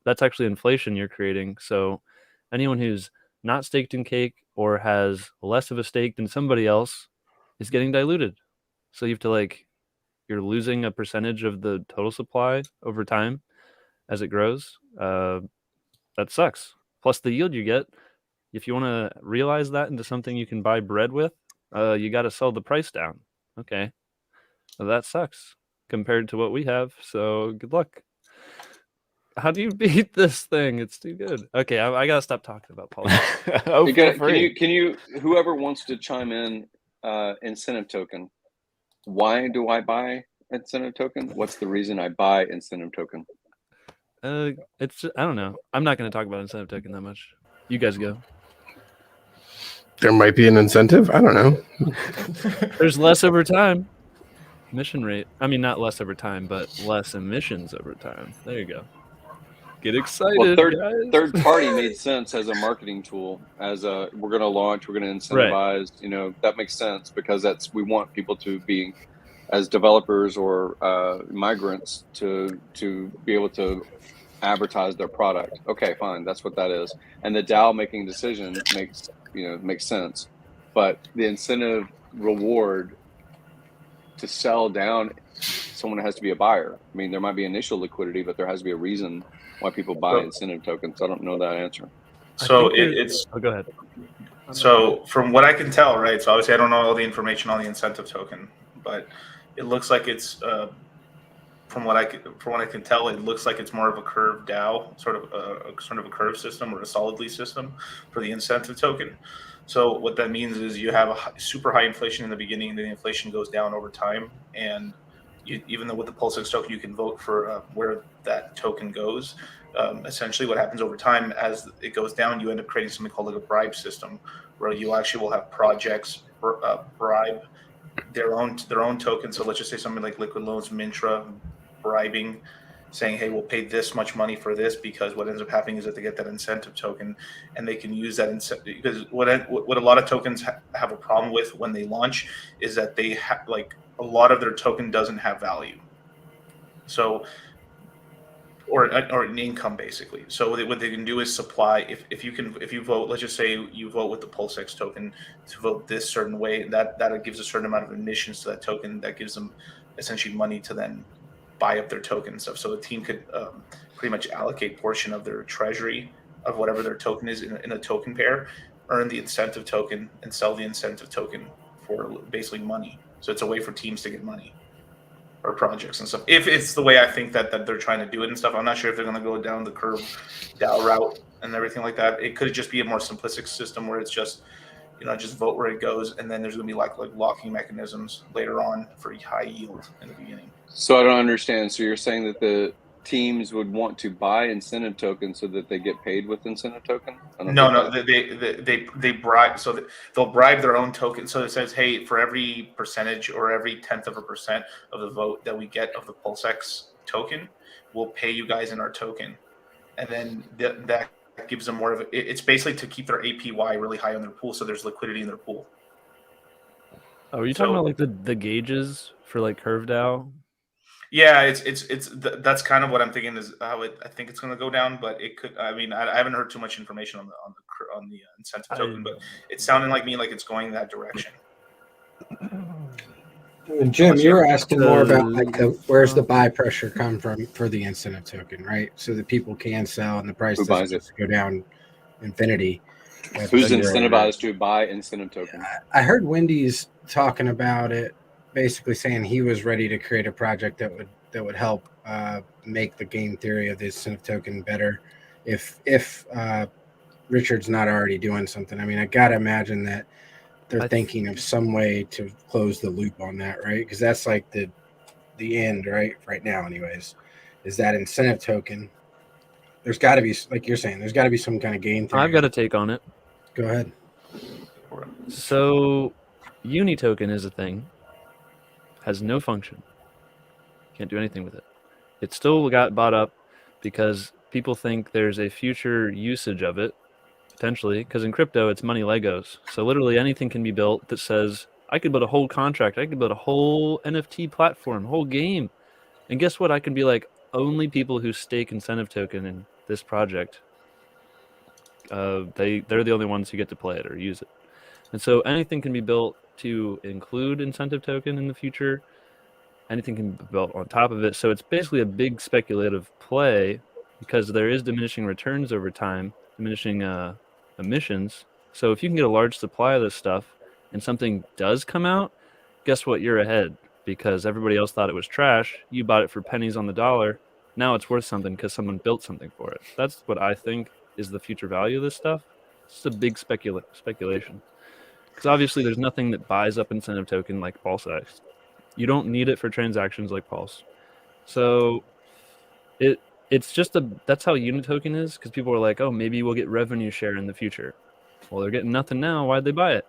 that's actually inflation you're creating. So anyone who's not staked in cake or has less of a stake than somebody else is getting diluted. So you have to you're losing a percentage of the total supply over time as it grows. That sucks. Plus the yield you get, if you want to realize that into something you can buy bread with, you got to sell the price down. Okay. Well, that sucks compared to what we have. So good luck. How do you beat this thing? It's too good. Okay, I gotta stop talking about politics. Can you whoever wants to chime in, incentive token? Why do I buy incentive token? What's the reason I buy incentive token? It's I don't know. I'm not gonna talk about incentive token that much. You guys go. There might be an incentive. I don't know. There's less over time. Emission rate. I mean, not less over time, but less emissions over time. There you go. Get excited. Well, guys. third party made sense as a marketing tool. As we're going to launch, we're going to incentivize. Right. That makes sense because we want people to be, as developers or migrants, to be able to advertise their product. Okay, fine, that's what that is. And the DAO making decision makes sense, but the incentive reward to sell down, someone has to be a buyer. I mean, there might be initial liquidity, but there has to be a reason why people buy incentive tokens. I don't know that answer. So it's. Oh, go ahead. So from what I can tell, right? So obviously I don't know all the information on the incentive token, but it looks like it's from what I can tell, it looks like it's more of a curved DAO, sort of a curve system or a solidly system for the incentive token. So what that means is you have a super high inflation in the beginning, and then the inflation goes down over time. And even though with the PulseX token, you can vote for where that token goes. Essentially, what happens over time as it goes down, you end up creating something called a bribe system, where you actually will have projects bribe their own token. So let's just say something like Liquid Loans, Mintra, bribing, saying, hey, we'll pay this much money for this, because what ends up happening is that they get that incentive token, and they can use that incentive. Because what a lot of tokens have a problem with when they launch is that they have a lot of their token doesn't have value. So or an income basically. So what they can do is supply. If you vote, let's just say you vote with the PulseX token to vote this certain way, that gives a certain amount of emissions to that token that gives them essentially money to then buy up their token and stuff. So the team could pretty much allocate portion of their treasury of whatever their token is in a token pair, earn the incentive token, and sell the incentive token for basically money. So it's a way for teams to get money or projects and stuff. If it's the way I think that they're trying to do it and stuff, I'm not sure if they're going to go down the curve DAO route and everything like that. It could just be a more simplistic system where it's just, just vote where it goes, and then there's going to be like locking mechanisms later on for high yield in the beginning. So I don't understand. So you're saying that the teams would want to buy incentive tokens so that they get paid with incentive token? No, they bribe. So they'll bribe their own token. So it says, hey, for every percentage or every 1/10% of the vote that we get of the PulseX token, we'll pay you guys in our token. And then that gives them more of it's basically to keep their APY really high on their pool, so there's liquidity in their pool. Oh, are you talking about the gauges for Curve DAO? Yeah, it's that's kind of what I'm thinking is how I think it's going to go down, but it could. I mean, I haven't heard too much information on the incentive token, but it's sounding like it's going that direction. And Jim, you were asking more about where's the buy pressure come from for the incentive token, right? So that people can sell and the price doesn't just go down infinity. Who's incentivized to buy incentive tokens? I heard Wendy's talking about it, basically saying he was ready to create a project that would help make the game theory of the incentive token better. If Richard's not already doing something, I mean, I gotta imagine that they're thinking of some way to close the loop on that, right? Because that's like the end, right now, anyways. Is that incentive token? There's got to be, like you're saying, there's got to be some kind of game theory. I've got a take on it. Go ahead. So, Uni token is a thing. Has no function. Can't do anything with it. It still got bought up because people think there's a future usage of it, potentially, because in crypto, it's money Legos. So literally anything can be built that says, I could build a whole contract, I could build a whole NFT platform, whole game. And guess what? I can be like, only people who stake incentive token in this project, they're the only ones who get to play it or use it. And so anything can be built to include incentive token in the future. Anything can be built on top of it. So it's basically a big speculative play because there is diminishing returns over time, diminishing emissions. So if you can get a large supply of this stuff and something does come out, guess what? You're ahead because everybody else thought it was trash. You bought it for pennies on the dollar. Now it's worth something because someone built something for it. That's what I think is the future value of this stuff. It's a big speculation. Because obviously there's nothing that buys up incentive token like PulseX. You don't need it for transactions like Pulse. So it's just that's how unit token is, because people are like, oh, maybe we'll get revenue share in the future. Well, they're getting nothing now. Why'd they buy it?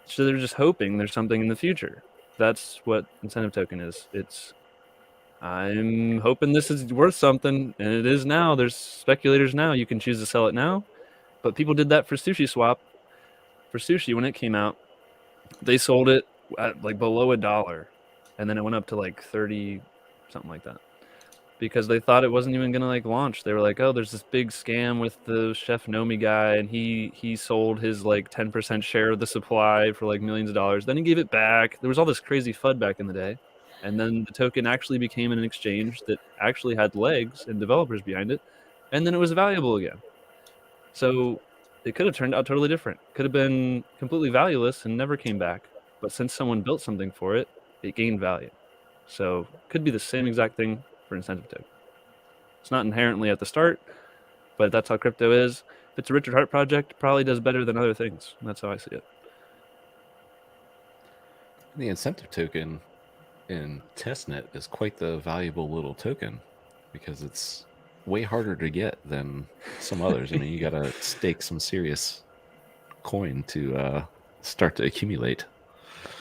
So they're just hoping there's something in the future. That's what incentive token is. I'm hoping this is worth something, and it is now. There's speculators now. You can choose to sell it now. But people did that for Sushi Swap. For Sushi, when it came out, they sold it at like below $1. And then it went up to like 30, something like that. Because they thought it wasn't even going to like launch. They were like, oh, there's this big scam with the Chef Nomi guy, and he sold his like 10% share of the supply for like millions of dollars. Then he gave it back. There was all this crazy FUD back in the day. And then the token actually became an exchange that actually had legs and developers behind it. And then it was valuable again. So it could have turned out totally different. Could have been completely valueless and never came back. But since someone built something for it, it gained value. So could be the same exact thing for incentive token. It's not inherently at the start, but that's how crypto is. If it's a Richard Hart project, it probably does better than other things. That's how I see it. The incentive token in testnet is quite the valuable little token because it's way harder to get than some others. I mean, you got to stake some serious coin to start to accumulate.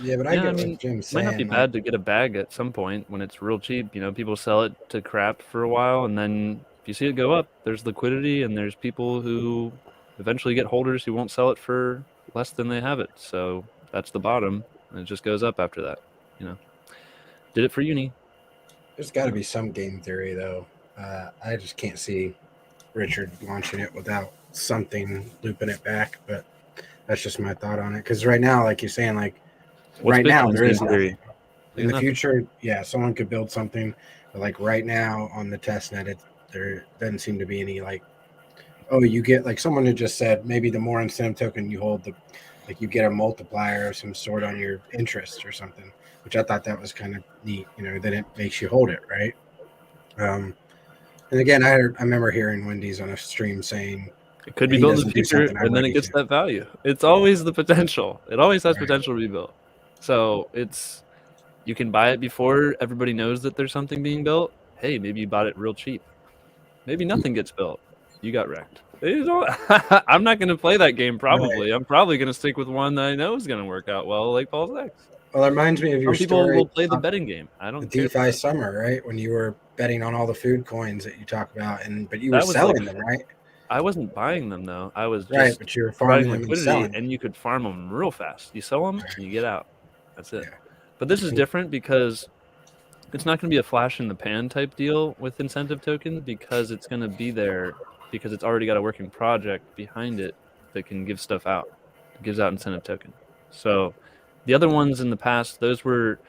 Yeah, but I get what Jim's saying. It might not be bad to get a bag at some point when it's real cheap. You know, people sell it to crap for a while, and then if you see it go up, there's liquidity, and there's people who eventually get holders who won't sell it for less than they have it. So that's the bottom, and it just goes up after that. You know, did it for Uni. There's got to be some game theory, though. I just can't see Richard launching it without something looping it back, but that's just my thought on it. Because right now, like you're saying, like, right now, there is nothing. In the future, yeah, someone could build something, but like right now on the test net, there doesn't seem to be any like, oh, you get like someone had just said maybe the more incentive token you hold, you get a multiplier of some sort on your interest or something, which I thought that was kind of neat. You know, that it makes you hold it, right? And again, I remember hearing Wendy's on a stream saying it could be built in the future, and then it gets that value. It's always the potential. It always has potential to be built. So you can buy it before everybody knows that there's something being built. Hey, maybe you bought it real cheap. Maybe nothing gets built. You got wrecked. I'm not going to play that game probably. Right. I'm probably going to stick with one that I know is going to work out well, like PulseX. Well, it reminds me of your people story. Will play the betting game. I don't care. DeFi summer, right? When you were betting on all the food coins that you talk about, but you were selling them, right? I wasn't buying them though. I was just right, but you were farming them liquidity, and you could farm them real fast. You sell them, and you get out. That's it. Yeah. But this is different because it's not going to be a flash in the pan type deal with incentive token because it's going to be there because it's already got a working project behind it that can give stuff out. It gives out incentive token. So the other ones in the past, those were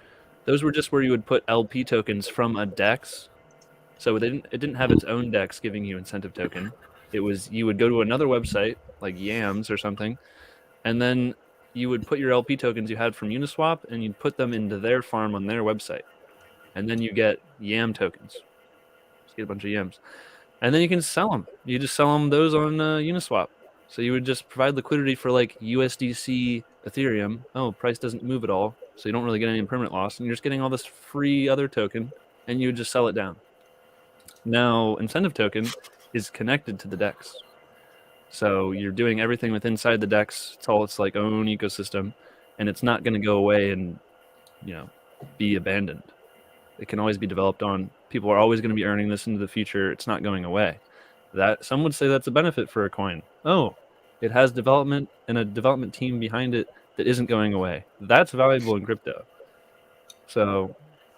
just where you would put LP tokens from a DEX. So it didn't have its own DEX giving you incentive token. It was you would go to another website like Yams or something, and then you would put your LP tokens you had from Uniswap and you'd put them into their farm on their website. And then you get Yam tokens. Just get a bunch of Yams. And then you can sell them. You just sell them those on Uniswap. So you would just provide liquidity for like USDC Ethereum. Oh, price doesn't move at all. So you don't really get any impermanent loss. And you're just getting all this free other token and you would just sell it down. Now, incentive token is connected to the DEX. So you're doing everything with inside the DEX. It's all its like own ecosystem. And it's not going to go away and, be abandoned. It can always be developed on. People are always going to be earning this into the future. It's not going away. That some would say that's a benefit for a coin. Oh, it has development and a development team behind it that isn't going away. That's valuable in crypto. So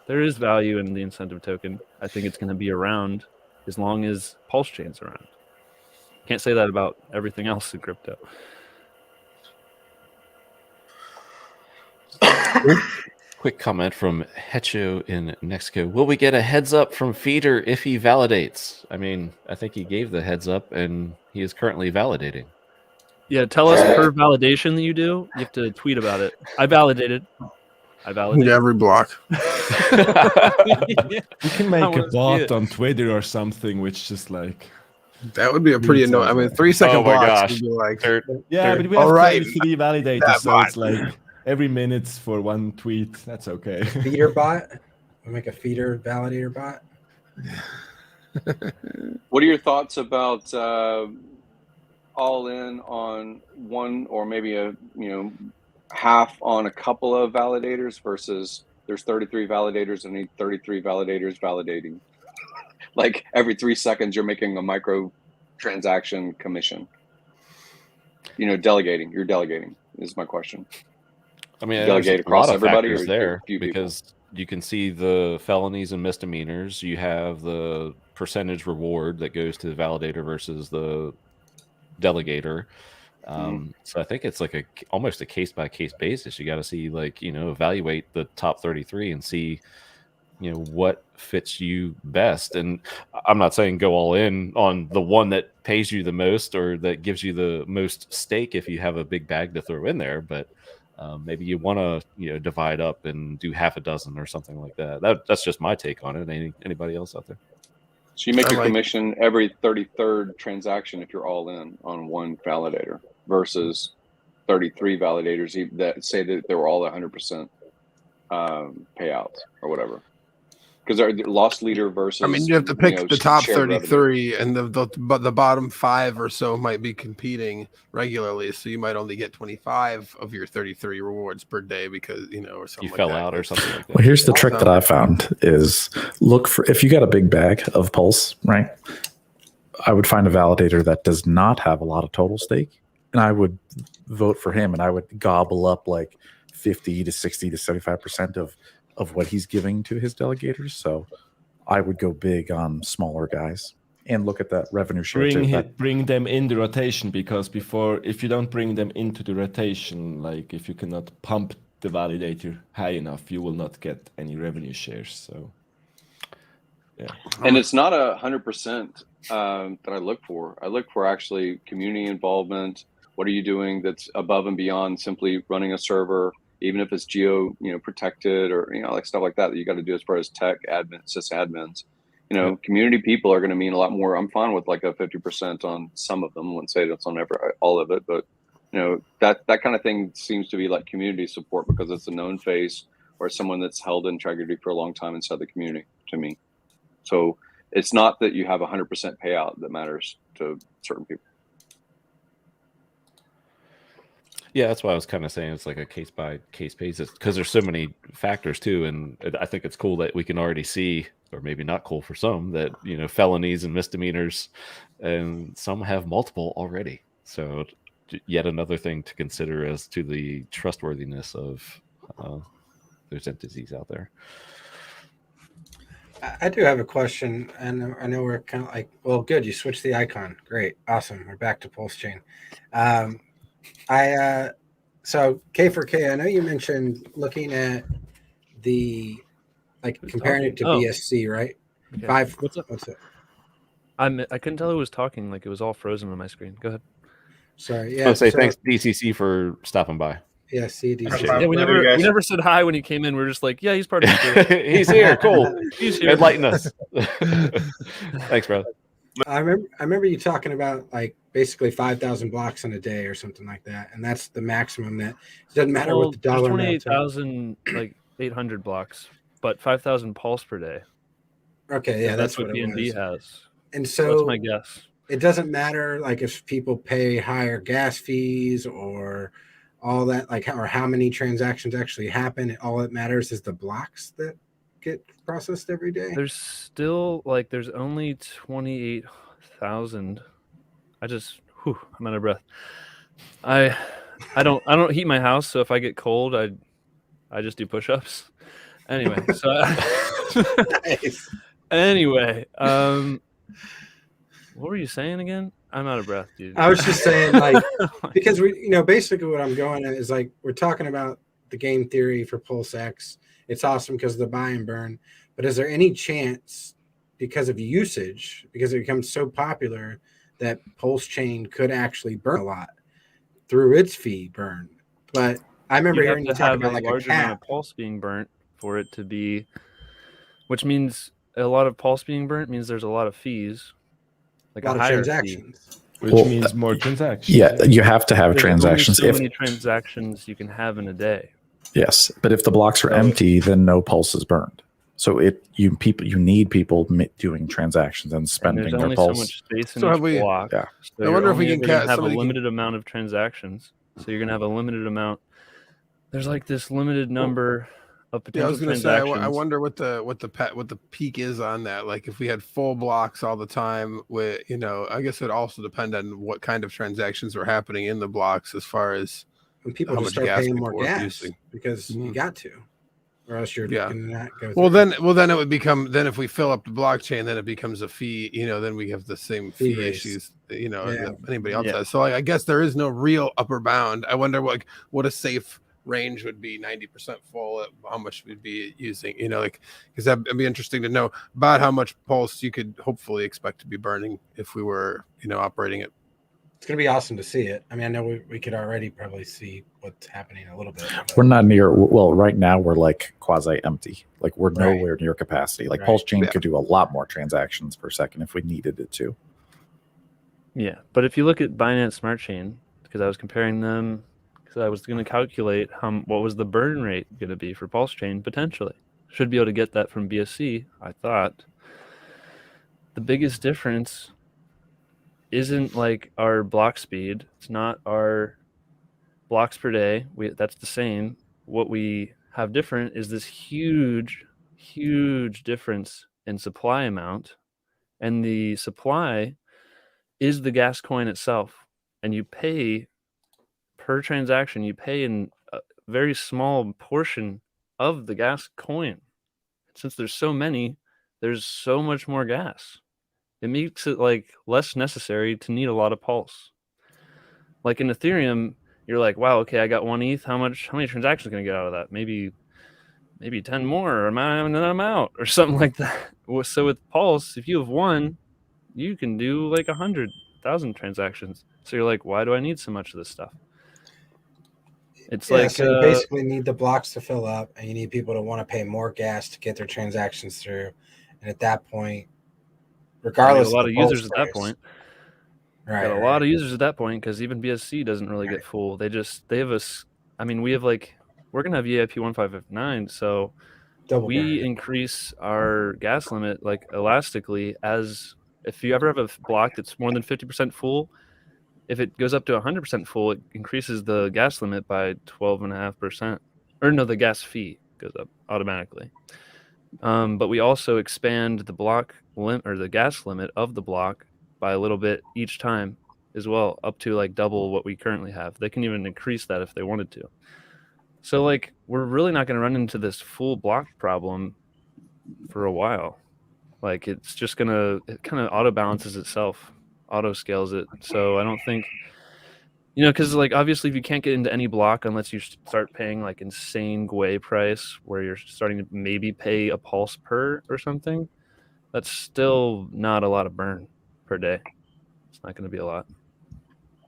there is value in the incentive token. I think it's going to be around as long as PulseChain's around. Can't say that about everything else in crypto. Quick comment from Hecho in Mexico. Will we get a heads up from Feeder if he validates? I mean, I think he gave the heads up and he is currently validating. Yeah, tell us per validation that you do. You have to tweet about it. I validated. Every block. You can make a bot on Twitter or something, which just like... That would be a pretty annoying... I mean, 3-second blocks gosh. would be like... Yeah, but we have 33 validators, so it's like... Every minute for one tweet, that's okay. Feeder bot? We'll make a feeder validator bot. What are your thoughts about all in on one or maybe a half on a couple of validators versus there's 33 validators and need 33 validators validating? Like every 3 seconds you're making a micro transaction commission. Delegating. You're delegating is my question. I mean, delegate across everybody or there few because you can see the felonies and misdemeanors. You have the percentage reward that goes to the validator versus the delegator. So I think it's like almost a case by case basis. You got to see evaluate the top 33 and see what fits you best. And I'm not saying go all in on the one that pays you the most or that gives you the most stake if you have a big bag to throw in there, but maybe you want to divide up and do half a dozen or something like that. That's just my take on it. Anybody else out there? So you make your commission every 33rd transaction if you're all in on one validator versus 33 validators that say that they were all 100% payouts or whatever. Because they're lost leader versus. I mean, you have to pick the top 33, and the bottom 5 or so might be competing regularly. So you might only get 25 of your 33 rewards per day because or something. You fell out or something like that. Well, here's the trick that I found is look for if you got a big bag of Pulse, right? I would find a validator that does not have a lot of total stake, and I would vote for him, and I would gobble up like 50 to 60 to 75% of what he's giving to his delegators. So I would go big on smaller guys and look at that revenue share. Bring them in the rotation, because if you don't bring them into the rotation, like if you cannot pump the validator high enough, you will not get any revenue shares. So yeah. And it's not 100% that I look for. I look for actually community involvement. What are you doing that's above and beyond simply running a server? Even if it's geo, protected or, like stuff like that you got to do as far as tech admin, sysadmins, community people are going to mean a lot more. I'm fine with like a 50% on some of them. I wouldn't say that's on all of it, but that kind of thing seems to be like community support because it's a known face or someone that's held integrity for a long time inside the community to me. So it's not that you have 100% payout that matters to certain people. Yeah, that's why I was kind of saying it's like a case by case basis because there's so many factors too, and I think it's cool that we can already see, or maybe not cool for some, that felonies and misdemeanors, and some have multiple already. So yet another thing to consider as to the trustworthiness of those entities out there. I do have a question, and I know we're kind of like, well, good, you switched the icon, great, awesome, we're back to PulseChain. So K4K, I know you mentioned looking at the comparing it to BSC, right? Okay. What's it? I couldn't tell who was talking. Like it was all frozen on my screen. Go ahead. Sorry. I Yeah. want to say so- thanks DCC for stopping by. Yeah. CDC. Appreciate Yeah, we Later, guys. never said hi when he came in. We are just like, yeah, he's part of the crew. He's here. Cool. He's here. Enlighten us. Thanks, bro. I remember you talking about like basically 5,000 blocks in a day or something like that, and that's the maximum. That it doesn't matter what the dollar amount. 28,000 like 800 blocks, but 5,000 pulse per day. Okay, yeah, So that's what what it BNB was. has. And That's so my guess. it doesn't matter like if people pay higher gas fees or all that, like or how many transactions actually happen. All that matters is the blocks that get processed every day. There's still like there's only 28,000. I'm out of breath. I don't heat my house, so if I get cold, I just do push-ups. Anyway, so Nice. anyway, what were you saying again? I'm out of breath, dude. I was just saying, like, because basically what I'm going at is like we're talking about the game theory for PulseX. It's awesome because of the buy and burn. But is there any chance, because of usage, because it becomes so popular, that PulseChain could actually burn a lot through its fee burn? But I remember you have hearing to you talk have about a like large a amount cap. of pulse being burnt for it to be, which means a lot of pulse being burnt means there's a lot of fees, like A lot of higher fee. transactions. Which Well, means more transactions. Yeah, you have to have There's transactions. only If so many transactions you can have in a day. yes, but if the blocks are So- empty, then no pulse is burned. So you need people doing transactions and And spending there's their only so pulse. much space in So each have we- block. Yeah. So I you're wonder if we only can ever gonna catch have a somebody can- limited amount of transactions. So you're gonna have a limited amount. There's like this limited number of Yeah, I potential was going to say, transactions. I wonder what the peak is on that. Like if we had full blocks all the time, with I guess it also depend on what kind of transactions were happening in the blocks as far as When people how just much start gas paying people more were gas using. because you Mhm. got to, or else you're Yeah. gonna not go. Well, through. then it would become. Then if we fill up the blockchain, then it becomes a fee. Then we have the same Fee fee raise. issues. Yeah. That anybody else Yeah. has. So I guess there is no real upper bound. I wonder what a safe range would be. 90% full. How much we'd be using. Because that'd be interesting to know about how much pulse you could hopefully expect to be burning if we were operating it. It's gonna be awesome to see it. I mean, I know we could already probably see what's happening a little bit. but- We're not near. Well, right now we're like quasi empty. Like we're Right. nowhere near capacity. Like Right. PulseChain Yeah. could do a lot more transactions per second if we needed it to. Yeah, but if you look at Binance Smart Chain, because I was comparing them, because I was going to calculate what was the burn rate going to be for PulseChain potentially. Should be able to get that from BSC. I thought the biggest difference isn't like our block speed. It's not our blocks per day. That's the same. What we have different is this huge difference in supply amount, and the supply is the gas coin itself, and you pay per transaction. You pay in a very small portion of the gas coin. Since there's so many, there's so much more gas. It makes it like less necessary to need a lot of pulse. Like in Ethereum, you're like, wow, okay, I got 1 ETH. How many transactions can I get out of that? Maybe 10 more, or I'm out, or something like that. So with Pulse, if you have one, you can do like 100,000 transactions. So you're like, why do I need so much of this stuff? It's Yeah, like so you basically need the blocks to fill up, and you need people to want to pay more gas to get their transactions through. And at that point, regardless, a lot the of pulse users at that price- point. right? Got a lot of users at that point because even BSC doesn't really get full. They have us. I mean, we have like we're gonna have EIP 1559, so double we burn. increase our gas limit like elastically. As if you ever have a block that's more than 50% full, if it goes up to 100% full, it increases the gas limit by 12.5%. Or no, the gas fee goes up automatically. But we also expand the block limit or the gas limit of the block by a little bit each time as well, up to like double what we currently have. They can even increase that if they wanted to. So like we're really not going to run into this full block problem for a while. Like it's just it kind of auto balances itself, auto scales it. So I don't think, because like obviously if you can't get into any block unless you start paying like insane GUI price where you're starting to maybe pay a pulse per or something, that's still not a lot of burn. per day. It's not going to be a lot.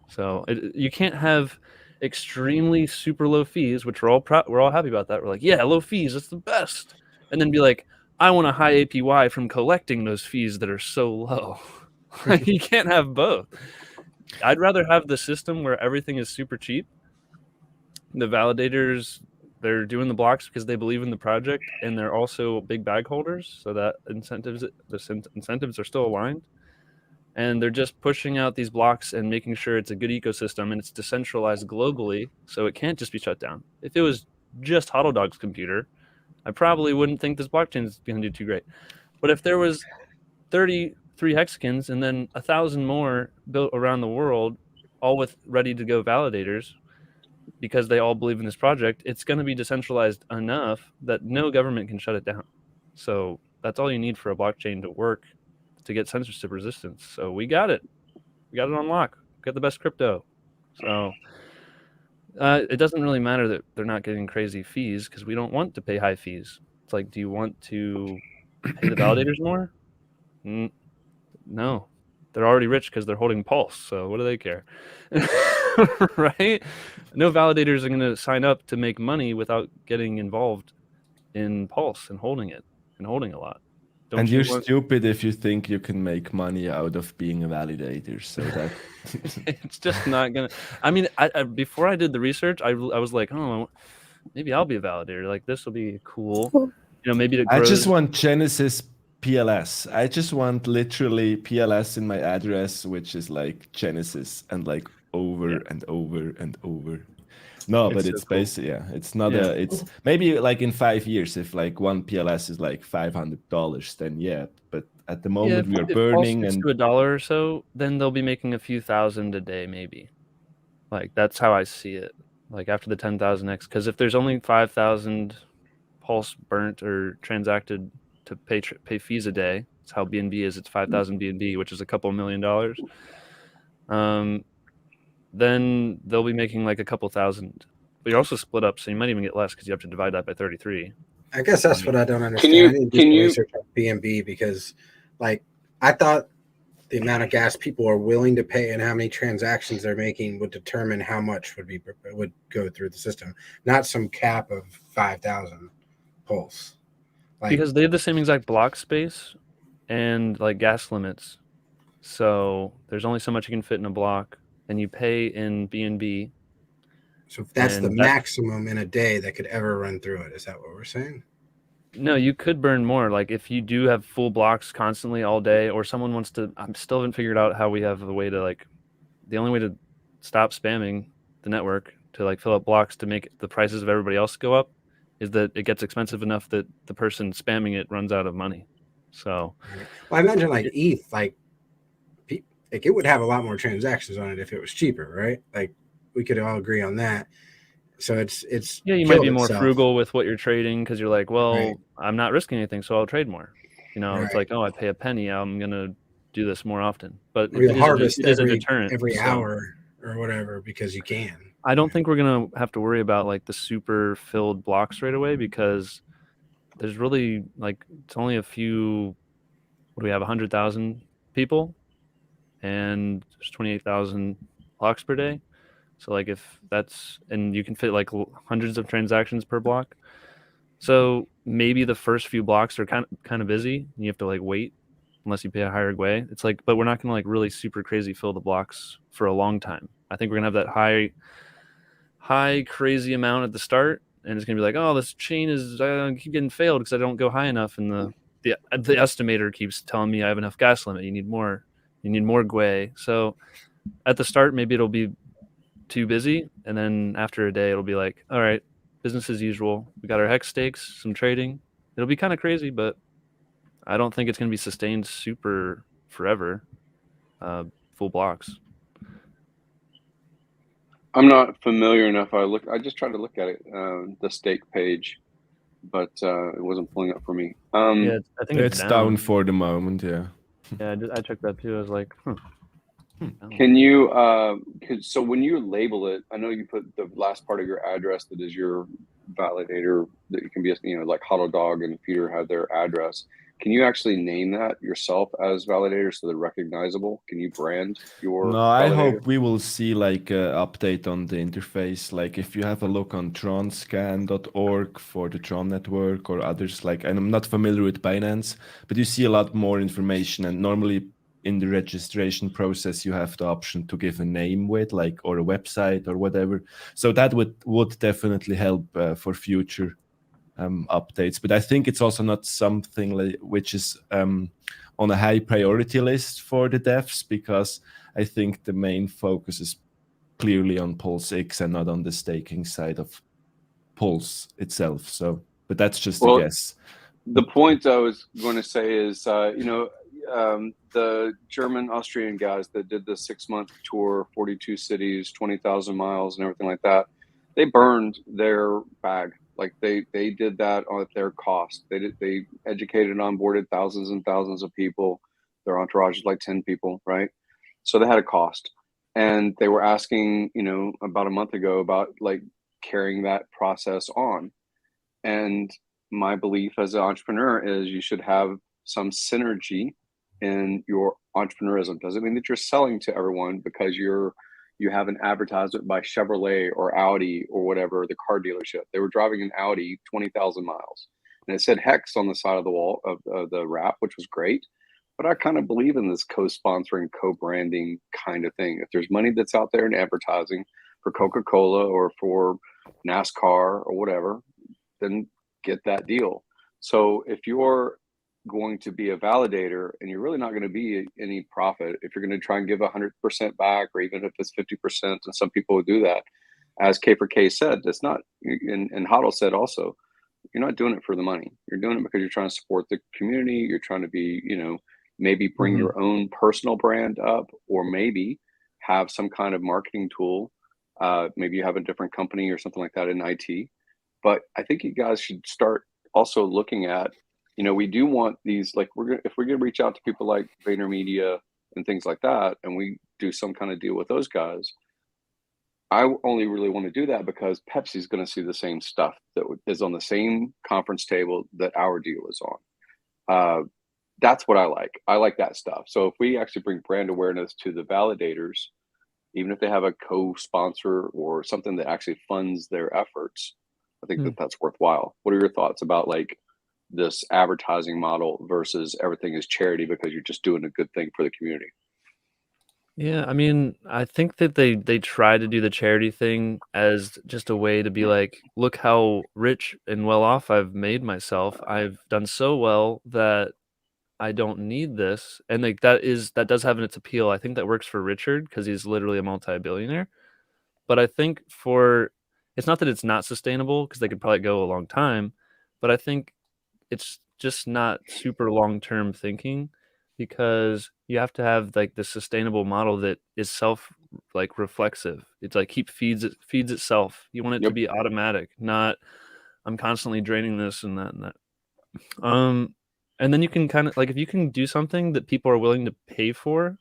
So you can't have extremely super low fees, which we're all happy about that. We're like, yeah, low fees, that's the best. And then be like, I want a high APY from collecting those fees that are so low. You can't have both. I'd rather have the system where everything is super cheap. The validators, they're doing the blocks because they believe in the project, and they're also big bag holders, so that the incentives are still aligned. And they're just pushing out these blocks and making sure it's a good ecosystem and it's decentralized globally, so it can't just be shut down. If it was just HODLdog's computer, I probably wouldn't think this blockchain is going to do too great. But if there was 33 hexagons and then 1,000 more built around the world, all with ready-to-go validators, because they all believe in this project, it's going to be decentralized enough that no government can shut it down. So that's all you need for a blockchain to work, to get censorship resistance. So we got it. We got it on lock. We got the best crypto. So it doesn't really matter that they're not getting crazy fees, because we don't want to pay high fees. It's like, do you want to pay the validators more? No. They're already rich because they're holding Pulse. So what do they care? Right? No validators are going to sign up to make money without getting involved in Pulse and holding it and holding a lot. And you're stupid if you think you can make money out of being a validator. So that it's just not gonna. I mean, I before I did the research, I was like, oh, maybe I'll be a validator. Like, this will be cool. You know, maybe I just want Genesis PLS. I just want literally PLS in my address, which is like Genesis, and like over and over and over. No, but it's cool. basically, yeah, it's not it's maybe like in 5 years, if like one PLS is like $500, then yeah, but at the moment we are burning. And to $1 or so, then they'll be making a few thousand a day, maybe. Like, that's how I see it. Like, after the 10,000x, because if there's only 5,000 Pulse burnt or transacted to pay fees a day, that's how BNB is. It's 5,000 BNB, which is a couple $1 million. Then they'll be making like a couple thousand. But you're also split up, so you might even get less because you have to divide that by 33. I guess that's what I don't understand. I need to do some research on BNB, because, like, I thought the amount of gas people are willing to pay and how many transactions they're making would determine how much would go through the system, not some cap of 5,000 Pulse. Like, because they have the same exact block space and like gas limits, so there's only so much you can fit in a block. And you pay in BNB. So if that's the maximum in a day that could ever run through it, is that what we're saying? No, you could burn more. Like, if you do have full blocks constantly all day, or someone wants to, I still haven't figured out how we have a way to, like, the only way to stop spamming the network to like fill up blocks to make the prices of everybody else go up is that it gets expensive enough that the person spamming it runs out of money. So, well, I imagine like ETH, like it would have a lot more transactions on it if it was cheaper, right? Like, we could all agree on that. So it's yeah, you might be more frugal with what you're trading, because you're like, well, I'm not risking anything, so I'll trade more. You know, it's like, oh, I pay a penny, I'm gonna do this more often. But you'll harvest every hour or whatever because you can. I don't think we're gonna have to worry about like the super filled blocks right away, because there's really like, it's only a few. What do we have? 100,000 people. And there's 28,000 blocks per day. So like, if that's, and you can fit like hundreds of transactions per block. So maybe the first few blocks are kind of busy, and you have to like wait unless you pay a higher GUI. It's like, but we're not going to like really super crazy fill the blocks for a long time. I think we're going to have that high crazy amount at the start, and it's going to be like, oh, this chain is keep getting failed because I don't go high enough, and the estimator keeps telling me I have enough gas limit. You need more GUI. So at the start, maybe it'll be too busy. And then after a day, it'll be like, all right, business as usual. We got our hex stakes, some trading. It'll be kind of crazy, but I don't think it's going to be sustained super forever. Full blocks. I'm not familiar enough. I just tried to look at it, the stake page, but it wasn't pulling up for me. Yeah, I think it's down for the moment. Yeah. Yeah, I checked that too. I was like, Can you, so when you label it, I know you put the last part of your address that is your validator, that you can be, like HODLdog and Peter have their address. Can you actually name that yourself as validator so they're recognizable? Can you brand your No, I validator? hope we will see like an update on the interface. Like if you have a look on tronscan.org for the Tron network or others, like, and I'm not familiar with Binance, but you see a lot more information. And normally in the registration process, you have the option to give a name with, like, or a website or whatever. So that would definitely help for future updates. But I think it's also not something like, which is on a high priority list for the devs, because I think the main focus is clearly on PulseX and not on the staking side of Pulse itself. So, but that's just a guess. The point I was going to say is, the German Austrian guys that did the 6-month tour, 42 cities, 20,000 miles and everything like that, they burned their bag. Like they did that at their cost. They educated and onboarded thousands and thousands of people. Their entourage is like 10 people, right? So they had a cost. And they were asking, about a month ago about like carrying that process on. And my belief as an entrepreneur is you should have some synergy in your entrepreneurism. Doesn't mean that you're selling to everyone because you have an advertisement by Chevrolet or Audi or whatever, the car dealership. They were driving an Audi 20,000 miles. And it said HEX on the side of the wall of the wrap, which was great. But I kind of believe in this co-sponsoring, co-branding kind of thing. If there's money that's out there in advertising for Coca-Cola or for NASCAR or whatever, then get that deal. So if you're going to be a validator and you're really not going to be any profit, if you're going to try and give 100% back, or even if it's 50%, and some people will do that, as K4K said, it's not, and HODL said also, you're not doing it for the money. You're doing it because you're trying to support the community. You're trying to be, maybe bring your own personal brand up, or maybe have some kind of marketing tool. Maybe you have a different company or something like that in IT. But I think you guys should start also looking at, we do want these, like if we're gonna reach out to people like VaynerMedia and things like that, and we do some kind of deal with those guys, I only really want to do that because Pepsi's going to see the same stuff that is on the same conference table that our deal is on. That's what I like. I like that stuff. So if we actually bring brand awareness to the validators, even if they have a co-sponsor or something that actually funds their efforts, I think that's worthwhile. What are your thoughts about like this advertising model versus everything is charity because you're just doing a good thing for the community? Yeah, I mean, I think that they try to do the charity thing as just a way to be like, look how rich and well off I've made myself. I've done so well that I don't need this. And like that does have its appeal. I think that works for Richard because he's literally a multi-billionaire. But I think it's not that it's not sustainable, because they could probably go a long time, but I think it's just not super long-term thinking, because you have to have like the sustainable model that is reflexive. It's like feeds itself. You want it to be automatic, not I'm constantly draining this and that and that. And then you can kind of like, if you can do something that people are willing to pay for,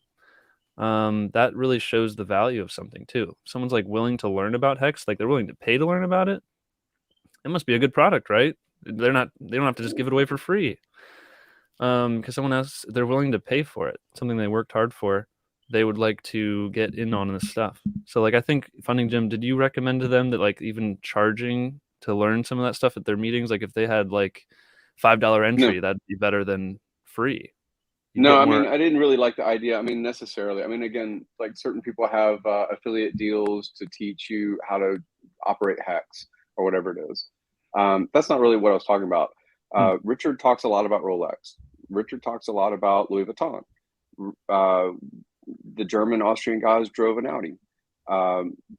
that really shows the value of something too. If someone's like willing to learn about HEX, like they're willing to pay to learn about it, it must be a good product, right? They don't have to just give it away for free. Because someone else, they're willing to pay for it, something they worked hard for. They would like to get in on this stuff. So like, I think FundingGym, did you recommend to them that like even charging to learn some of that stuff at their meetings, like if they had like $5 entry, that'd be better than free? No, I mean, I didn't really like the idea. I mean, necessarily. I mean, again, like certain people have affiliate deals to teach you how to operate HEX or whatever it is. That's not really what I was talking about. Richard talks a lot about Rolex. Richard talks a lot about Louis Vuitton. The German Austrian guys drove an Audi.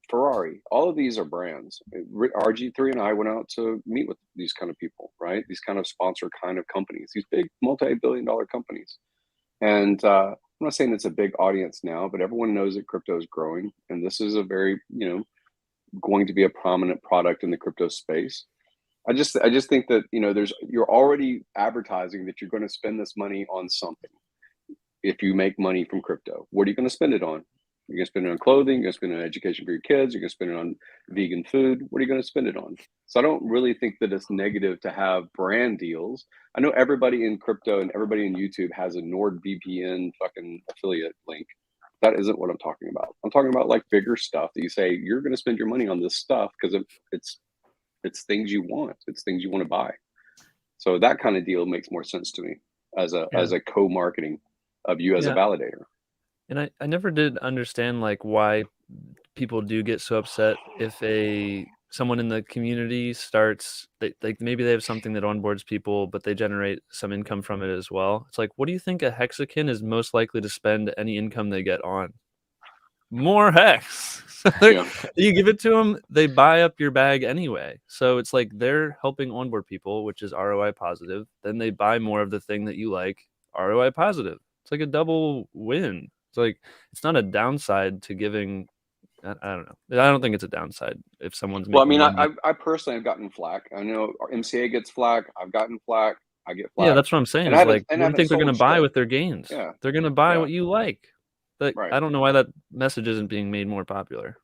Ferrari. All of these are brands. RG3 and I went out to meet with these kind of people, right? These kind of sponsor kind of companies, these big multi-billion-dollar companies. And I'm not saying it's a big audience now, but everyone knows that crypto is growing, and this is a very, going to be a prominent product in the crypto space. I just think that you're already advertising that you're going to spend this money on something. If you make money from crypto, what are you going to spend it on? You're gonna spend it on clothing, you're gonna spend it on education for your kids, you're gonna spend it on vegan food. What are you gonna spend it on? So I don't really think that it's negative to have brand deals. I know everybody in crypto and everybody in YouTube has a NordVPN fucking affiliate link. That isn't what I'm talking about. I'm talking about like bigger stuff that you say you're gonna spend your money on this stuff because it's things you want. It's things you want to buy. So that kind of deal makes more sense to me as a co-marketing of you as a validator. And I never did understand like why people do get so upset if someone in the community starts like maybe they have something that onboards people, but they generate some income from it as well. It's like, what do you think a hexakin is most likely to spend any income they get on? More hex. You give it to them, they buy up your bag anyway. So it's like they're helping onboard people, which is ROI positive. Then they buy more of the thing that you like, ROI positive. It's like a double win. It's like it's not a downside to giving. I don't know. I don't think it's a downside if someone's making. Well, I mean, I personally have gotten flack. I know our MCA gets flack. I've gotten flack. I get flack. Yeah, that's what I'm saying. It's like, what do you think they're going to buy with their gains? Yeah. They're going to buy what you like. Like, right. I don't know why that message isn't being made more popular.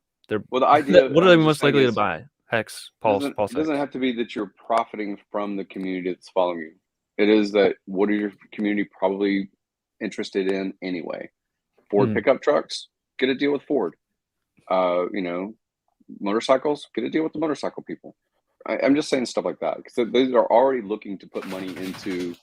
Well, the idea. What are they most likely to buy? Hex, Pulse, It doesn't have to be that you're profiting from the community that's following you. It is that what are your community probably interested in anyway? Ford pickup trucks, get a deal with Ford. Motorcycles, get a deal with the motorcycle people. I'm just saying stuff like that because they are already looking to put money into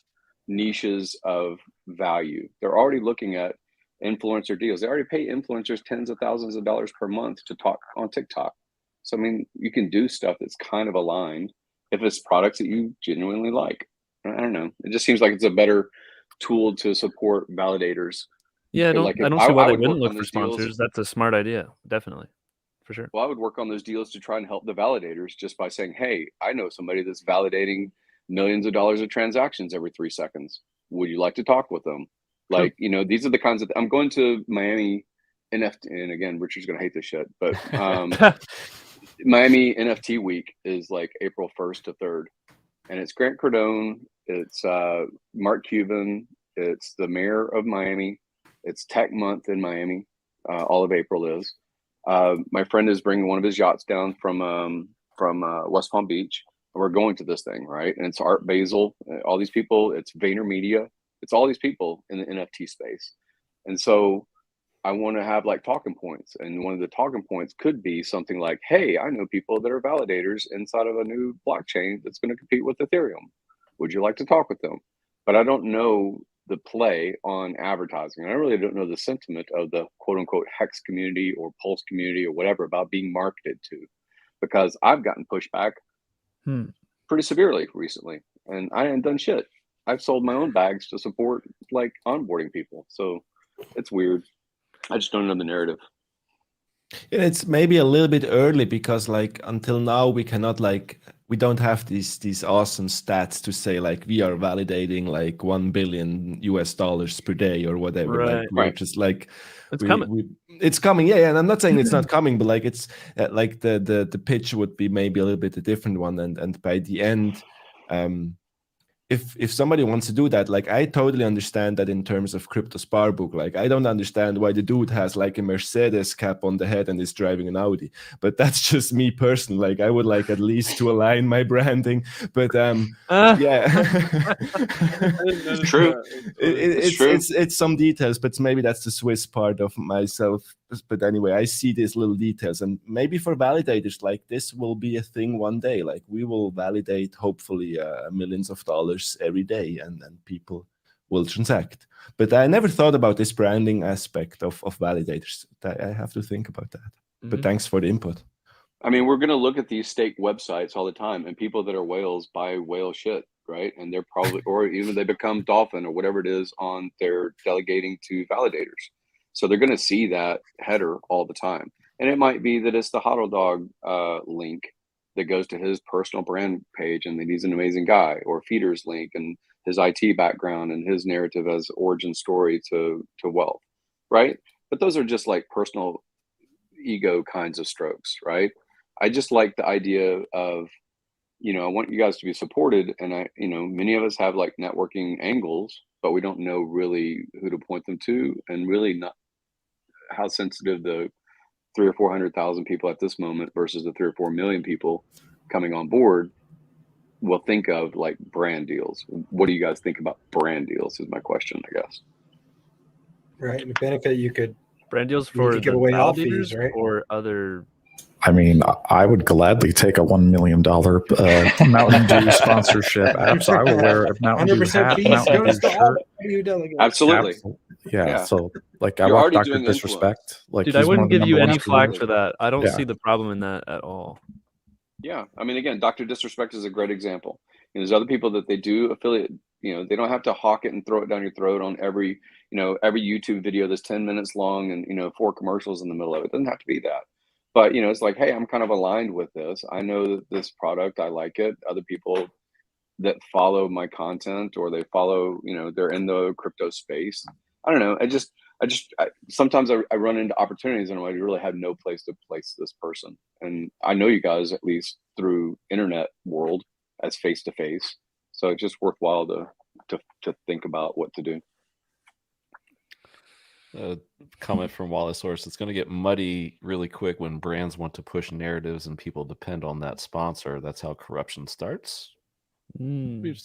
niches of value. They're already looking at influencer deals. They already pay influencers tens of thousands of dollars per month to talk on TikTok. So, I mean, you can do stuff that's kind of aligned if it's products that you genuinely like. I don't know. It just seems like it's a better tool to support validators. Yeah, I don't see why they wouldn't look for sponsors. That's a smart idea. Definitely. For sure. Well, I would work on those deals to try and help the validators just by saying, hey, I know somebody that's validating millions of dollars of transactions every 3 seconds. Would you like to talk with them? Like, these are the kinds of, I'm going to Miami NFT, and again, Richard's going to hate this shit, but Miami NFT week is like April 1st to 3rd. And it's Grant Cardone, it's Mark Cuban, it's the mayor of Miami, it's Tech Month in Miami, all of April is. My friend is bringing one of his yachts down from West Palm Beach, and we're going to this thing, right? And it's Art Basel, all these people, it's VaynerMedia, it's all these people in the NFT space. And so I want to have like talking points. And one of the talking points could be something like, hey, I know people that are validators inside of a new blockchain that's going to compete with Ethereum. Would you like to talk with them? But I don't know the play on advertising. I really don't know the sentiment of the quote unquote Hex community or Pulse community or whatever about being marketed to, because I've gotten pushback pretty severely recently and I haven't done shit. I've sold my own bags to support like onboarding people. So it's weird. I just don't know the narrative. It's maybe a little bit early because like until now we cannot we don't have these awesome stats to say like we are validating like $1 billion per day or whatever. Right. Like we're just like it's coming. It's coming, yeah. And I'm not saying it's not coming, but like it's like the pitch would be maybe a little bit a different one. And by the end, if somebody wants to do that, like I totally understand that in terms of crypto spar book. Like I don't understand why the dude has like a Mercedes cap on the head and is driving an Audi, but that's just me personally. Like I would like at least to align my branding, but yeah, it's true. It's some details, but maybe that's the Swiss part of myself. But anyway, I see these little details, and maybe for validators, like this will be a thing one day. Like we will validate hopefully millions of dollars every day, and people will transact. But I never thought about this branding aspect of validators. I have to think about that. But thanks for the input. I mean, we're going to look at these stake websites all the time, and people that are whales buy whale shit, right? And they're probably, or even they become dolphin or whatever it is on their delegating to validators. So they're going to see that header all the time. And it might be that it's the HODLdog link that goes to his personal brand page and that he's an amazing guy, or Feeder's link and his IT background and his narrative as origin story to wealth, right? But those are just like personal ego kinds of strokes, right? I just like the idea of, I want you guys to be supported. And many of us have like networking angles, but we don't know really who to point them to and really not how sensitive the 300,000 or 400,000 people at this moment versus the 3 or 4 million people coming on board will think of like brand deals. What do you guys think about brand deals is my question, I guess. Right. The benefit you could brand deals for the give away all validators fees, right? or other. I mean, I would gladly take a $1 million Mountain Dew sponsorship. I will wear a Mountain Dew 100% hat, fees Mountain goes Dew to all shirt. you delegates. Absolutely. Yeah. So, like, I You're watch already Dr. doing Disrespect. Like, Dude, he's I one of wouldn't the give you number any one flack streamers. for that. I don't Yeah. see the problem in that at all. Yeah. I mean, again, Dr. Disrespect is a great example. And there's other people that they do affiliate, you know, they don't have to hawk it and throw it down your throat on every YouTube video that's 10 minutes long and, 4 commercials in the middle of it. It doesn't have to be that. But, it's like, hey, I'm kind of aligned with this. I know that this product, I like it. Other people that follow my content or they follow, they're in the crypto space. I don't know. Sometimes I run into opportunities and I really have no place to place this person. And I know you guys, at least through internet world, as face to face. So it's just worthwhile to think about what to do. Comment from Wallace Source. It's going to get muddy really quick when brands want to push narratives and people depend on that sponsor. That's how corruption starts. We've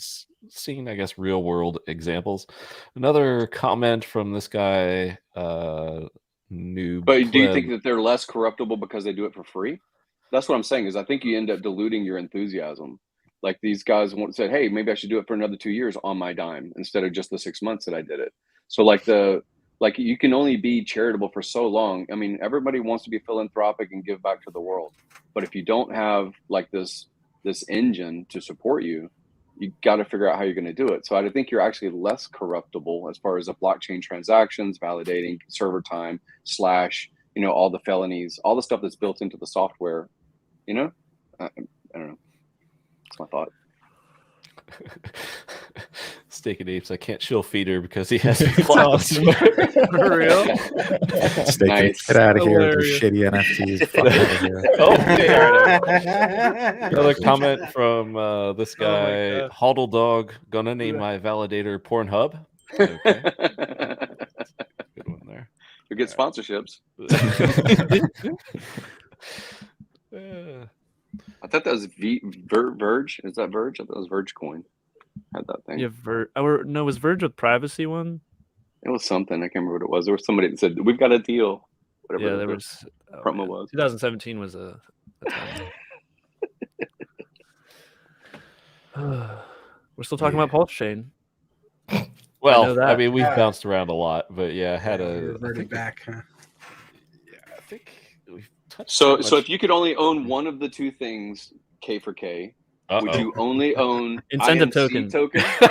seen, I guess, real world examples. Another comment from this guy, But do you think that they're less corruptible because they do it for free? That's what I'm saying, is I think you end up diluting your enthusiasm. Like these guys said, hey, maybe I should do it for another 2 years on my dime instead of just the 6 months that I did it. So like you can only be charitable for so long. I mean, everybody wants to be philanthropic and give back to the world. But if you don't have like this engine to support you, you got to figure out how you're going to do it. So I think you're actually less corruptible as far as the blockchain transactions, validating, server time, / all the felonies, all the stuff that's built into the software. I don't know. That's my thought. Steak and Apes, I can't shill feeder because he has claws. For real? Steak Nice. Get out of here, you Hilarious. shitty NFTs. Fuck out of here. Another comment from this guy, God. HODLdog. Gonna name my validator Pornhub. Okay. Good one there. You get sponsorships. I thought that was Verge. Is that Verge? I thought it was Verge Coin. Had that thing. Yeah, was Verge with privacy one? It was something. I can't remember what it was. There was somebody that said, "We've got a deal." Whatever. Yeah, there was. Promo was. 2017 was a time. We're still talking about PulseChain. Well, that. I mean, we've bounced around a lot, but yeah, had a reverted back, huh? Yeah, I think we've touched. So if you could only own one of the two things, K4K, would you only own incentive INC token? How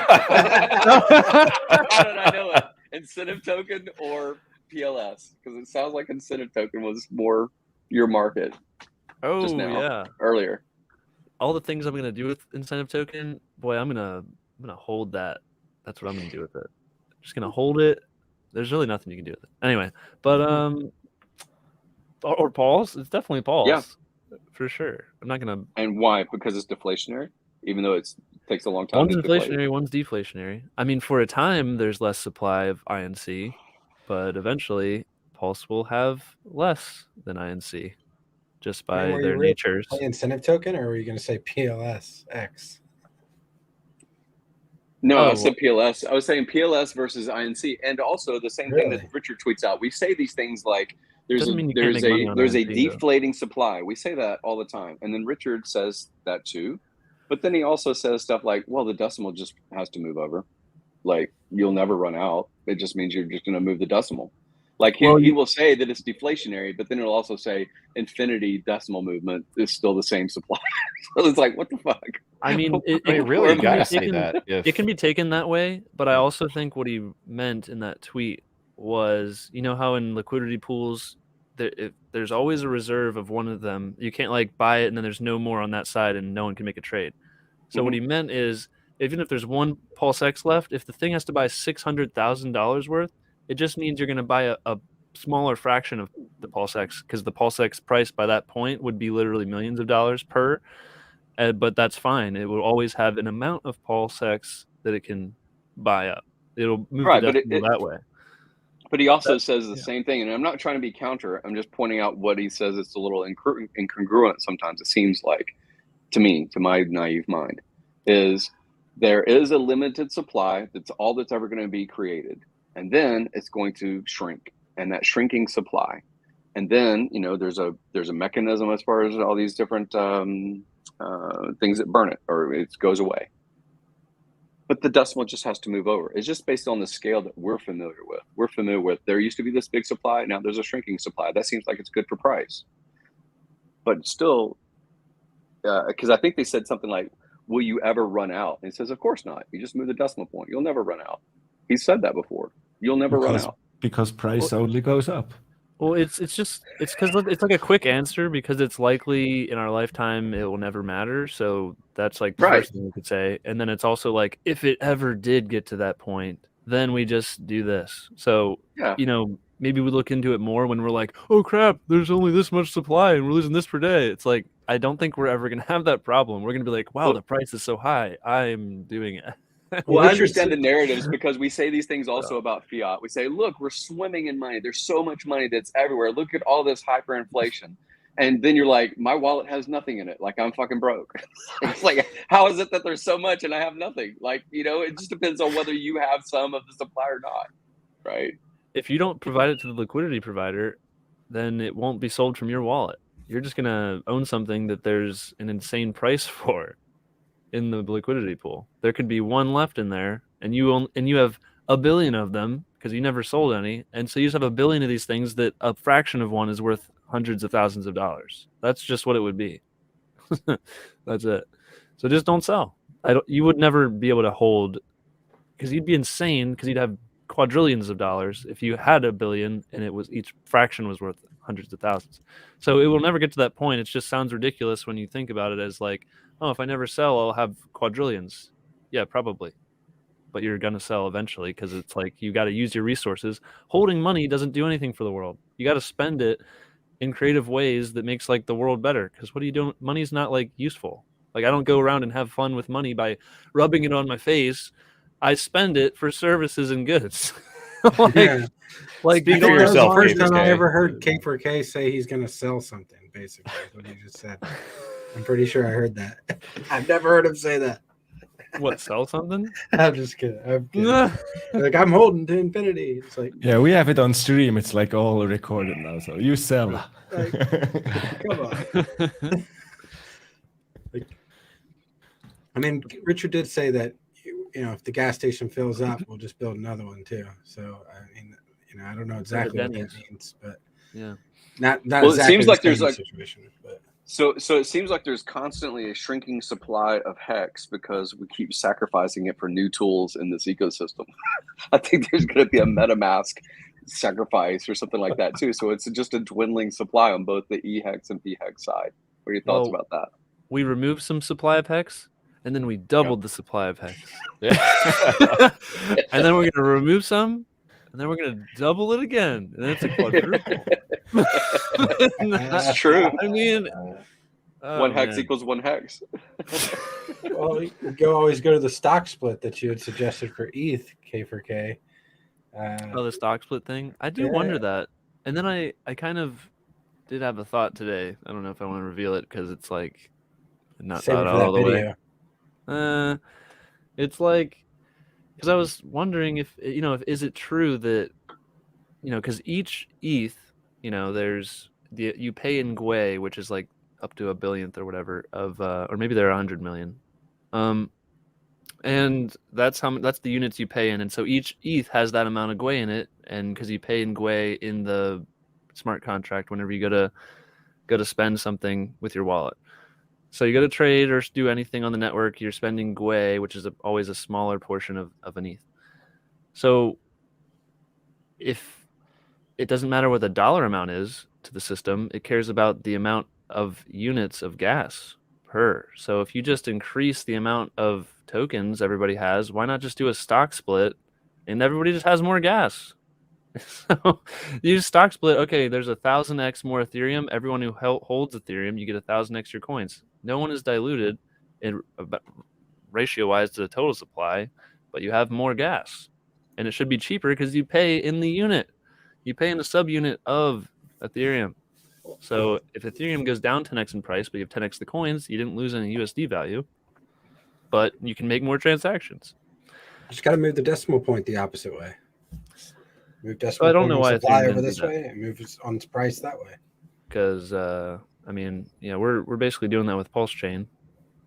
did I know it? Incentive token or PLS? Because it sounds like incentive token was more your market. Oh just now, yeah, earlier. All the things I'm gonna do with incentive token, boy, I'm gonna hold that. That's what I'm gonna do with it. Just gonna hold it. There's really nothing you can do with it. Anyway, but or Paul's. It's definitely Paul's. Yeah. For sure. I'm not gonna. And why? Because it's deflationary, even though it takes a long time. One's inflationary, one's deflationary. I mean, for a time, there's less supply of INC, but eventually, Pulse will have less than INC, just by their natures. Incentive token, or were you going to say PLSX? No, I said PLS. I was saying PLS versus INC, and also the same thing that Richard tweets out. We say these things like there's a deflating supply. We say that all the time, and then Richard says that too. But then he also says stuff like, "Well, the decimal just has to move over. Like you'll never run out. It just means you're just going to move the decimal." Like he will say that it's deflationary, but then it'll also say infinity decimal movement is still the same supply. So it's like, what the fuck? I mean, really gotta say that. It can be taken that way, but I also think what he meant in that tweet was, you know how in liquidity pools, there's always a reserve of one of them. You can't like buy it and then there's no more on that side and no one can make a trade. So what he meant is, even if there's one PulseX left, if the thing has to buy $600,000 worth, it just means you're going to buy a smaller fraction of the PulseX, because the PulseX price by that point would be literally millions of dollars per. But that's fine. It will always have an amount of PulseX that it can buy up. It'll move the decimal that way. But he also says the same thing, and I'm not trying to be counter. I'm just pointing out what he says. It's a little incongruent sometimes. It seems like, to me, to my naive mind, is there is a limited supply. That's all that's ever going to be created, and then it's going to shrink, and that shrinking supply, and then there's a mechanism as far as all these different things that burn it or it goes away. But the decimal just has to move over. It's just based on the scale that we're familiar with. We're familiar with there used to be this big supply. Now there's a shrinking supply. That seems like it's good for price. But still, because I think they said something like, will you ever run out? And he says, of course not. You just move the decimal point. You'll never run out. He said that before. You'll never run out. Because price only goes up. Well, it's because it's like a quick answer because it's likely in our lifetime it will never matter. So that's like the first thing we could say. And then it's also like if it ever did get to that point, then we just do this. So maybe we look into it more when we're like, oh crap, there's only this much supply and we're losing this per day. It's like I don't think we're ever gonna have that problem. We're gonna be like, wow, the price is so high. I'm doing it. Well, I understand the narratives because we say these things also about fiat. We say, look, we're swimming in money. There's so much money that's everywhere. Look at all this hyperinflation. And then you're like, my wallet has nothing in it. Like, I'm fucking broke. It's like, how is it that there's so much and I have nothing? Like, it just depends on whether you have some of the supply or not, right? If you don't provide it to the liquidity provider, then it won't be sold from your wallet. You're just going to own something that there's an insane price for. In the liquidity pool, there could be one left in there, and you have a billion of them because you never sold any, and so you just have a billion of these things that a fraction of one is worth hundreds of thousands of dollars. That's just what it would be. That's it. So just don't sell. You would never be able to hold because you'd be insane because you'd have quadrillions of dollars if you had a billion and it was each fraction was worth hundreds of thousands. So it will never get to that point. It just sounds ridiculous when you think about it as like, oh, if I never sell, I'll have quadrillions. Yeah, probably. But you're going to sell eventually because it's like you got to use your resources. Holding money doesn't do anything for the world. You got to spend it in creative ways that makes like the world better. Because what are you doing? Money's not like useful. Like I don't go around and have fun with money by rubbing it on my face. I spend it for services and goods. Speak for yourself. First time I ever heard K4K say he's going to sell something. Basically, is what he just said. I'm pretty sure I heard that. I've never heard him say that. What, sell something? I'm just kidding. I'm kidding. Like I'm holding to infinity. It's like we have it on stream. It's like all recorded now. So you sell. Like, come on. I mean, Richard did say that if the gas station fills up, we'll just build another one too. So I mean, I don't know exactly what that means, but yeah, not well, exactly it seems like there's like situation, but. So it seems like there's constantly a shrinking supply of HEX because we keep sacrificing it for new tools in this ecosystem. I think there's going to be a MetaMask sacrifice or something like that too. So it's just a dwindling supply on both the EHEX and PHEX side. What are your thoughts about that? We removed some supply of HEX, and then we doubled the supply of HEX. And then we're going to remove some, and then we're going to double it again. And then it's a quadruple. That's true. I mean, one HEX equals one HEX. Well, you always go to the stock split that you had suggested for ETH, K4K. The stock split thing? I do wonder that. And then I kind of did have a thought today. I don't know if I want to reveal it because it's like not thought out all the way. It's like, because I was wondering if is it true that, because each ETH, there's you pay in Gwei, which is like up to a billionth or whatever of, or maybe they're 100 million. And that's the units you pay in. And so each ETH has that amount of Gwei in it. And because you pay in Gwei in the smart contract, whenever you go to spend something with your wallet. So you go to trade or do anything on the network, you're spending Gwei, which is always a smaller portion of an ETH. So if it doesn't matter what the dollar amount is to the system, it cares about the amount of units of gas per. So if you just increase the amount of tokens everybody has, why not just do a stock split and everybody just has more gas? So you just stock split. Okay, there's 1,000x more Ethereum. Everyone who holds Ethereum, you get 1,000 extra coins. No one is diluted in ratio-wise to the total supply, but you have more gas, and it should be cheaper because you pay in the unit. You pay in a subunit of Ethereum. So if Ethereum goes down 10x in price, but you have 10x the coins, you didn't lose any USD value, but you can make more transactions. Just got to move the decimal point the opposite way. Move decimal I don't point know on why supply Ethereum over didn't this do that. way and move it on its price that way. Because I mean, yeah, we're basically doing that with PulseChain.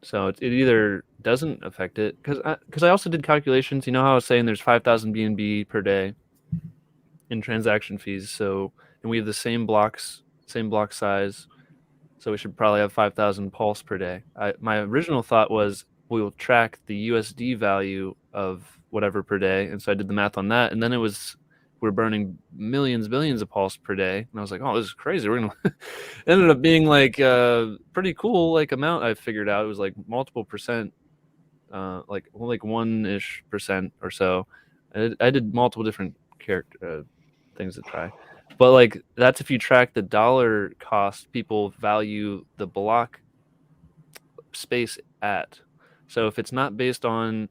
So it either doesn't affect it, because I also did calculations. You know how I was saying there's 5,000 BNB per day in transaction fees. So, and we have the same block size. So we should probably have 5,000 pulse per day. My original thought was we'll track the USD value of whatever per day. And so I did the math on that. And then we're burning millions, billions of pulse per day. And I was like, oh, this is crazy. We're going to ended up being like pretty cool, like amount I figured out. It was like multiple percent, like 1% or so. I did multiple different things to try. But like that's if you track the dollar cost people value the block space at. So if it's not based on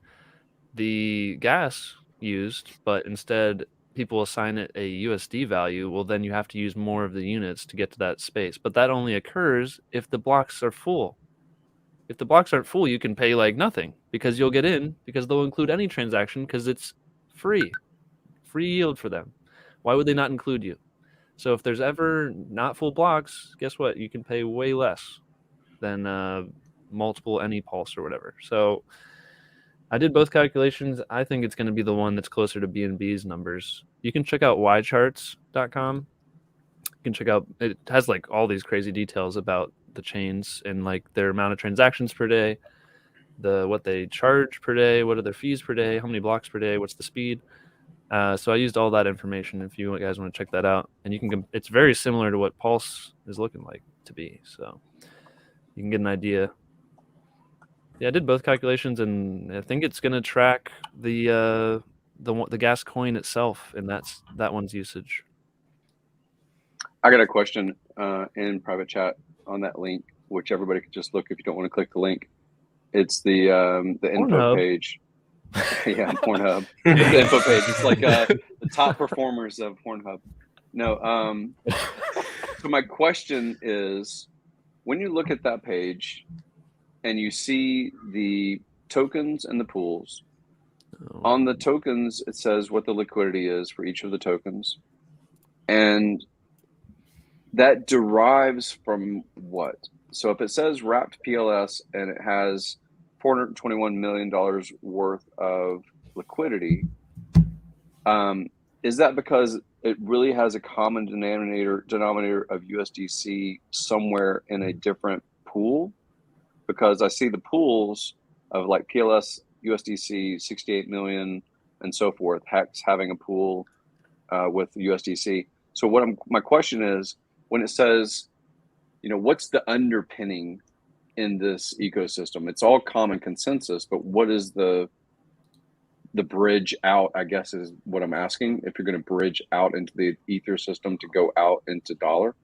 the gas used, but instead people assign it a USD value, well, then you have to use more of the units to get to that space. But that only occurs if the blocks are full. If the blocks aren't full, you can pay like nothing because you'll get in because they'll include any transaction because it's free yield for them. Why would they not include you? So if there's ever not full blocks, guess what? You can pay way less than multiple any pulse or whatever. So I did both calculations. I think it's going to be the one that's closer to BNB's numbers. You can check out ycharts.com. You can check out, it has like all these crazy details about the chains and like their amount of transactions per day, what they charge per day, what are their fees per day, how many blocks per day, what's the speed. So I used all that information if you guys want to check that out. And you can, it's very similar to what Pulse is looking like to be. So you can get an idea. Yeah, I did both calculations, and I think it's going to track the gas coin itself, and that one's usage. I got a question in private chat on that link, which everybody could just look if you don't want to click the link. It's the info page. Yeah, Pornhub. The info page. It's like the top performers of Pornhub. No. So my question is, when you look at that page and you see the tokens and the pools, on the tokens it says what the liquidity is for each of the tokens, and that derives from what? So if it says wrapped PLS and it has $421 million worth of liquidity, is that because it really has a common denominator of USDC somewhere in a different pool? Because I see the pools of like PLS, USDC, 68 million, and so forth, HEX having a pool with USDC. So my question is, when it says, what's the underpinning in this ecosystem? It's all common consensus, but what is the bridge out, I guess, is what I'm asking. If you're going to bridge out into the ether system to go out into dollar,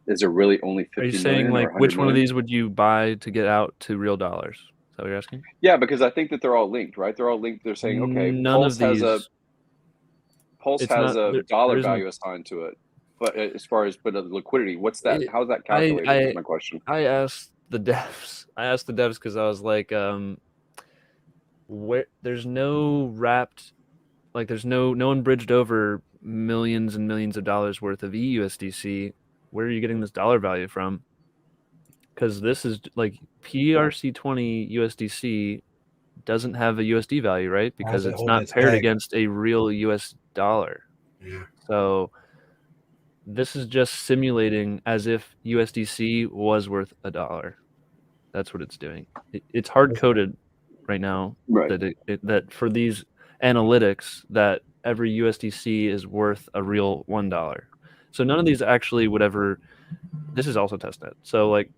is there really only 50 million? Are you saying like which one of these would you buy to get out to real dollars? Is that what you're asking? Yeah, because I think that they're all linked, right? They're all linked. They're saying, okay, Pulse has a dollar value assigned to it. But as far as the liquidity, what's that? How's that calculated? Is my question. I asked the devs because I was like, where there's no wrapped, like there's no one bridged over millions and millions of dollars worth of EUSDC. Where are you getting this dollar value from? Because this is like PRC20 USDC doesn't have a USD value, right? Because it's not paired against a real US dollar. Yeah. So this is just simulating as if USDC was worth $1. That's what it's doing. It's hard coded right now, right? That for these analytics that every USDC is worth a real $1. So none of these actually would ever. This is also testnet. So like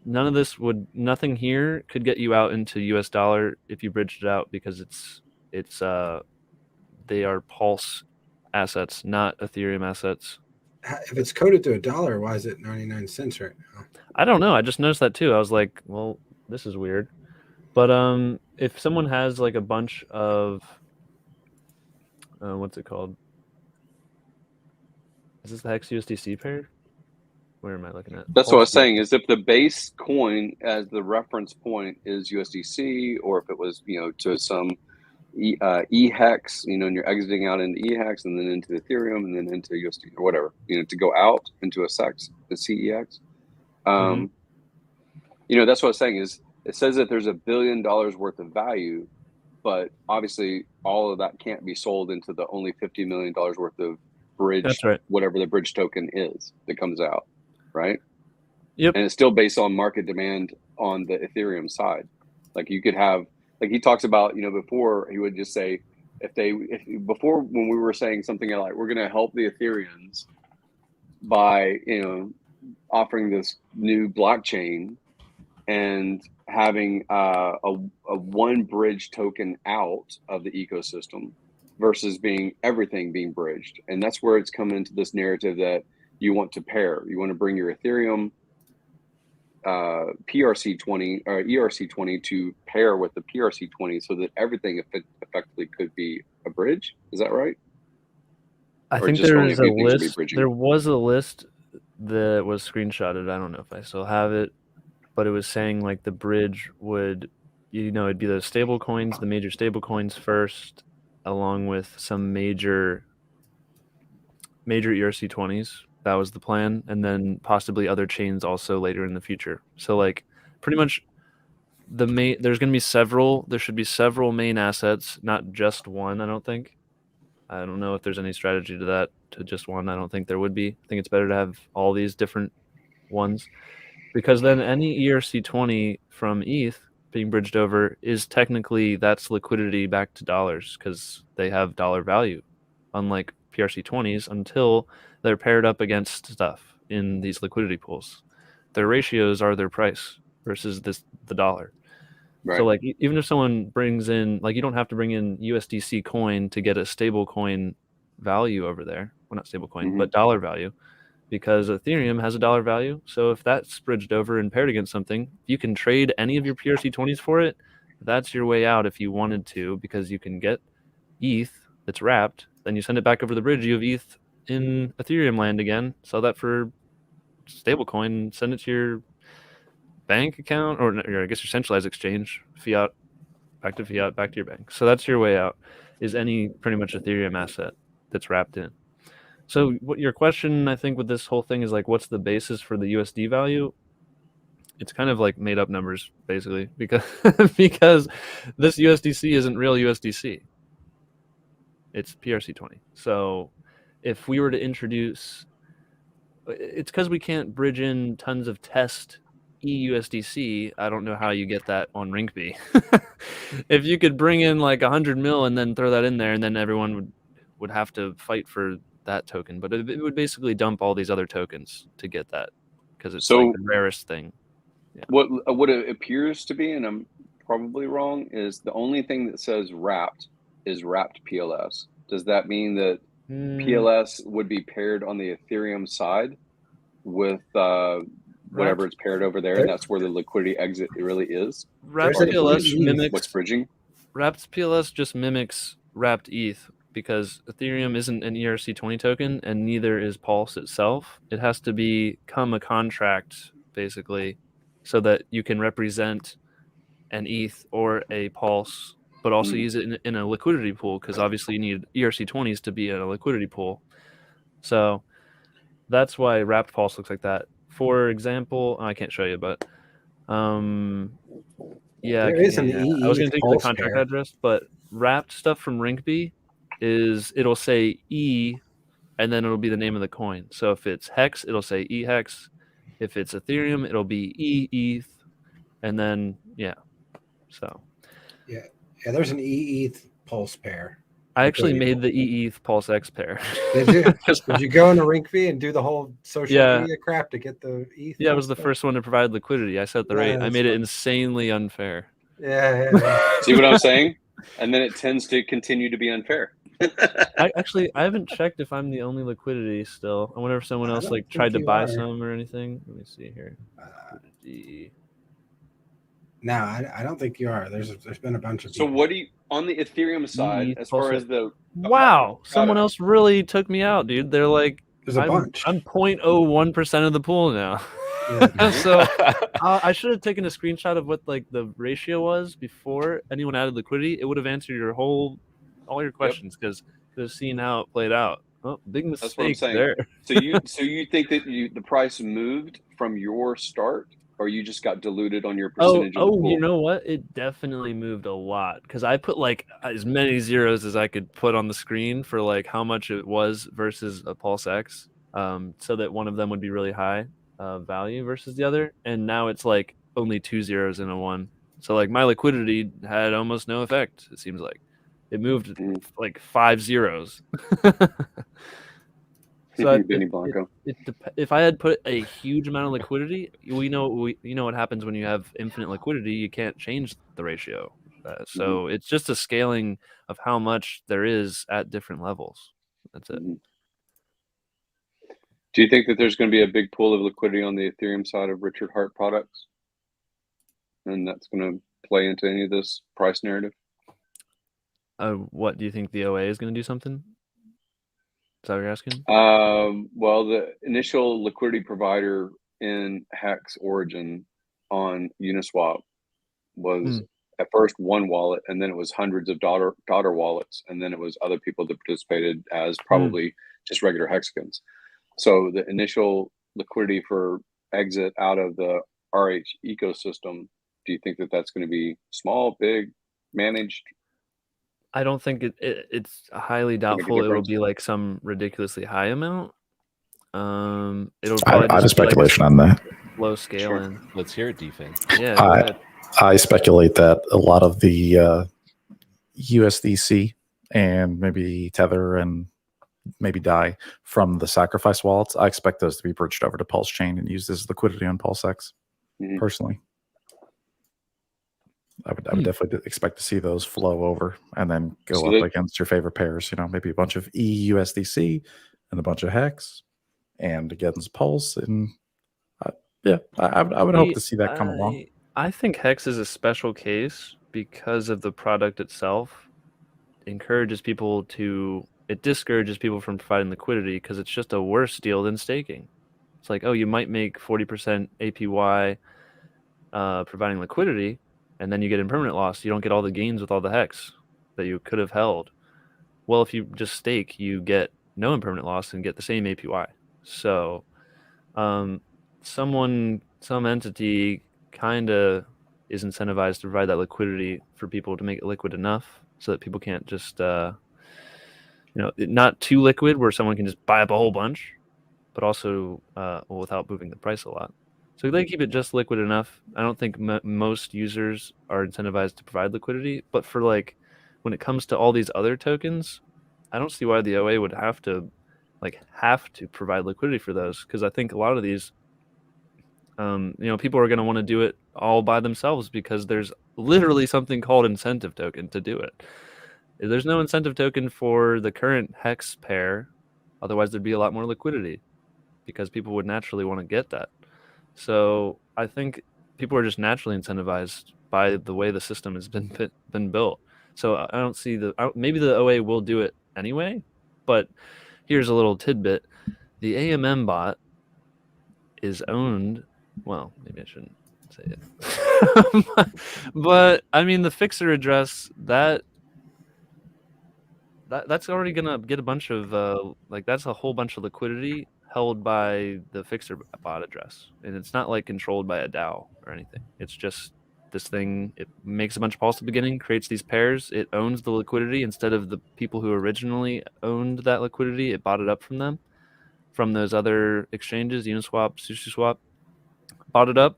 nothing here could get you out into US dollar if you bridged it out, because they are Pulse assets, not Ethereum assets. If it's coded to $1, why is it 99 cents right now? I don't know. I just noticed that too. I was like, well, this is weird. But if someone has like a bunch of what's it called? Is this the HEX USDC pair? Where am I looking at? That's what I was saying. Is if the base coin as the reference point is USDC, or if it was to some EHEX, and you're exiting out into EHEX and then into Ethereum and then into USD or whatever, to go out into a CEX, the CEX. That's what I was saying is it says that there's $1 billion worth of value, but obviously all of that can't be sold into the only $50 million worth of bridge. That's right. Whatever the bridge token is that comes out, right? Yep. And it's still based on market demand on the Ethereum side. Like you could have, like he talks about, before he would just say, before when we were saying something like we're going to help the Ethereans by, offering this new blockchain and having a one bridge token out of the ecosystem versus everything being bridged. And that's where it's come into this narrative that you want to pair. You want to bring your Ethereum PRC20 or ERC20 to pair with the PRC20 so that everything effectively could be a bridge. Is that right? I think there is a list. There was a list that was screenshotted. I don't know if I still have it, but it was saying like the bridge would, it'd be the stable coins, the major stable coins first, along with some major ERC20s. That was the plan, and then possibly other chains also later in the future. So like pretty much there's going to be there should be several main assets, not just one, I don't think. I don't know if there's any strategy to that, to just one. I don't think there would be. I think it's better to have all these different ones, because then any ERC20 from ETH being bridged over is technically, that's liquidity back to dollars because they have dollar value, unlike PRC20s, until they're paired up against stuff in these liquidity pools. Their ratios are their price versus the dollar. Right. So like even if someone brings in, like you don't have to bring in USDC coin to get a stable coin value over there. Well, not stable coin, but dollar value, because Ethereum has a dollar value. So if that's bridged over and paired against something, you can trade any of your PRC20s for it. That's your way out if you wanted to, because you can get ETH that's wrapped, then you send it back over the bridge. You have ETH in Ethereum land again, sell that for stablecoin, send it to your bank account, or I guess your centralized exchange, fiat, back to fiat, back to your bank. So that's your way out, is any pretty much Ethereum asset that's wrapped in. So what your question, I think, with this whole thing is like, what's the basis for the USD value? It's kind of like made up numbers, basically, because this USDC isn't real USDC. It's PRC20. So if we were to introduce, it's because we can't bridge in tons of test EUSDC. I don't know how you get that on Rinkeby. If you could bring in like 100 mil and then throw that in there, and then everyone would have to fight for that token. But it would basically dump all these other tokens to get that, because it's like the rarest thing. Yeah. What it appears to be, and I'm probably wrong, is the only thing that says wrapped is wrapped PLS. Does that mean that PLS would be paired on the Ethereum side with whatever it's paired over there, and that's where the liquidity exit really is? Wrapped PLS mimics what's bridging. Wrapped PLS just mimics wrapped ETH, because Ethereum isn't an ERC20 token, and neither is Pulse itself. It has to become a contract, basically, so that you can represent an ETH or a Pulse, but also use it in a liquidity pool, because obviously you need ERC20s to be in a liquidity pool. So that's why wrapped Pulse looks like that. For example, I can't show you, but yeah, there is an I was going to take the contract address, but wrapped stuff from Rinkeby it'll say E, and then it'll be the name of the coin. So if it's HEX, it'll say EHEX. If it's Ethereum, it'll be ETH, and then so yeah, there's an ETH Pulse pair. I actually made the ETH PulseX pair. Did you? Did you go into Rinkeby and do the whole social media crap to get the ETH? Yeah, I was the first one to provide liquididity. I set the rate. I made it insanely unfair. Yeah. See what I'm saying? And then it tends to continue to be unfair. I haven't checked if I'm the only liquidity still. I wonder if someone else tried to buy some or anything. Let me see here. No, I don't think you are. There's been a bunch of. So what do you on the Ethereum side as far as the? Wow, someone else really took me out, dude. They're like, There's a bunch. I'm 0.01% of the pool now. Yeah. So I should have taken a screenshot of what like the ratio was before anyone added liquidity. It would have answered all your questions because just seeing how it played out. Oh, big mistake. That's what I'm saying. there. So you think that the price moved from your start, or you just got diluted on your percentage of the pool? You know what? It definitely moved a lot because I put like as many zeros as I could put on the screen for like how much it was versus a PulseX, so that one of them would be really high value versus the other, and now it's like only 2 zeros in a 1. So like my liquidity had almost no effect. It seems like it moved like 5 zeros. So if I had put a huge amount of liquidity, you know what happens when you have infinite liquidity. You can't change the ratio. So it's just a scaling of how much there is at different levels. That's it. Do you think that there's going to be a big pool of liquidity on the Ethereum side of Richard Hart products, and that's going to play into any of this price narrative? What do you think the OA is going to do something? Is that what you're asking? Well, the initial liquidity provider in HEX Origin on Uniswap was at first one wallet, and then it was hundreds of daughter wallets, and then it was other people that participated as probably just regular hexagons. So the initial liquidity for exit out of the RH ecosystem, do you think that that's going to be small, big, managed? I don't think it's highly doubtful it will be like some ridiculously high amount. It'll probably I have a speculation on that. Low scaling. Sure. Let's hear it, Defang. Yeah. I speculate that a lot of the USDC and maybe Tether and maybe DAI from the sacrifice wallets, I expect those to be bridged over to PulseChain and used as liquidity on PulseX. Personally, I would definitely expect to see those flow over and then go up against your favorite pairs. You know, maybe a bunch of EUSDC and a bunch of HEX and against Pulse. And I would hope to see that come along. I think HEX is a special case because of the product itself. It discourages people from providing liquidity because it's just a worse deal than staking. It's like, oh, you might make 40% APY providing liquidity, and then you get impermanent loss. You don't get all the gains with all the HEX that you could have held. Well, if you just stake, you get no impermanent loss and get the same APY. So some entity kind of is incentivized to provide that liquidity for people to make it liquid enough so that people can't just, not too liquid where someone can just buy up a whole bunch, but also without moving the price a lot. So they keep it just liquid enough. I don't think most users are incentivized to provide liquidity, but for like when it comes to all these other tokens, I don't see why the OA would have to provide liquidity for those, because I think a lot of these, people are going to want to do it all by themselves because there's literally something called incentive token to do it. There's no incentive token for the current HEX pair, otherwise there'd be a lot more liquidity because people would naturally want to get that. So I think people are just naturally incentivized by the way the system has been built. So I don't see maybe the OA will do it anyway, but here's a little tidbit. The AMM bot is owned, well, maybe I shouldn't say it. But I mean the fixer address that's already gonna get a bunch of that's a whole bunch of liquidity held by the fixer bot address, and it's not like controlled by a DAO or anything. It's just this thing. It makes a bunch of pulse at the beginning, creates these pairs. It owns the liquidity instead of the people who originally owned that liquidity. It bought it up from them, from those other exchanges, Uniswap, SushiSwap. Bought it up,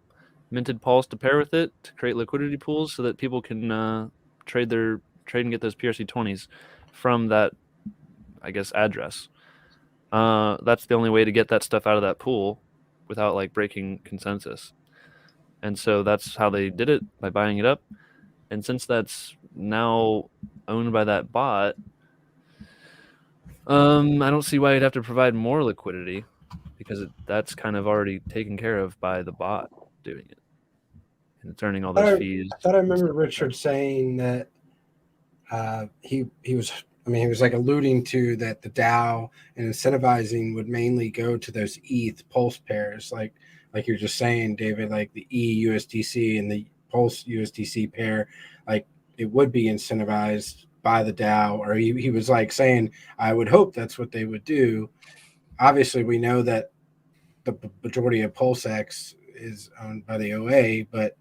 minted pulse to pair with it to create liquidity pools so that people can trade and get those PRC20s from that, I guess, address. That's the only way to get that stuff out of that pool without like breaking consensus. And so that's how they did it, by buying it up. And since that's now owned by that bot, I don't see why you'd have to provide more liquidity, because that's kind of already taken care of by the bot doing it. And it's earning all those fees. I thought I remember Richard saying that he was I mean, he was like alluding to that the DAO and incentivizing would mainly go to those ETH pulse pairs, like you're just saying, David, like the EUSDC and the Pulse USDC pair, like it would be incentivized by the DAO, or he was like saying, I would hope that's what they would do. Obviously, we know that the majority of PulseX is owned by the OA, but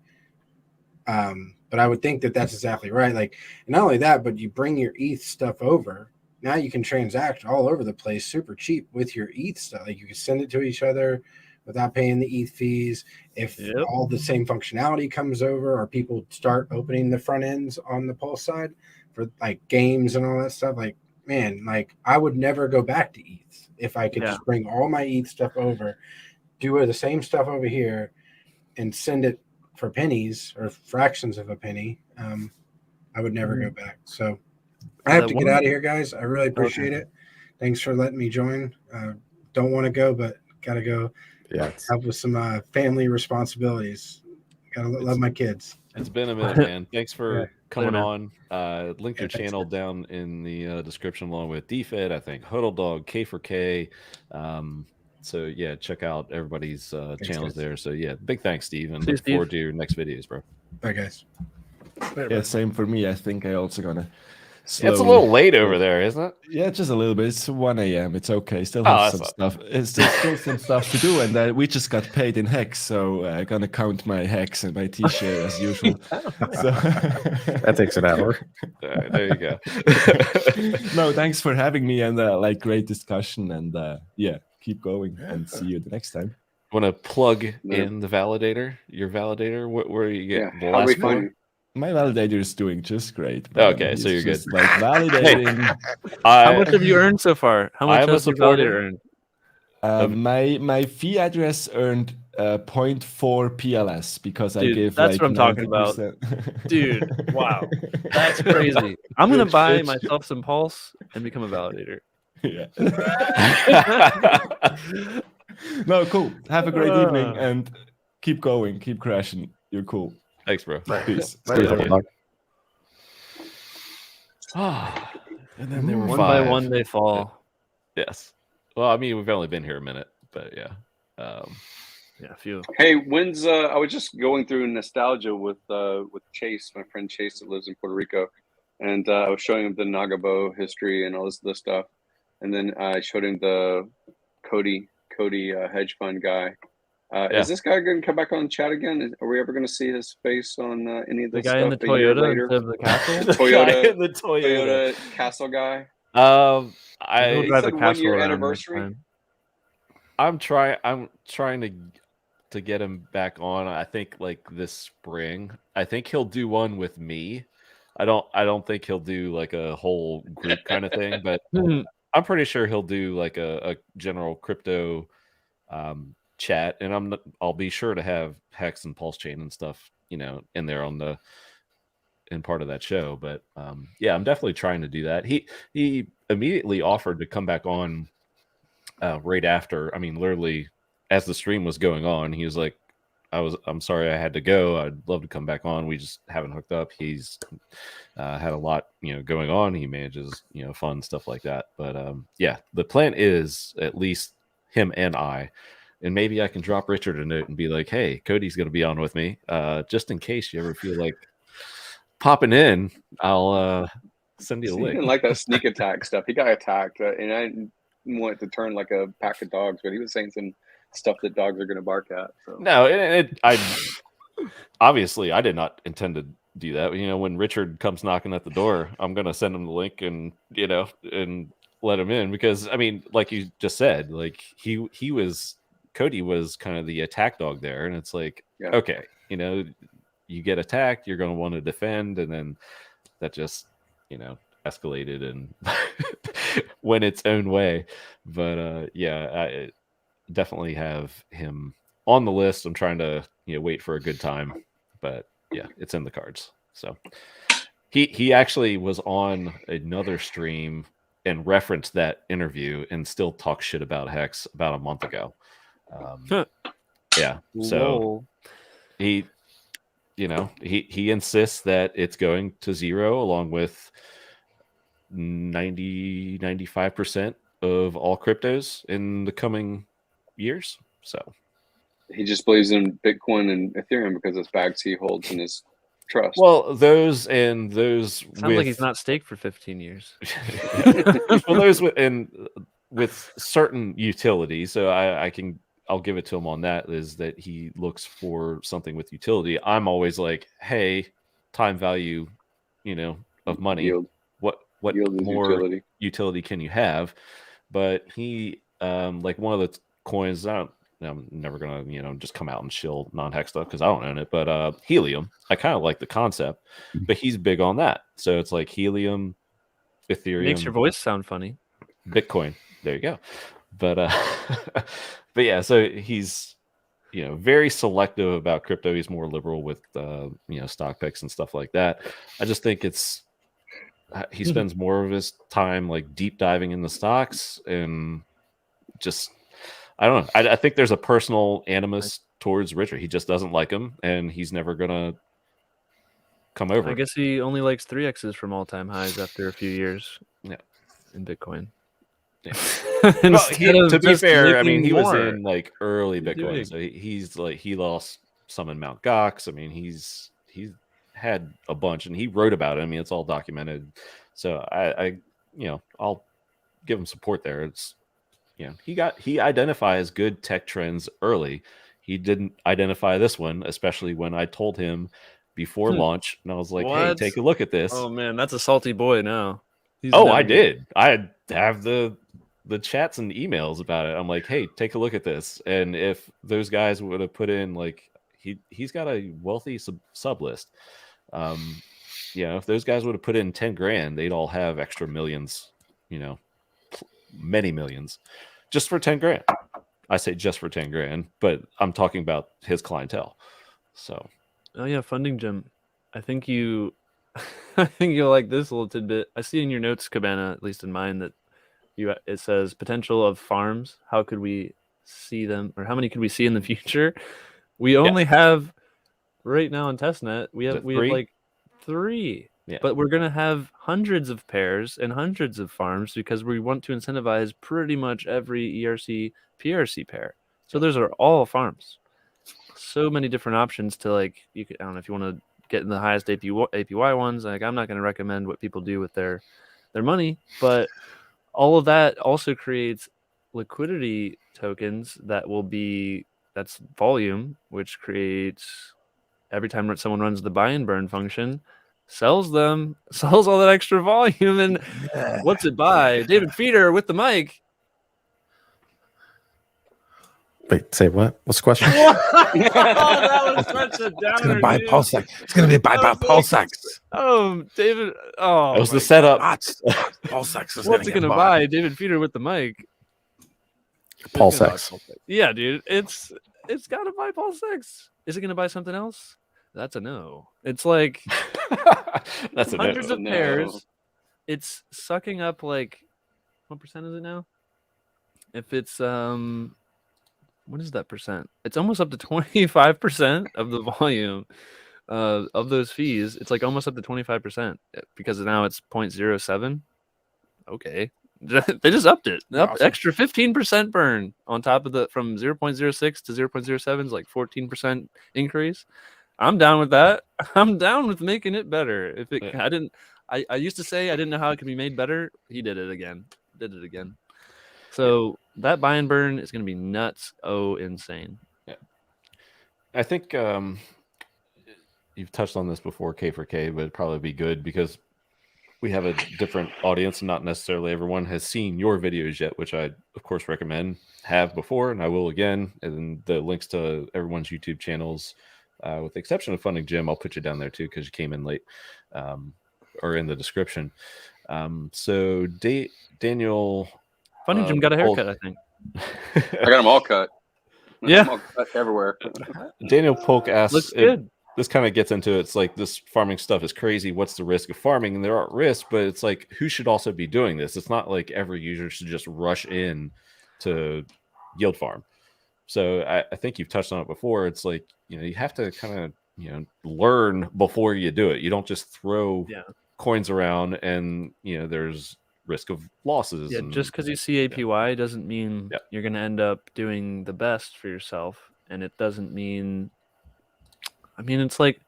I would think that that's exactly right. Like, and not only that, but you bring your ETH stuff over. Now you can transact all over the place super cheap with your ETH stuff. Like you can send it to each other without paying the ETH fees. If all the same functionality comes over, or people start opening the front ends on the Pulse side for like games and all that stuff, like, man, like I would never go back to ETH if I could just bring all my ETH stuff over, do the same stuff over here, and send it for pennies or fractions of a penny. I would never go back. So I have to get out of here, guys. I really appreciate it. Thanks for letting me join. Don't want to go, but gotta go. Yeah, help with some family responsibilities. Gotta love my kids. It's been a minute, man. Thanks for coming on. Link your channel down in the description along with DFED, I think, HODLdog, K4K. So yeah, check out everybody's channels there. So yeah, big thanks, Steve, and look forward to your next videos, bro. Bye, guys. Yeah, same for me. I think I also gonna. It's a little late over there, isn't it? Yeah, just a little bit. It's 1 a.m. It's okay. Still have some stuff. It's still some stuff to do, and we just got paid in HEX, so I'm gonna count my HEX and my T-shirt as usual. So that takes an hour. There you go. No, thanks for having me, and like great discussion, and yeah, keep going, and see you the next time. Want to plug in the validator? Your validator? Where you get the last one? My validator is doing just great. Okay, so you're good. Like validating. How much have you earned so far? How much has your validator earned? My fee address earned 0.4 PLS because I gave. That's like what I'm talking about. Dude, wow, that's crazy. I'm gonna buy myself some Pulse and become a validator. Yeah. No, cool. Have a great evening and keep going, keep crashing. You're cool. Thanks, bro. Peace. And then they were one by one they fall. Yes. Well, I mean, we've only been here a minute, but yeah. Yeah, a few. Hey, when's I was just going through nostalgia with Chase, my friend Chase that lives in Puerto Rico, and I was showing him the Nagabo history and all this stuff, and then I showed him the Cody hedge fund guy. Is this guy going to come back on chat again? Are we ever going to see his face on any of this guy stuff in the Toyota of the castle? Toyota castle guy. I drive a castle 1 year anniversary. I'm trying to get him back on. I think like this spring. I think he'll do one with me. I don't think he'll do like a whole group kind of thing, but I'm pretty sure he'll do like a general crypto chat, and I'll be sure to have HEX and PulseChain and stuff, in there in part of that show. But yeah, I'm definitely trying to do that. He immediately offered to come back on right after. I mean, literally as the stream was going on, he was like, I'm sorry I had to go. I'd love to come back on. We just haven't hooked up. He's had a lot, going on. He manages, fun stuff like that. But yeah, the plan is at least him and I. And maybe I can drop Richard a note and be like, hey, Cody's going to be on with me. Just in case you ever feel like popping in, I'll send you a link. He didn't like that sneak attack stuff. He got attacked. And I didn't want it to turn like a pack of dogs, but he was saying some stuff that dogs are going to bark at. So. No, I obviously I did not intend to do that. When Richard comes knocking at the door, I'm going to send him the link and, and let him in because, I mean, like you just said, like Cody was kind of the attack dog there, and it's like, okay, you get attacked, you're going to want to defend, and then that just, escalated and went its own way. But yeah, I definitely have him on the list. I'm trying to wait for a good time, but yeah, it's in the cards. So he actually was on another stream and referenced that interview and still talk shit about HEX about a month ago. Yeah, so he insists that it's going to zero along with 95% of all cryptos in the coming years. So He just believes in Bitcoin and Ethereum because it's bags he holds in his trust. well, those Sounds like he's not staked for 15 years. well, those with certain utility. So I'll give it to him on that, is that he looks for something with utility. I'm always like, hey, time value, of money. Yield. What Yield is more utility can you have? But he, like one of the coins, I'm never gonna just come out and shill non-hex stuff because I don't own it. But helium, I kind of like the concept, but he's big on that. So it's like helium, Ethereum. Makes your voice sound funny. Bitcoin. There you go. But but yeah, so he's very selective about crypto. He's more liberal with stock picks and stuff like that. I just think he spends more of his time like deep diving in the stocks, and just I don't know. I think there's a personal animus towards Richard. He just doesn't like him, and he's never gonna come over. I guess he only likes 3x's from all-time highs after a few years. Yeah, in Bitcoin. Yeah. Well, to be fair, I mean, he was in like early Bitcoin, so he's like he lost some in Mt. Gox. I mean, he's had a bunch, and he wrote about it. I mean, it's all documented. So I I'll give him support there. It's he identifies good tech trends early. He didn't identify this one, especially when I told him before launch, and I was like, "Hey, take a look at this." Oh man, that's a salty boy now. I did. I have the chats and emails about it. I'm like, hey, take a look at this. And if those guys would have put in like he's got a wealthy sub list. If those guys would have put in 10 grand, they'd all have extra millions, many millions, just for 10 grand. I say just for 10 grand, but I'm talking about his clientele. So, oh yeah, FundingGym. I think you'll like this little tidbit. I see in your notes, Cabana, at least in mine, that it says potential of farms. How could we see them, or how many could we see in the future? We only have right now on testnet. We have like 3. Yeah. But we're gonna have hundreds of pairs and hundreds of farms because we want to incentivize pretty much every ERC PRC pair. So those are all farms. So many different options to I don't know if you want to get in the highest APY ones. Like, I'm not going to recommend what people do with their money, but all of that also creates liquidity tokens that's volume, which creates every time someone runs the buy and burn function, sells all that extra volume. And what's it buy? David Feeder with the mic. Wait, say what? What's the question? That was such a downer. It's going to buy PulseX. It's going to be buy PulseX. Oh, David. Oh, that was the setup. PulseX is what's it going to buy? David Feeder with the mic. PulseX. Yeah, dude. It's got to buy PulseX. Is it going to buy something else? That's a no. It's like that's a hundreds no. of pairs. It's sucking up like what percent is it now? If it's what is that percent? It's almost up to 25% of the volume of those fees. It's like almost up to 25% because now it's 0.07. Okay. They just upped it. Awesome. Extra 15% burn on top of from 0.06 to 0.07 is like 14% increase. I'm down with that. I'm down with making it better. I used to say I didn't know how it could be made better. He did it again. So that buy and burn is going to be nuts. Oh, insane. Yeah. I think you've touched on this before, K4K, but it'd probably be good because we have a different audience and not necessarily everyone has seen your videos yet, which I, of course, have before, and I will again. And the links to everyone's YouTube channels, with the exception of FundingGym, I'll put you down there too because you came in late, or in the description. So Daniel... FundingGym got a haircut, I think. I got them all cut. Yeah. All cut everywhere. Daniel Polk asks... Looks good. This kind of gets into it's like this farming stuff is crazy. What's the risk of farming? And there are risks, but it's like who should also be doing this? It's not like every user should just rush in to yield farm. So I think you've touched on it before. It's like, you have to kind of, learn before you do it. You don't just throw coins around, and there's risk of losses. Yeah, and, just because you see APY doesn't mean Yeah. you're going to end up doing the best for yourself, and it doesn't mean. I mean, it's like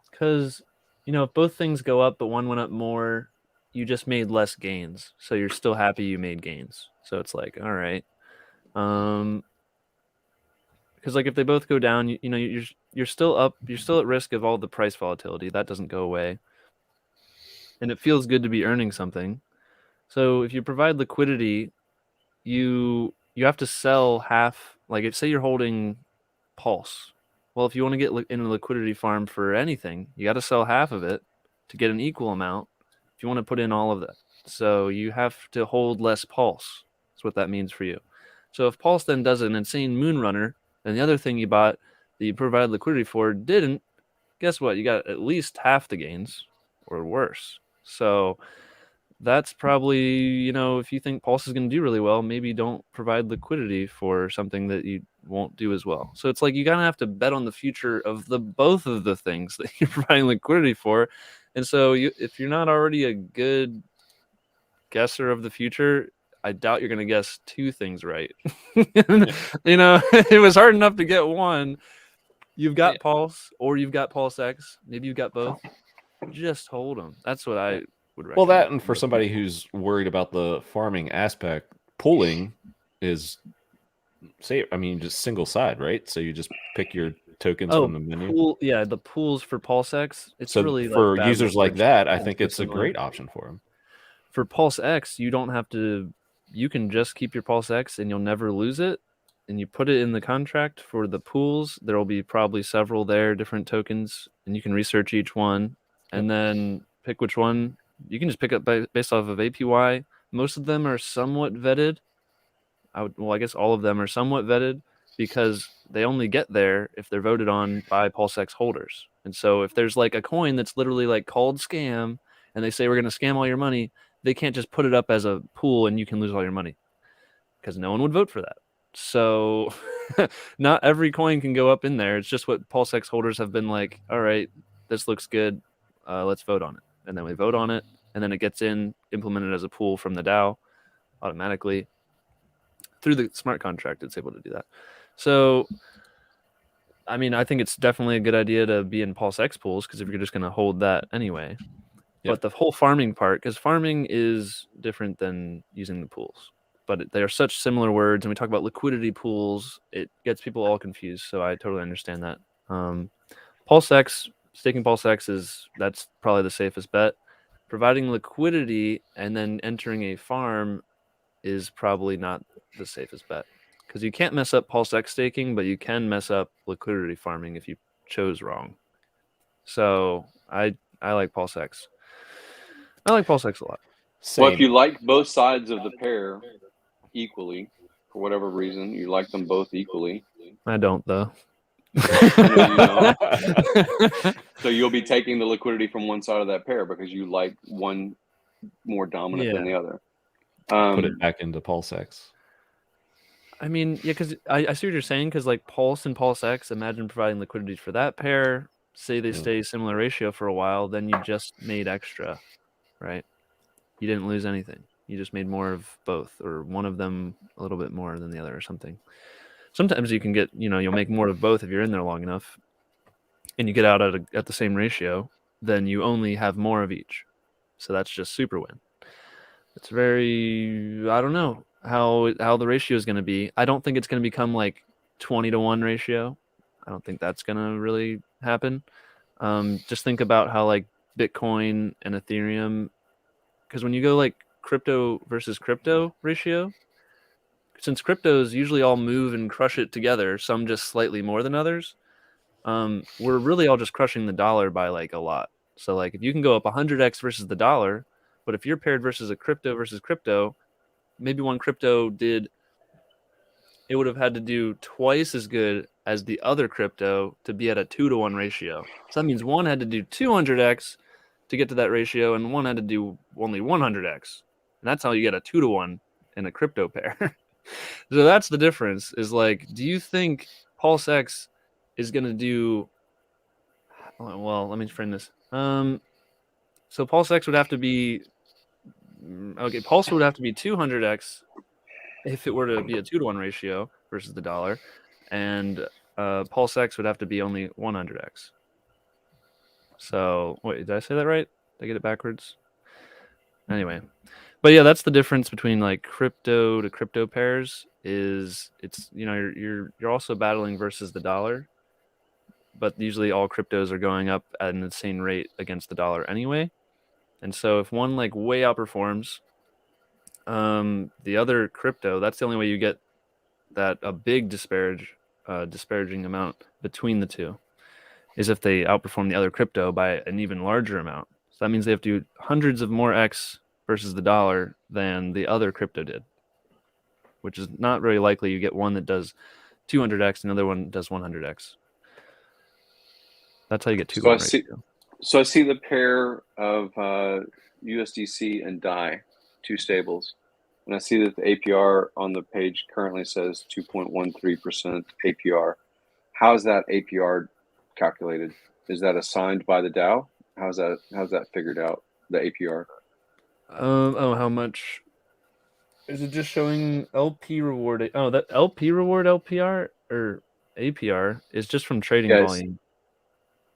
because if both things go up, but one went up more, you just made less gains, so you're still happy you made gains. So it's like, all right, because like if they both go down, you're still up, you're still at risk of all the price volatility. That doesn't go away, and it feels good to be earning something. So if you provide liquidity, you have to sell half. Like if say you're holding Pulse, well, if you want to get in a liquidity farm for anything, you got to sell half of it to get an equal amount if you want to put in all of that. So you have to hold less Pulse. That's what that means for you. So if Pulse then does an insane moon runner, and the other thing you bought that you provided liquidity for didn't, guess what? You got at least half the gains or worse. So that's probably, if you think Pulse is going to do really well, maybe don't provide liquidity for something that you won't do as well. So it's like you gotta have to bet on the future of both of the things that you're providing liquidity for. And so if you're not already a good guesser of the future, I doubt you're going to guess two things right. It was hard enough to get one. You've got Pulse or you've got PulseX. Maybe you've got both. Just hold them. That's what I would recommend. Well, that, and for somebody who's worried about the farming aspect, pooling is just single side, right? So you just pick your tokens from the menu. The pools for PulseX. It's so really for like users like that, I think it's a great option for them. For PulseX, you don't have to. You can just keep your PulseX and you'll never lose it. And you put it in the contract for the pools. There will be probably several there, different tokens, and you can research each one and then pick which one. You can just pick up based off of APY. Most of them are somewhat vetted. I guess all of them are somewhat vetted because they only get there if they're voted on by PulseX holders. And so if there's like a coin that's literally like called scam and they say we're going to scam all your money, they can't just put it up as a pool and you can lose all your money because no one would vote for that. So not every coin can go up in there. It's just what PulseX holders have been like, all right, this looks good. Let's vote on it. And then we vote on it. And then it gets implemented as a pool from the DAO automatically. Through the smart contract, it's able to do that. So, I mean, I think it's definitely a good idea to be in PulseX pools because if you're just going to hold that anyway. Yep. But the whole farming part, because farming is different than using the pools. But they are such similar words, and we talk about liquidity pools, it gets people all confused. So I totally understand that. PulseX, staking PulseX that's probably the safest bet. Providing liquidity and then entering a farm is probably not the safest bet because you can't mess up PulseX staking, but you can mess up liquidity farming if you chose wrong. So I like PulseX. I like PulseX a lot. Well, if you like both sides of the pair equally, for whatever reason, you like them both equally. I don't, though. So you'll be taking the liquidity from one side of that pair because you like one more dominant than the other. Put it back into PulseX. I mean, yeah, because I see what you're saying. Because like Pulse and PulseX, imagine providing liquidity for that pair. Say they stay similar ratio for a while, then you just made extra, right? You didn't lose anything. You just made more of both, or one of them a little bit more than the other, or something. Sometimes you can get, you'll make more of both if you're in there long enough, and you get out at the same ratio. Then you only have more of each, so that's just super win. It's very, I don't know how the ratio is going to be. I don't think it's going to become like 20-to-1 ratio. I don't think that's going to really happen. Just think about how like Bitcoin and Ethereum, because when you go like crypto versus crypto ratio, since cryptos usually all move and crush it together, some just slightly more than others, we're really all just crushing the dollar by like a lot. So like if you can go up 100x versus the dollar, but if you're paired versus a crypto versus crypto, maybe one crypto it would have had to do twice as good as the other crypto to be at a 2-to-1 ratio. So that means one had to do 200x to get to that ratio, and one had to do only 100x. And that's how you get a 2-to-1 in a crypto pair. So that's the difference, is like, do you think PulseX is going to do, well, let me frame this. So PulseX would have to be okay. Pulse would have to be 200x if it were to be a 2-to-1 ratio versus the dollar, and PulseX would have to be only 100x. So wait, did I say that right? Did I get it backwards? Anyway, but yeah, that's the difference between like crypto to crypto pairs. Is it's you're also battling versus the dollar, but usually all cryptos are going up at an insane rate against the dollar anyway. And so if one like way outperforms the other crypto, that's the only way you get that a big disparaging amount between the two is if they outperform the other crypto by an even larger amount. So that means they have to do hundreds of more X versus the dollar than the other crypto did, which is not very likely. You get one that does 200x, another one does 100x. That's how you get 2 to 1 ratio. So I see the pair of USDC and DAI, two stables, and I see that the APR on the page currently says 2.13% APR. How is that APR calculated? Is that assigned by the DAO? How's that figured out? The APR. How much? Is it just showing LP reward? Oh, that LP reward LPR or APR is just from trading volume.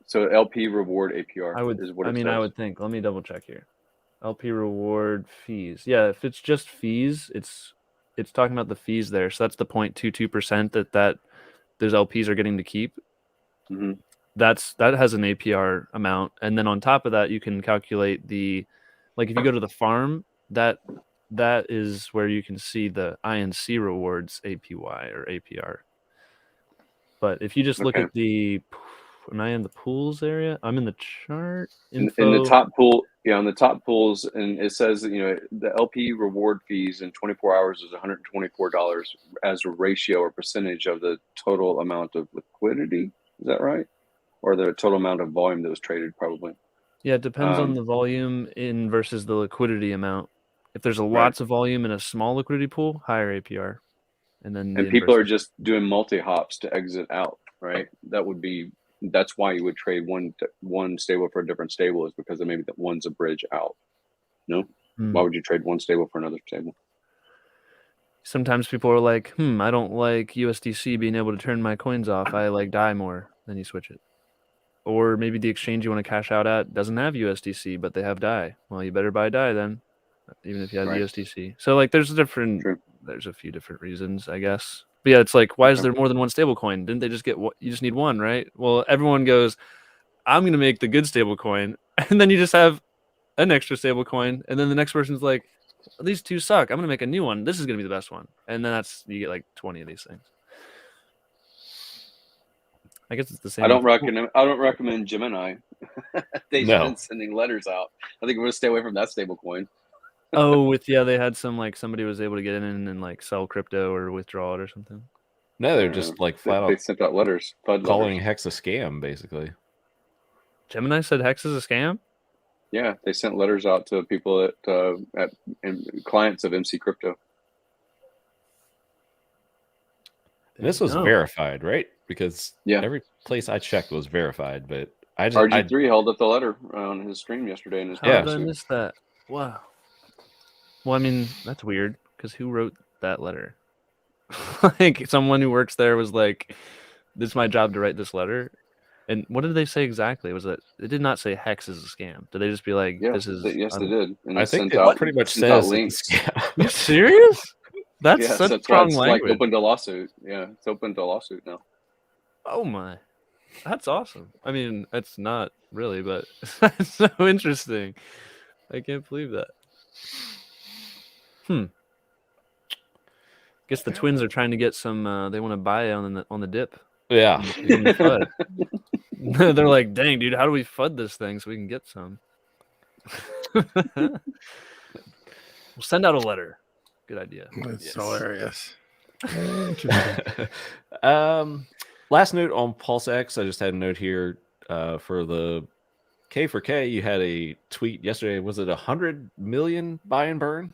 So LP reward APR is what it says. I would think. Let me double check here. LP reward fees. Yeah, if it's just fees, it's talking about the fees there. So that's the 0.22% that those LPs are getting to keep. Mm-hmm. That has an APR amount, and then on top of that, you can calculate if you go to the farm, that is where you can see the INC rewards APY or APR. But if you just look at am I in the pools area? I'm in the chart info. In the top pool, on the top pools, and it says the LP reward fees in 24 hours is $124 as a ratio or percentage of the total amount of liquidity. Is that right? Or the total amount of volume that was traded, probably. Yeah, it depends on the volume versus the liquidity amount. If there's lots of volume in a small liquidity pool, higher APR. And people are just doing multi-hops to exit out, right? That's why you would trade one stable for a different stable, is because maybe that one's a bridge out. No? Why would you trade one stable for another stable? Sometimes people are like, I don't like USDC being able to turn my coins off. I like DAI more. Then you switch it. Or maybe the exchange you want to cash out at doesn't have USDC, but they have DAI. Well, you better buy DAI then, even if you have USDC. So like there's a few different reasons, I guess. But yeah, it's like, why is there more than one stable coin? Didn't they just get you just need one, right? Well, everyone goes, I'm going to make the good stable coin. And then you just have an extra stable coin. And then the next person's like, these two suck. I'm going to make a new one. This is going to be the best one. And then you get like 20 of these things. I guess it's the same. I don't recommend Gemini. They've been sending letters out. I think we're going to stay away from that stable coin. They had some somebody was able to get in and sell crypto or withdraw it or something. No, they're just flat out. They sent out letters, calling HEX a scam, basically. Gemini said HEX is a scam. Yeah, they sent letters out to people at clients of MC Crypto. And this was verified, right? Because every place I checked was verified, but RG3 held up the letter on his stream yesterday. In his How did I miss that? Wow. Well, I mean, that's weird, because who wrote that letter? Like, someone who works there was like, this is my job to write this letter. And what did they say exactly? Was it did not say HEX is a scam. Did they just be like, this is... Yes, they did. And I think it pretty much says links. Are you serious? That's such strong language. Open to lawsuit. Yeah, it's open to lawsuit now. Oh my. That's awesome. I mean, it's not really, but that's so interesting. I can't believe that. Guess the twins are trying to get some. They want to buy on the dip. Yeah. They're like, dang, dude, how do we FUD this thing so we can get some? We'll send out a letter. Good idea. That's hilarious. Last note on PulseX. I just had a note here for the K4K. You had a tweet yesterday. Was it 100 million buy and burn?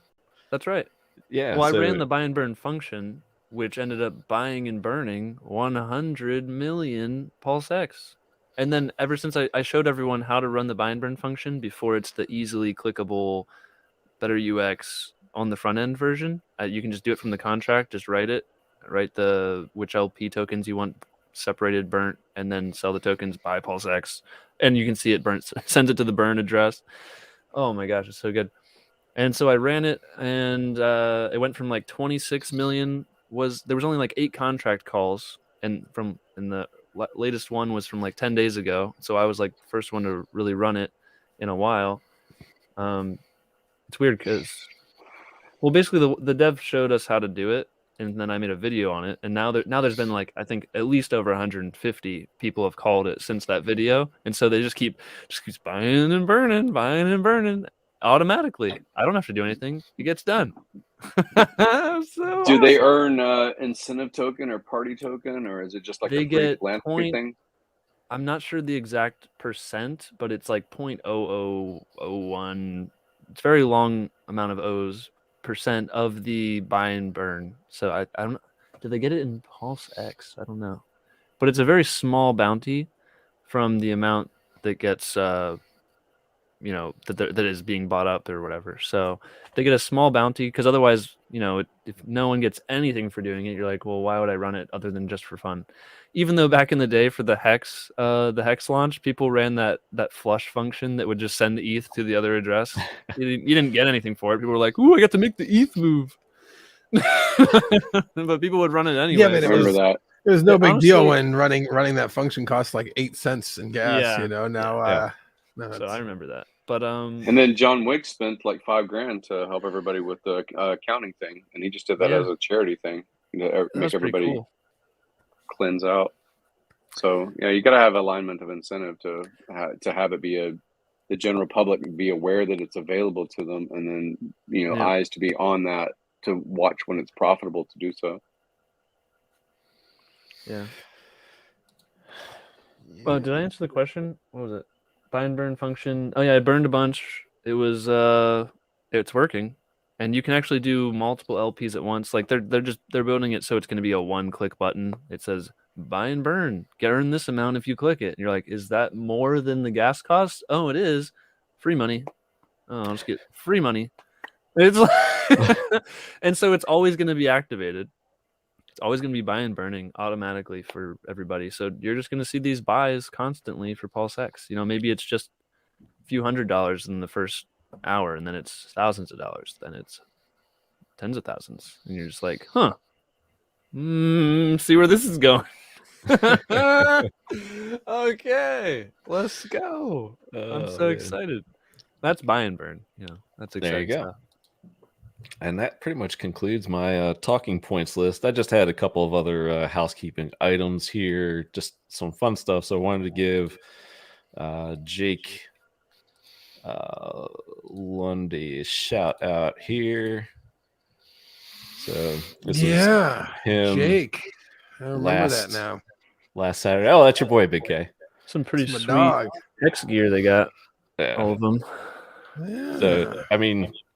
That's right. Yeah. Well, I ran the buy and burn function, which ended up buying and burning 100 million PulseX. And then ever since I showed everyone how to run the buy and burn function before it's the easily clickable, better UX on the front end version, you can just do it from the contract, just write which LP tokens you want separated, burnt, and then sell the tokens by PulseX. And you can see it burnt, sends it to the burn address. Oh my gosh, it's so good. And so I ran it, and it went from like 26 million. There was only like 8 contract calls, and the latest one was from like 10 days ago. So I was like the first one to really run it in a while. It's weird because, well, basically the dev showed us how to do it, and then I made a video on it. And now there's been like, I think at least over 150 people have called it since that video. And so they just keeps buying and burning automatically. I don't have to do anything. It gets done. So do they earn incentive token or party token, or is it just like they a get philanthropy thing? I'm not sure the exact percent, but it's like 0.0001. It's a very long amount of O's percent of the buy and burn. So I don't know. Do they get it in PulseX? I don't know. But it's a very small bounty from the amount that gets that is being bought up or whatever. So they get a small bounty, because otherwise, if no one gets anything for doing it, you're like, well, why would I run it other than just for fun? Even though back in the day for the HEX launch, people ran that flush function that would just send the ETH to the other address. You didn't get anything for it. People were like, ooh, I got to make the ETH move. But people would run it anyway. Yeah, but it was no big honestly, deal when running that function cost like 8 cents in gas. Yeah. Now. So I remember that. But and then John Wick spent like $5,000 to help everybody with the accounting thing, and he just did that as a charity thing to make everybody cleanse out. So yeah, you got to have alignment of incentive to have it be the general public be aware that it's available to them, and then eyes to be on that to watch when it's profitable to do so. Yeah. Well, did I answer the question? What was it? Buy and burn function. Oh yeah, I burned a bunch. It was it's working, and you can actually do multiple LPs at once. Like they're building it so it's going to be a one-click button. It says buy and burn. Earn this amount if you click it. And you're like, is that more than the gas cost? Oh, it is. Free money. Oh, I'll just get free money. It's like and so it's always going to be activated. It's always going to be buy and burning automatically for everybody. So you're just going to see these buys constantly for PulseX. Maybe it's just a few $100s in the first hour, and then it's thousands of dollars. Then it's tens of thousands. And you're just like, see where this is going. Okay, let's go. I'm so excited. That's buy and burn. That's exciting. There you go. Stuff. And that pretty much concludes my talking points list. I just had a couple of other housekeeping items here, just some fun stuff. So I wanted to give Jake Lundy a shout out here. So this is him. Jake. I remember that now. Last Saturday. Oh, that's your boy, Big K. Some pretty sweet HEX gear they got. Yeah. All of them. Yeah. So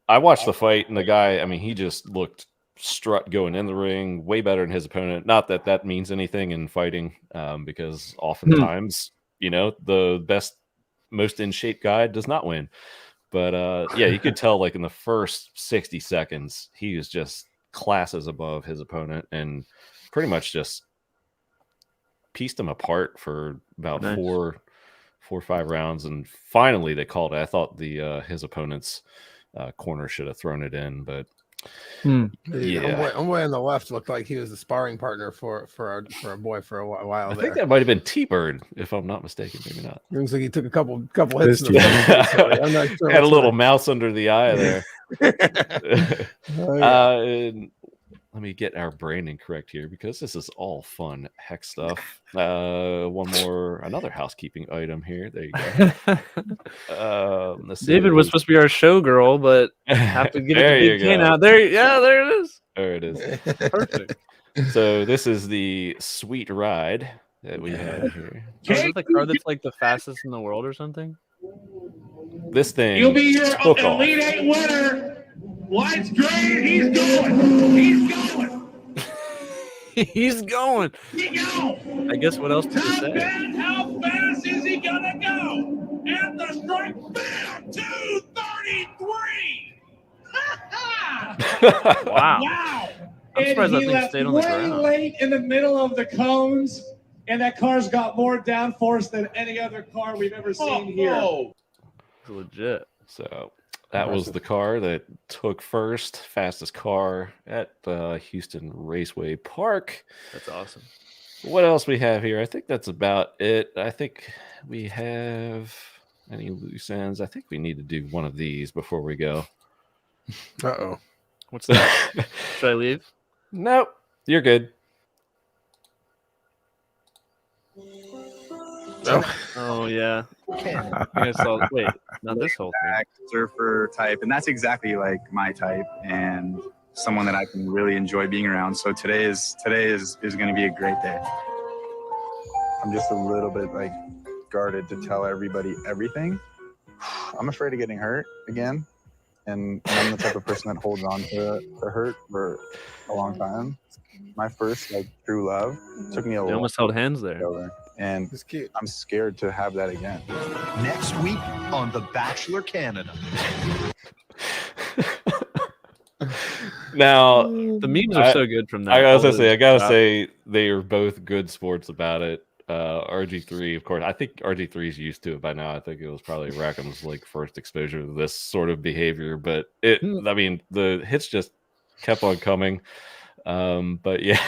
I watched the fight, and the guy, he just looked strut going in the ring, way better than his opponent. Not that that means anything in fighting, because oftentimes, the best, most in shape guy does not win. But you could tell, like in the first 60 seconds, he was just classes above his opponent, and pretty much just pieced him apart for about 4 or 5 rounds. And finally, they called it. I thought his opponent's corner should have thrown it in, but homeboy on the left looked like he was the sparring partner for our boy for a while. I think that might have been T-Bird, if I'm not mistaken. Maybe not. It looks like he took a couple hits. I'm not sure. Had a little mouse under the eye there. Let me get our branding correct here, because this is all fun HEX stuff. Another housekeeping item here. There you go. David was supposed to be our showgirl, but have to give it to Big K now. There it is. There it is. Perfect. So this is the sweet ride that we have here. Is it the car that's like the fastest in the world or something? This thing. You'll be your Elite 8 winner. Lights green. He's going. He's going. I guess what else to say? Bet how fast is he gonna go? And the strike, bam, 233. Wow. Wow. I'm surprised that he thing left stayed on the way ground. late in the middle of the cones, and that car's got more downforce than any other car we've ever seen here. It's legit. So that was the car that took first, fastest car at Houston Raceway Park. That's awesome. What else we have here? I think that's about it. I think we have any loose ends. I think we need to do one of these before we go. Uh-oh. What's that? Should I leave? Nope. You're good. Oh yeah. I saw, wait, not this whole thing. Surfer type, and that's exactly like my type and someone that I can really enjoy being around. So today is going to be a great day. I'm just a little bit like guarded to tell everybody everything. I'm afraid of getting hurt again, and I'm the type of person that holds on to hurt for a long time. My first like true love took me a They long almost held hands there. over, and I'm scared to have that again. Next week on The Bachelor Canada. Now the memes are so good from that. I gotta say they are both good sports about it. RG3, of course. I think RG3 is used to it by now. I think it was probably Rackham's like first exposure to this sort of behavior, but I mean, the hits just kept on coming. But yeah,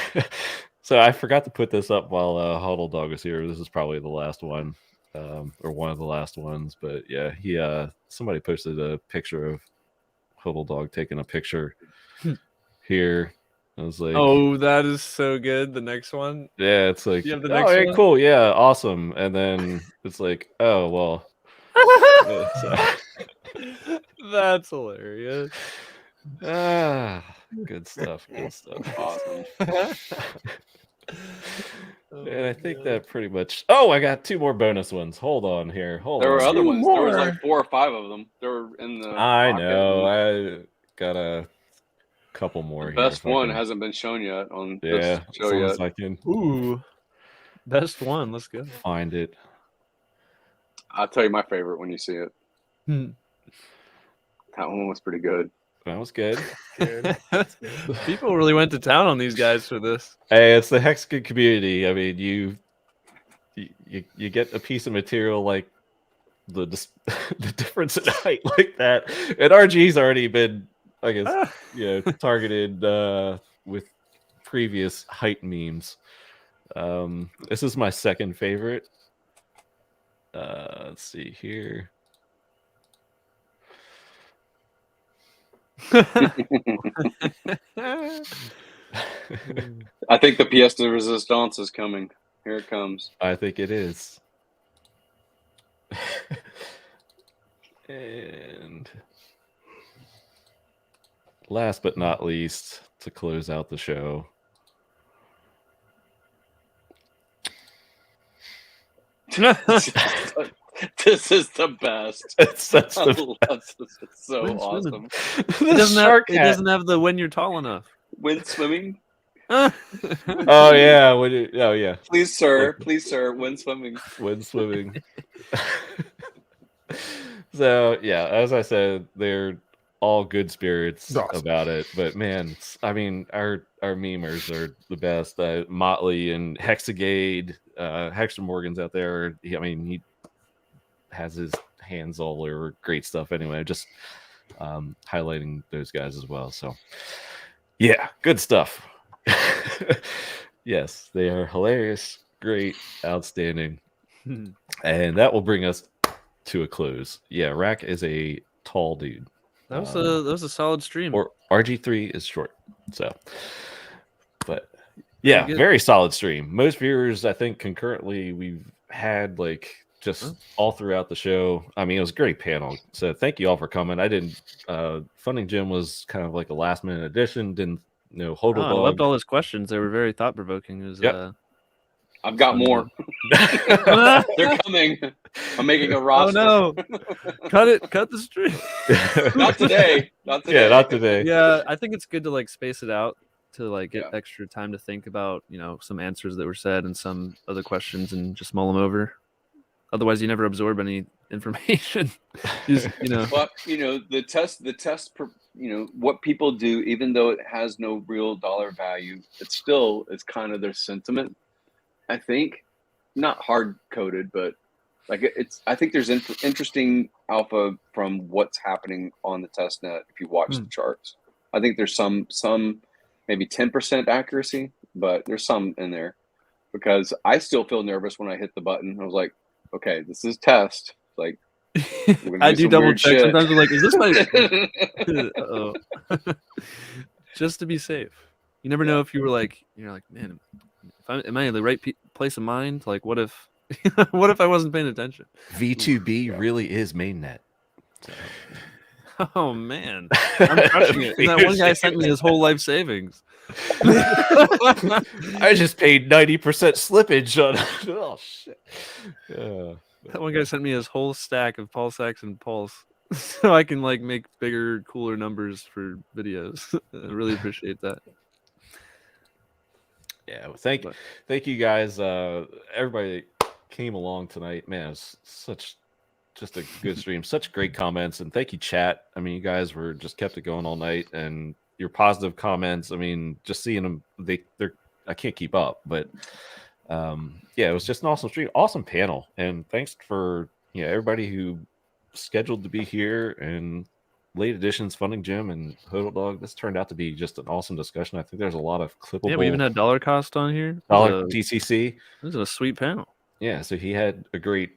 so I forgot to put this up while HODLdog was here. This is probably the last one, or one of the last ones. But yeah, somebody posted a picture of HODLdog taking a picture here. I was like, oh, that is so good. The next one. yeah, it's like, You have the oh, next yeah, one? cool, yeah, awesome. And then it's like, oh well. That's hilarious. Good stuff. Good stuff. Awesome. And I think that pretty much. Oh, I got two more bonus ones. Hold on here. Hold There on. were other ones. More. There was like 4 or 5 of them. They were in the. I pocket. know. I got a couple more. The here best if I one can- hasn't been shown yet on Yeah, this as show long yet. as I can Ooh, best one. Let's go. find it. I'll tell you my favorite when you see it. Hmm. That one was pretty good. That was good. People really went to town on these guys for this. Hey, it's the HEX community. I mean, you get a piece of material like the difference in height like that, and RG's already been, I guess, targeted with previous height memes. This is my second favorite. Let's see here. I think the pièce de résistance is coming. Here it comes. I think it is. And last but not least, to close out the show, This is the best. It's I love this. It's so Wind awesome. It doesn't have the when you're tall enough. Wind swimming. Oh yeah, oh yeah. Please, sir. Please, sir. Wind swimming. Wind swimming. So yeah, as I said, they're all good spirits about it. But man, I mean, our memers are the best. Motley and Hexagade, Hexter Morgan's out there. I mean, he has his hands all over great stuff anyway. Just highlighting those guys as well. So yeah, good stuff. Yes, they are hilarious, great, outstanding. And that will bring us to a close. Yeah, Rack is a tall dude. That was a solid stream. Or RG3 is short. So, but yeah, Pretty good. very solid stream. Most viewers, I think, concurrently we've had like just all throughout the show. I mean, it was a great panel. So thank you all for coming. I didn't. FundingGym was kind of like a last minute addition. Didn't know Oh, I HODLdog. loved all his questions. They were very thought provoking. It was Yep. I've got more. They're coming. I'm making a roster. Oh no! Cut the stream. Not today. Not today. Yeah, not today. Yeah, I think it's good to like space it out. to like get extra time to think about, some answers that were said and some other questions and just mull them over. Otherwise, you never absorb any information. But the test, what people do, even though it has no real dollar value, it's kind of their sentiment. I think, not hard coded, but like I think there's interesting alpha from what's happening on the test net. If you watch the charts, I think there's some maybe 10% accuracy, but there's some in there, because I still feel nervous when I hit the button. I was like, okay, this is test. Like, I do double check sometimes. I'm like, is this my? Uh-oh. Just to be safe. You never know if you're like, man, am I in the right place of mind? Like, what if I wasn't paying attention? V2B really is mainnet. So. Oh man, I'm crushing it. And that one guy sent me his whole life savings. I just paid 90% slippage on. Oh shit. Yeah. That one guy sent me his whole stack of PulseX and Pulse, so I can like make bigger, cooler numbers for videos. I really appreciate that. Yeah, well, thank you guys. Everybody came along tonight. Man, it's just a good stream. Such great comments, and thank you, chat. I mean, you guys were just kept it going all night, and your positive comments. I mean, just seeing them, they're I can't keep up, but yeah, it was just an awesome stream, awesome panel, and thanks for everybody who scheduled to be here, and late editions, FundingGym, and HODLdog. This turned out to be just an awesome discussion. I think there's a lot of clippable. Yeah, we even had Dollar Cost on here. Dollar DCC. This is a sweet panel. Yeah, so he had a great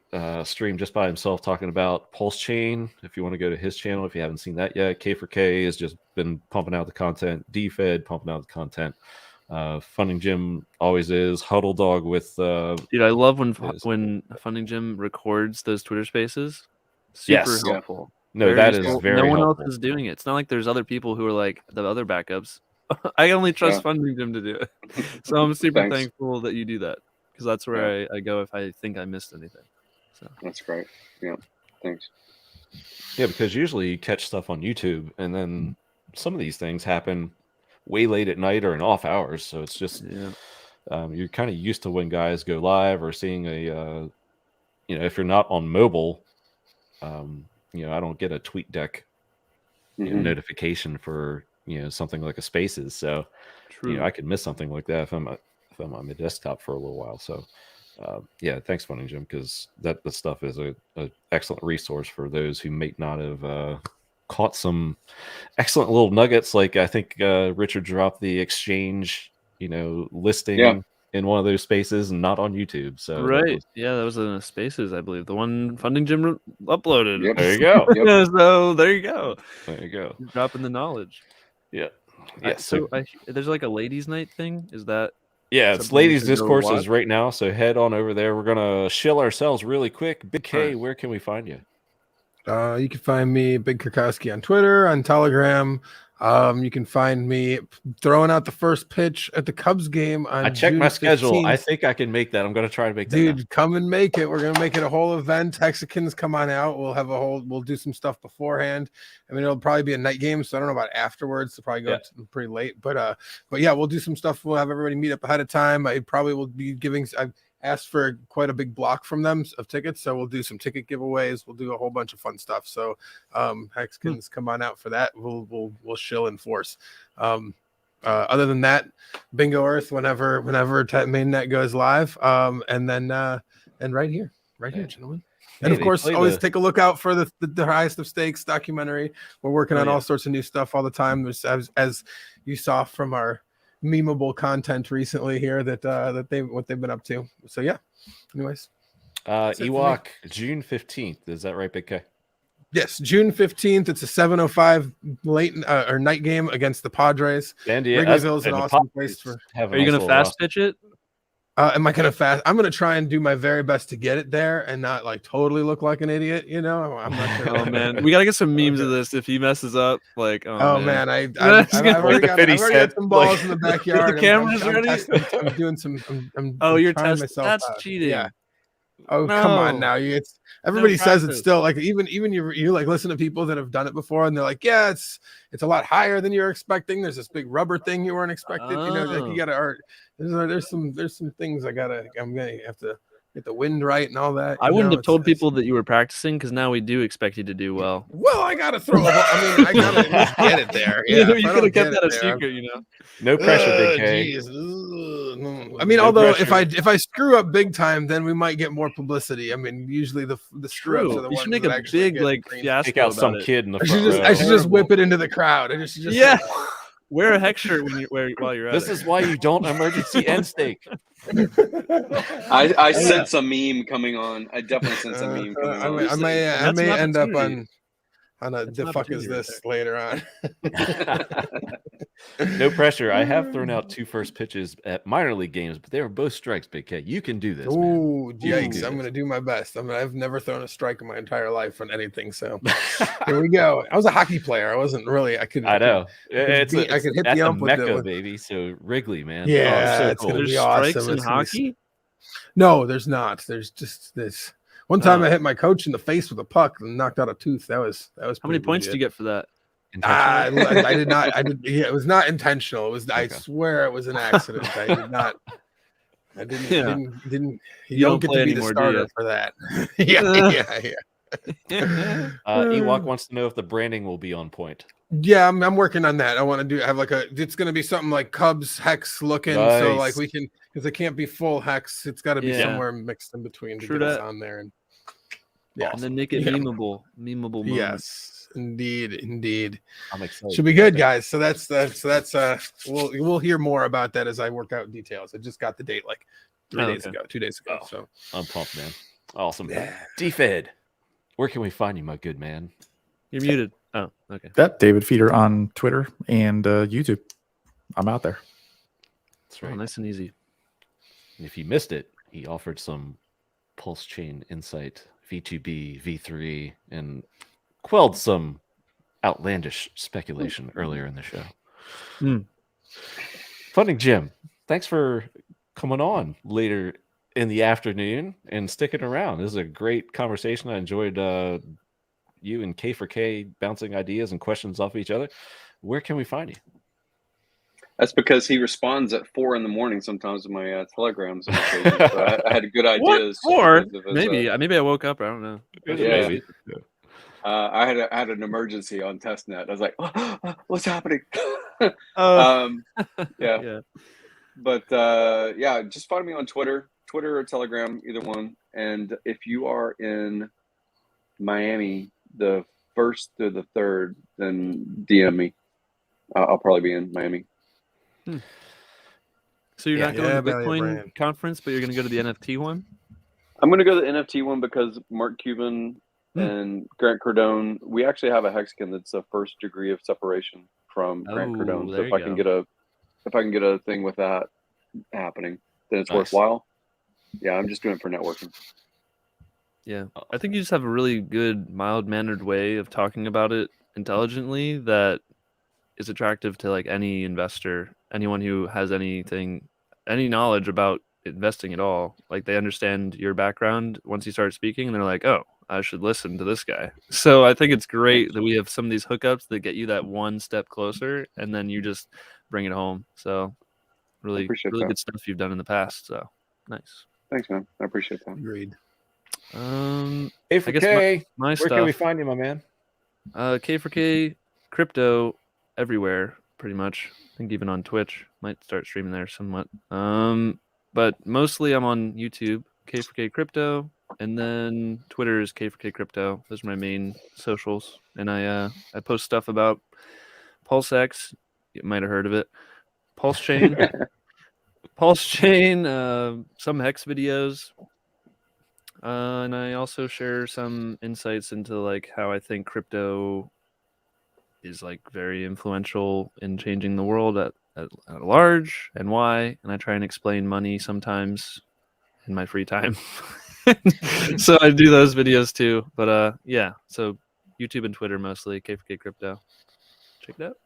stream just by himself talking about PulseChain. If you want to go to his channel, if you haven't seen that yet, K4K has just been pumping out the content. DFed pumping out the content. FundingGym always is. HODLdog with dude, I love when FundingGym records those Twitter Spaces. Super helpful. No, that is very no one helpful. else is doing it. It's not like there's other people who are like the other backups. I only trust FundingGym to do it. So I'm super thankful that you do that, because that's where I go if I think I missed anything. So that's great. Yeah, thanks. Yeah, because usually you catch stuff on YouTube, and then some of these things happen way late at night or in off hours. So it's just you're kind of used to when guys go live or seeing a if you're not on mobile, I don't get a TweetDeck notification for something like a Spaces. So I could miss something like that if I'm on my desktop for a little while. So yeah, thanks, FundingGym, because the stuff is a excellent resource for those who may not have caught some excellent little nuggets. Like I think Richard dropped the exchange listing in one of those spaces and not on YouTube. So that was in a Spaces, I believe, the one FundingGym uploaded. Yep. There you go. So there you go. There you go. You're dropping the knowledge. Yeah. So there's like a ladies' night thing. Is that? Yeah, it's ladies' discourses right now. So head on over there. We're gonna shill ourselves really quick. Big K, where can we find you? You can find me, Big Kirkowski, on Twitter, on Telegram. You can find me throwing out the first pitch at the Cubs game on I checked June my schedule. 15th. I think I can make that. I'm going to try to make that. Dude, come and make it. We're going to make it a whole event. Hexicans come on out. We'll do some stuff beforehand. I mean, it'll probably be a night game, so I don't know about afterwards. It'll probably go pretty late. But yeah, we'll do some stuff. We'll have everybody meet up ahead of time. I probably will be I've asked for quite a big block from them of tickets, so we'll do some ticket giveaways. We'll do a whole bunch of fun stuff. So Hexicans, come on out for that. We'll shill in force. Other than that, Bingo Earth whenever mainnet goes live, and right here, gentlemen. And of course, always take a look out for the Highest of Stakes documentary. We're working on all sorts of new stuff all the time. As you saw from our memeable content recently here that what they've been up to. So yeah. Anyways, Ewok, June 15th. Is that right, Big K? Yes, June 15th. It's a 7:05 late or night game against the Padres. Wrigleyville is an awesome place for. Are you going to fast pitch it? Am I going to fast? I'm going to try and do my very best to get it there and not like totally look like an idiot. I'm not sure. Oh man, we got to get some memes of this. If he messes up, like I've already got some balls in the backyard. The camera's ready. I'm doing some. You're testing myself. That's cheating. Yeah. Oh, come on No. now. Everybody says it's practice. still like even you like listen to people that have done it before and they're like, yeah, it's a lot higher than you're expecting. There's this big rubber thing you weren't expecting. You know, like you gotta there's some things I'm gonna have to get the wind right and all that. I wouldn't have told people that you were practicing because now we do expect you to do well. Well, I gotta throw. I gotta at least get it there. Yeah, you could have kept that a secret, No pressure, Big K. Geez. I mean, although if I screw up big time, then we might get more publicity. I mean, usually the screw ups are the you ones should make that a actually big get fiasco Take out some about it. kid in the I front row. should just whip it into the crowd. Yeah. Wear a hex shirt while you're at This it. is why you don't emergency end stake. I sense a meme coming on. I definitely sense a meme coming on. I may end up on a That's the an fuck is opportunity this later on. No pressure. I have thrown out 2 first pitches at minor league games, but they were both strikes, Big K. You can do this, man. Oh, You can yikes. do I'm this. going to do my best. I've never thrown a strike in my entire life on anything. So here we go. I was a hockey player. I wasn't really, I could I know. I could hit at the the ump with Mecca, the, baby. So Wrigley, man. yeah, so it's cool. going to be There's awesome. strikes in It's gonna be hockey? No, there's not. There's just this. One time I hit my coach in the face with a puck and knocked out a tooth. That was How many points do you get for that? I did not. Yeah, it was not intentional. It was. I swear it was an accident. I did not. I didn't. Yeah. Didn't. You, You don't don't get play to be the anymore, do starter you? for that. yeah. Ewok wants to know if the branding will be on point. Yeah, I'm working on that. I want to have it's going to be something like Cubs Hex looking. So like Nice. we can, because it can't be full Hex. It's got to be Yeah. somewhere mixed in between to True get us that. on there. And And then make it Yeah. memeable moments. yes, indeed. I'm excited. Should be good, guys. So that's we'll hear more about that as I work out details. I just got the date like 2 days ago. Oh. So I'm pumped, man. Awesome. Yeah. DFed, where can we find you, my good man? You're muted. Oh, okay. That David Feeder on Twitter and YouTube. I'm out there. That's right. Oh, nice and easy. And if you missed it, he offered some PulseChain insight, V2B, V3, and quelled some outlandish speculation earlier in the show. FundingGym, thanks for coming on later in the afternoon and sticking around. This is a great conversation. I enjoyed you and K4K bouncing ideas and questions off each other. Where can we find you? That's because he responds at 4 a.m. sometimes with my telegrams. On occasion. So I had good ideas. Or because of his, maybe I woke up. I don't know. Yeah. Maybe. I had an emergency on testnet. I was like, what's happening? Yeah. But yeah, just follow me on Twitter or Telegram, either one. And if you are in Miami, the 1st to the 3rd, then DM me. I'll probably be in Miami. So you're not going to the Valley Bitcoin Brand. conference, but you're going to go to the NFT one? I'm going to go to the NFT one because Mark Cuban and Grant Cardone, we actually have a hexagon that's a 1st degree of separation from Grant Cardone. So there if I you can go. get a thing with that happening, then it's Nice. worthwhile. Yeah, I'm just doing it for networking. Yeah. I think you just have a really good, mild-mannered way of talking about it intelligently that is attractive to like any investor, anyone who has any knowledge about investing at all. Like they understand your background once you start speaking and they're like, oh, I should listen to this guy. So I think it's great that we have some of these hookups that get you that one step closer and then you just bring it home. So really that. good stuff you've done in the past. So nice. Thanks, man. I appreciate that. Agreed. K4K, my where stuff. can we find you, my man? K4K Crypto everywhere, pretty much. I think even on Twitch. Might start streaming there somewhat. But mostly I'm on YouTube, K4K Crypto, and then Twitter is K4K Crypto. Those are my main socials. And I post stuff about PulseX. You might have heard of it. PulseChain. PulseChain, some Hex videos. And I also share some insights into like how I think crypto is like very influential in changing the world at large and why. And I try and explain money sometimes in my free time. So I do those videos too. But yeah, so YouTube and Twitter mostly, K4K Crypto. Check it out.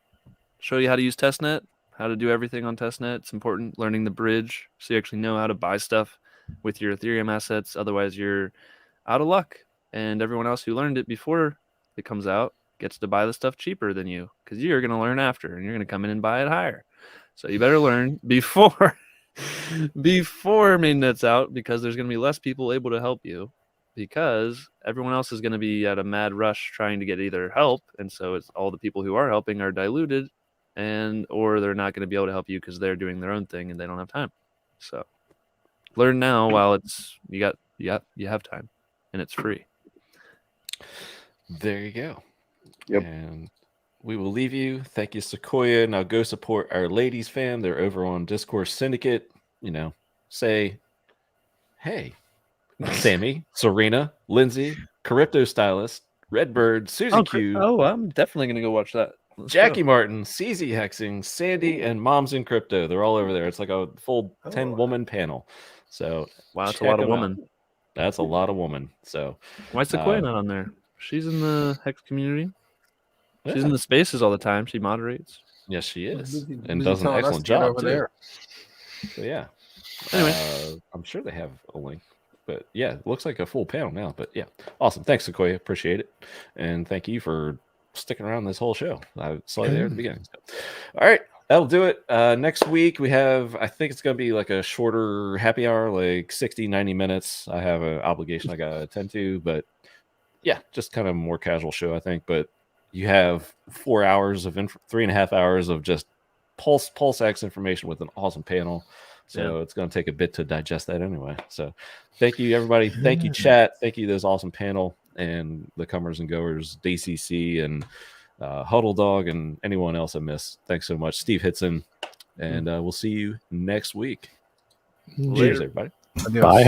Show you how to use testnet, how to do everything on testnet. It's important learning the bridge so you actually know how to buy stuff with your Ethereum assets. Otherwise, you're out of luck. And everyone else who learned it before it comes out gets to buy the stuff cheaper than you, because you're going to learn after and you're going to come in and buy it higher. So you better learn before mainnet's out, because there's going to be less people able to help you, because everyone else is going to be at a mad rush trying to get either help, and so it's all the people who are helping are diluted, or they're not going to be able to help you because they're doing their own thing and they don't have time. So learn now while it's you have time, and it's free. There you go. Yep. And we will leave you. Thank you, Sequoia. Now go support our ladies fam. They're over on Discourse Syndicate. Say, hey, Sammy, Serena, Lindsay, Crypto Stylist, Redbird, Susie Q. Oh, I'm definitely going to go watch that. Jackie Martin, CZ Hexing, Sandy, and Moms in Crypto. They're all over there. It's like a full 10-woman panel. So wow, that's a lot of women. That's a lot of women. So why is Sequoia not on there? She's in the Hex community. She's in the spaces all the time. She moderates. Yes, she is, and does an excellent job over too. there. So yeah. Anyway, I'm sure they have a link. But yeah, it looks like a full panel now. But yeah, awesome. Thanks, Sequoia. Appreciate it. And thank you for sticking around this whole show. I saw you there at the beginning. So. All right, that'll do it. Next week we have, I think it's going to be like a shorter happy hour, like 60, 90 minutes. I have an obligation I got to attend to. But yeah, just kind of a more casual show, I think. But you have 4 hours of 3.5 hours of just PulseX information with an awesome panel. So it's going to take a bit to digest that anyway. So thank you, everybody. Thank you, chat. Thank you, this awesome panel and the comers and goers, DCC and HODLdog and anyone else I missed. Thanks so much, Steve Hitson. And we'll see you next week. Cheers, everybody. Bye.